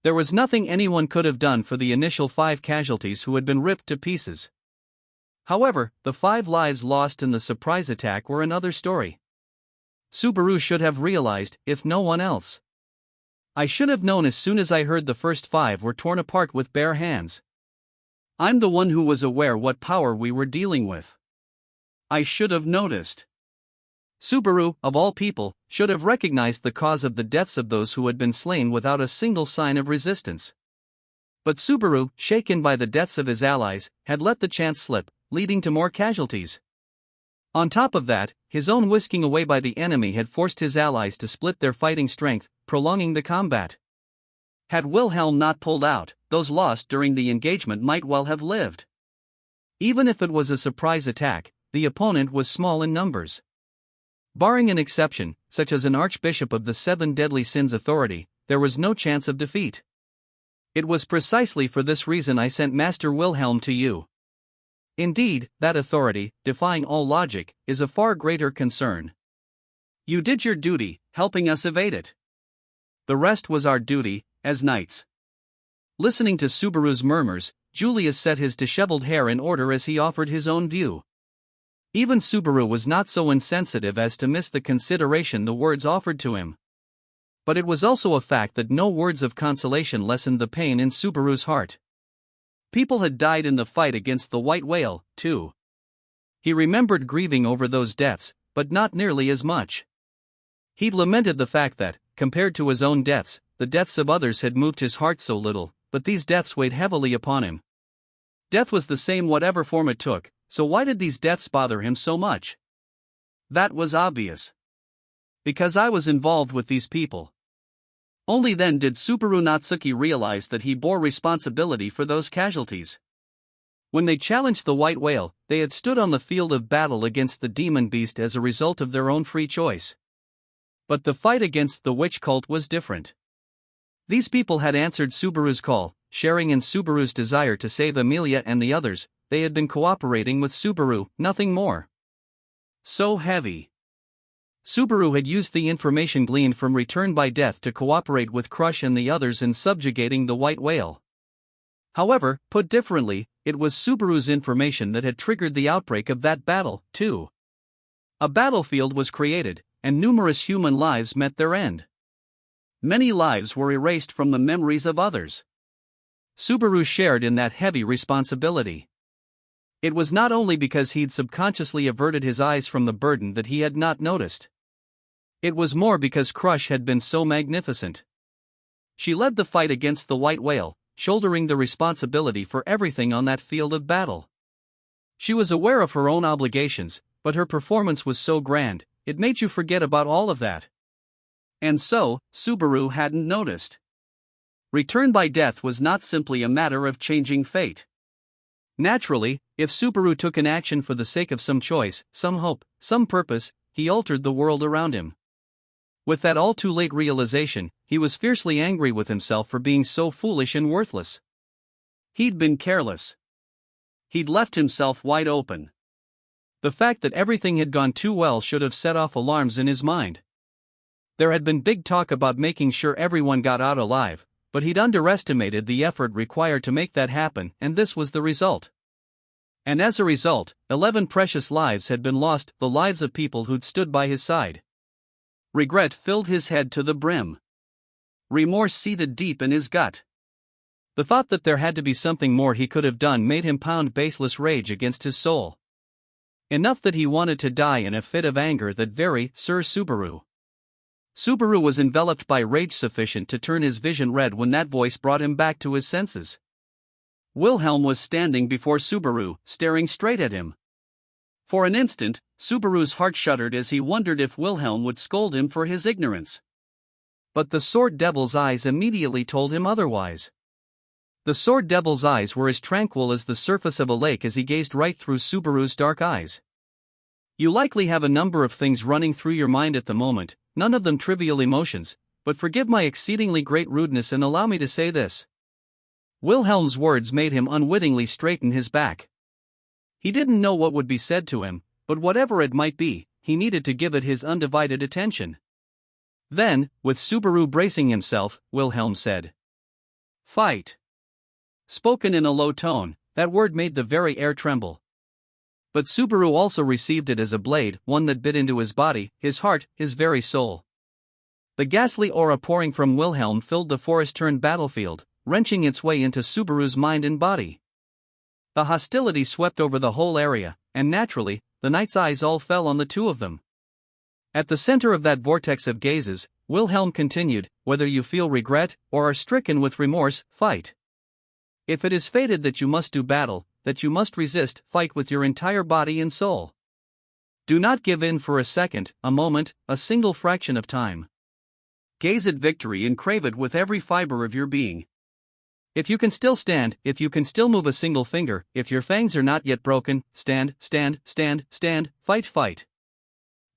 There was nothing anyone could have done for the initial 5 casualties who had been ripped to pieces. However, the 5 lives lost in the surprise attack were another story. Subaru should have realized, if no one else. I should have known as soon as I heard the first 5 were torn apart with bare hands. I'm the one who was aware what power we were dealing with. I should have noticed. Subaru, of all people, should have recognized the cause of the deaths of those who had been slain without a single sign of resistance. But Subaru, shaken by the deaths of his allies, had let the chance slip, leading to more casualties. On top of that, his own whisking away by the enemy had forced his allies to split their fighting strength, prolonging the combat. Had Wilhelm not pulled out, those lost during the engagement might well have lived. Even if it was a surprise attack, the opponent was small in numbers. Barring an exception, such as an archbishop of the 7 deadly sins authority, there was no chance of defeat. It was precisely for this reason I sent Master Wilhelm to you. Indeed, that authority, defying all logic, is a far greater concern. You did your duty, helping us evade it. The rest was our duty, as knights. Listening to Subaru's murmurs, Julius set his disheveled hair in order as he offered his own view. Even Subaru was not so insensitive as to miss the consideration the words offered to him. But it was also a fact that no words of consolation lessened the pain in Subaru's heart. People had died in the fight against the white whale, too. He remembered grieving over those deaths, but not nearly as much. He'd lamented the fact that, compared to his own deaths, the deaths of others had moved his heart so little, but these deaths weighed heavily upon him. Death was the same whatever form it took, so why did these deaths bother him so much? That was obvious. Because I was involved with these people. Only then did Subaru Natsuki realize that he bore responsibility for those casualties. When they challenged the white whale, they had stood on the field of battle against the demon beast as a result of their own free choice. But the fight against the witch cult was different. These people had answered Subaru's call, sharing in Subaru's desire to save Amelia and the others. They had been cooperating with Subaru, nothing more. So heavy. Subaru had used the information gleaned from Return by Death to cooperate with Crush and the others in subjugating the white whale. However, put differently, it was Subaru's information that had triggered the outbreak of that battle, too. A battlefield was created, and numerous human lives met their end. Many lives were erased from the memories of others. Subaru shared in that heavy responsibility. It was not only because he'd subconsciously averted his eyes from the burden that he had not noticed. It was more because Crush had been so magnificent. She led the fight against the white whale, shouldering the responsibility for everything on that field of battle. She was aware of her own obligations, but her performance was so grand, it made you forget about all of that. And so, Subaru hadn't noticed. Return by Death was not simply a matter of changing fate. Naturally, if Subaru took an action for the sake of some choice, some hope, some purpose, he altered the world around him. With that all-too-late realization, he was fiercely angry with himself for being so foolish and worthless. He'd been careless. He'd left himself wide open. The fact that everything had gone too well should have set off alarms in his mind. There had been big talk about making sure everyone got out alive, but he'd underestimated the effort required to make that happen, and this was the result. And as a result, 11 precious lives had been lost, the lives of people who'd stood by his side. Regret filled his head to the brim. Remorse seethed deep in his gut. The thought that there had to be something more he could have done made him pound baseless rage against his soul. Enough that he wanted to die in a fit of anger that very Sir Subaru. Subaru was enveloped by rage sufficient to turn his vision red when that voice brought him back to his senses. Wilhelm was standing before Subaru, staring straight at him. For an instant, Subaru's heart shuddered as he wondered if Wilhelm would scold him for his ignorance. But the Sword Devil's eyes immediately told him otherwise. The Sword Devil's eyes were as tranquil as the surface of a lake as he gazed right through Subaru's dark eyes. You likely have a number of things running through your mind at the moment, none of them trivial emotions, but forgive my exceedingly great rudeness and allow me to say this. Wilhelm's words made him unwittingly straighten his back. He didn't know what would be said to him, but whatever it might be, he needed to give it his undivided attention. Then, with Subaru bracing himself, Wilhelm said, "Fight." Spoken in a low tone, that word made the very air tremble. But Subaru also received it as a blade, one that bit into his body, his heart, his very soul. The ghastly aura pouring from Wilhelm filled the forest-turned battlefield, wrenching its way into Subaru's mind and body. The hostility swept over the whole area, and naturally, the knight's eyes all fell on the two of them. At the center of that vortex of gazes, Wilhelm continued, "Whether you feel regret, or are stricken with remorse, fight. If it is fated that you must do battle, that you must resist, fight with your entire body and soul. Do not give in for a second, a moment, a single fraction of time. Gaze at victory and crave it with every fiber of your being. If you can still stand, if you can still move a single finger, if your fangs are not yet broken, stand, stand, stand, stand, fight, fight."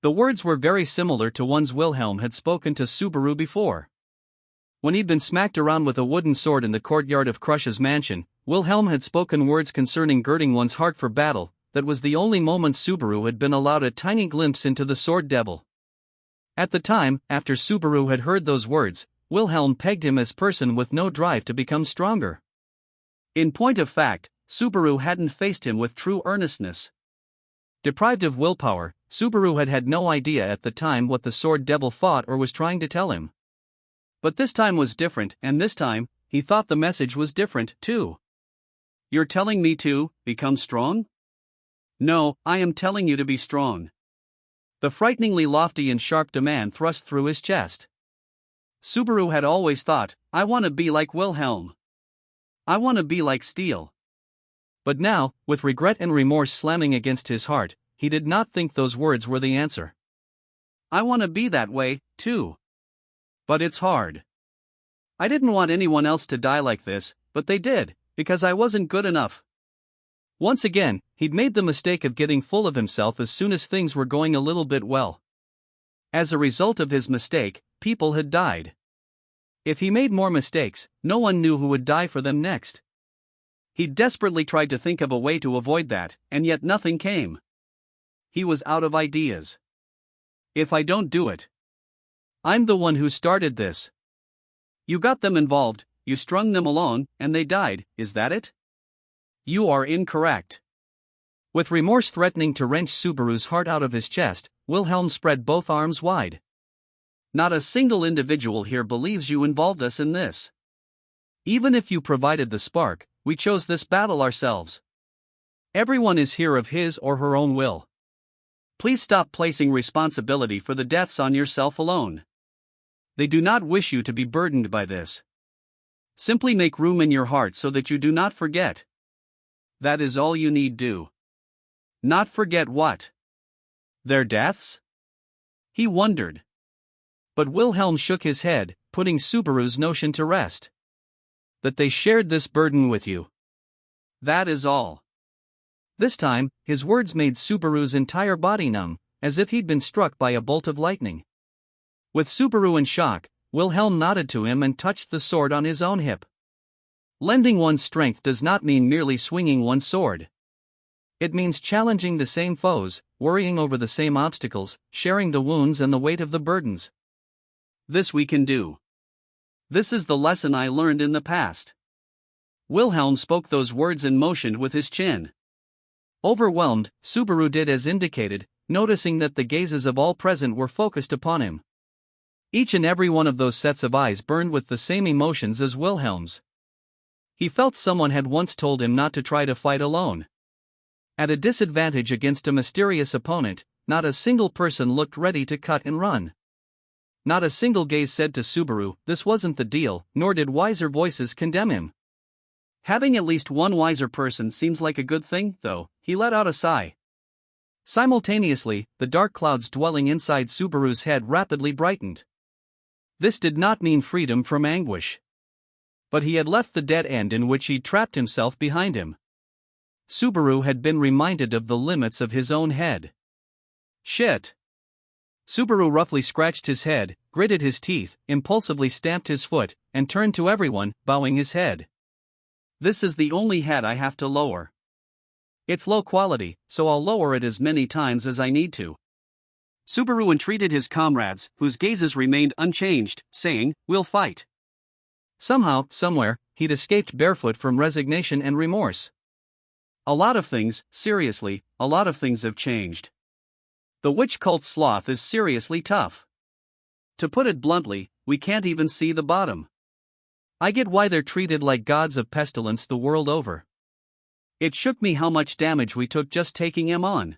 The words were very similar to ones Wilhelm had spoken to Subaru before. When he'd been smacked around with a wooden sword in the courtyard of Crush's mansion, Wilhelm had spoken words concerning girding one's heart for battle. That was the only moment Subaru had been allowed a tiny glimpse into the Sword Devil. At the time, after Subaru had heard those words, Wilhelm pegged him as person with no drive to become stronger. In point of fact, Subaru hadn't faced him with true earnestness. Deprived of willpower, Subaru had had no idea at the time what the Sword Devil thought or was trying to tell him. But this time was different, and this time, he thought the message was different, too. "You're telling me to become strong?" "No, I am telling you to be strong." The frighteningly lofty and sharp demand thrust through his chest. Subaru had always thought, "I want to be like Wilhelm. I want to be like steel." But now, with regret and remorse slamming against his heart, he did not think those words were the answer. "I want to be that way, too. But it's hard. I didn't want anyone else to die like this, but they did, because I wasn't good enough." Once again, he'd made the mistake of getting full of himself as soon as things were going a little bit well. As a result of his mistake, people had died. If he made more mistakes, no one knew who would die for them next. He desperately tried to think of a way to avoid that, and yet nothing came. He was out of ideas. "If I don't do it, I'm the one who started this." "You got them involved, you strung them along, and they died, is that it?" "You are incorrect." With remorse threatening to wrench Subaru's heart out of his chest, Wilhelm spread both arms wide. "Not a single individual here believes you involved us in this. Even if you provided the spark, we chose this battle ourselves. Everyone is here of his or her own will. Please stop placing responsibility for the deaths on yourself alone. They do not wish you to be burdened by this. Simply make room in your heart so that you do not forget. That is all you need do." Not forget what? Their deaths? He wondered. But Wilhelm shook his head, putting Subaru's notion to rest. That they shared this burden with you. That is all. This time, his words made Subaru's entire body numb, as if he'd been struck by a bolt of lightning. With Subaru in shock, Wilhelm nodded to him and touched the sword on his own hip. Lending one's strength does not mean merely swinging one's sword. It means challenging the same foes, worrying over the same obstacles, sharing the wounds and the weight of the burdens. This we can do. This is the lesson I learned in the past. Wilhelm spoke those words and motioned with his chin. Overwhelmed, Subaru did as indicated, noticing that the gazes of all present were focused upon him. Each and every one of those sets of eyes burned with the same emotions as Wilhelm's. He felt someone had once told him not to try to fight alone. At a disadvantage against a mysterious opponent, not a single person looked ready to cut and run. Not a single gaze said to Subaru, this wasn't the deal, nor did wiser voices condemn him. Having at least one wiser person seems like a good thing, though, he let out a sigh. Simultaneously, the dark clouds dwelling inside Subaru's head rapidly brightened. This did not mean freedom from anguish. But he had left the dead end in which he'd trapped himself behind him. Subaru had been reminded of the limits of his own head. Shit. Subaru roughly scratched his head, gritted his teeth, impulsively stamped his foot, and turned to everyone, bowing his head. This is the only head I have to lower. It's low quality, so I'll lower it as many times as I need to. Subaru entreated his comrades, whose gazes remained unchanged, saying, we'll fight. Somehow, somewhere, he'd escaped barefoot from resignation and remorse. A lot of things, seriously, a lot of things have changed. The witch cult sloth is seriously tough. To put it bluntly, we can't even see the bottom. I get why they're treated like gods of pestilence the world over. It shook me how much damage we took just taking him on.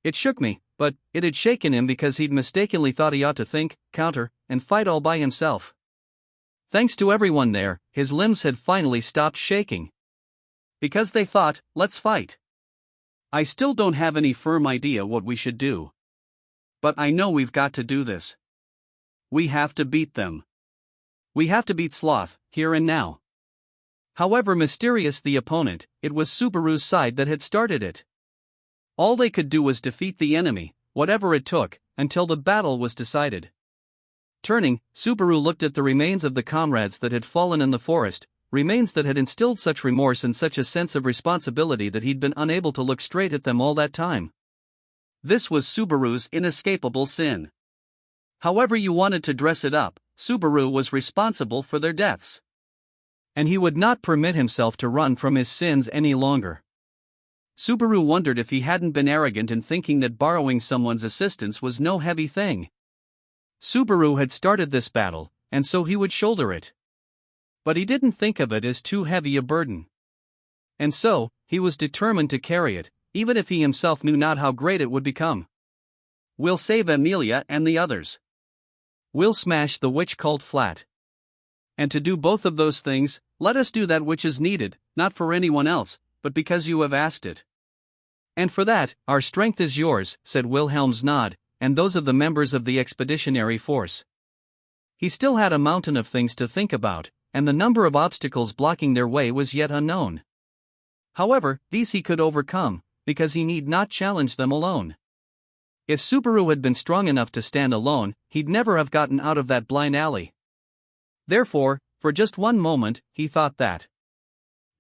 It shook me, but it had shaken him because he'd mistakenly thought he ought to think, counter, and fight all by himself. Thanks to everyone there, his limbs had finally stopped shaking. Because they thought, let's fight. I still don't have any firm idea what we should do. But I know we've got to do this. We have to beat them. We have to beat Sloth, here and now. However mysterious the opponent, it was Subaru's side that had started it. All they could do was defeat the enemy, whatever it took, until the battle was decided. Turning, Subaru looked at the remains of the comrades that had fallen in the forest, remains that had instilled such remorse and such a sense of responsibility that he'd been unable to look straight at them all that time. This was Subaru's inescapable sin. However you wanted to dress it up, Subaru was responsible for their deaths. And he would not permit himself to run from his sins any longer. Subaru wondered if he hadn't been arrogant in thinking that borrowing someone's assistance was no heavy thing. Subaru had started this battle, and so he would shoulder it. But he didn't think of it as too heavy a burden. And so, he was determined to carry it, even if he himself knew not how great it would become. We'll save Amelia and the others. We'll smash the witch cult flat. And to do both of those things, let us do that which is needed, not for anyone else, but because you have asked it. And for that, our strength is yours, said Wilhelm's nod, and those of the members of the expeditionary force. He still had a mountain of things to think about, and the number of obstacles blocking their way was yet unknown. However, these he could overcome, because he need not challenge them alone. If Subaru had been strong enough to stand alone, he'd never have gotten out of that blind alley. Therefore, for just one moment, he thought that.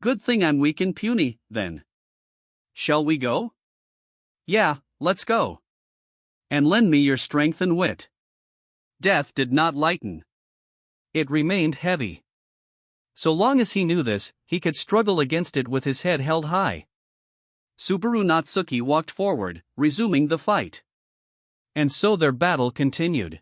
Good thing I'm weak and puny, then. Shall we go? Yeah, let's go. And lend me your strength and wit. Death did not lighten. It remained heavy. So long as he knew this, he could struggle against it with his head held high. Subaru Natsuki walked forward, resuming the fight. And so their battle continued.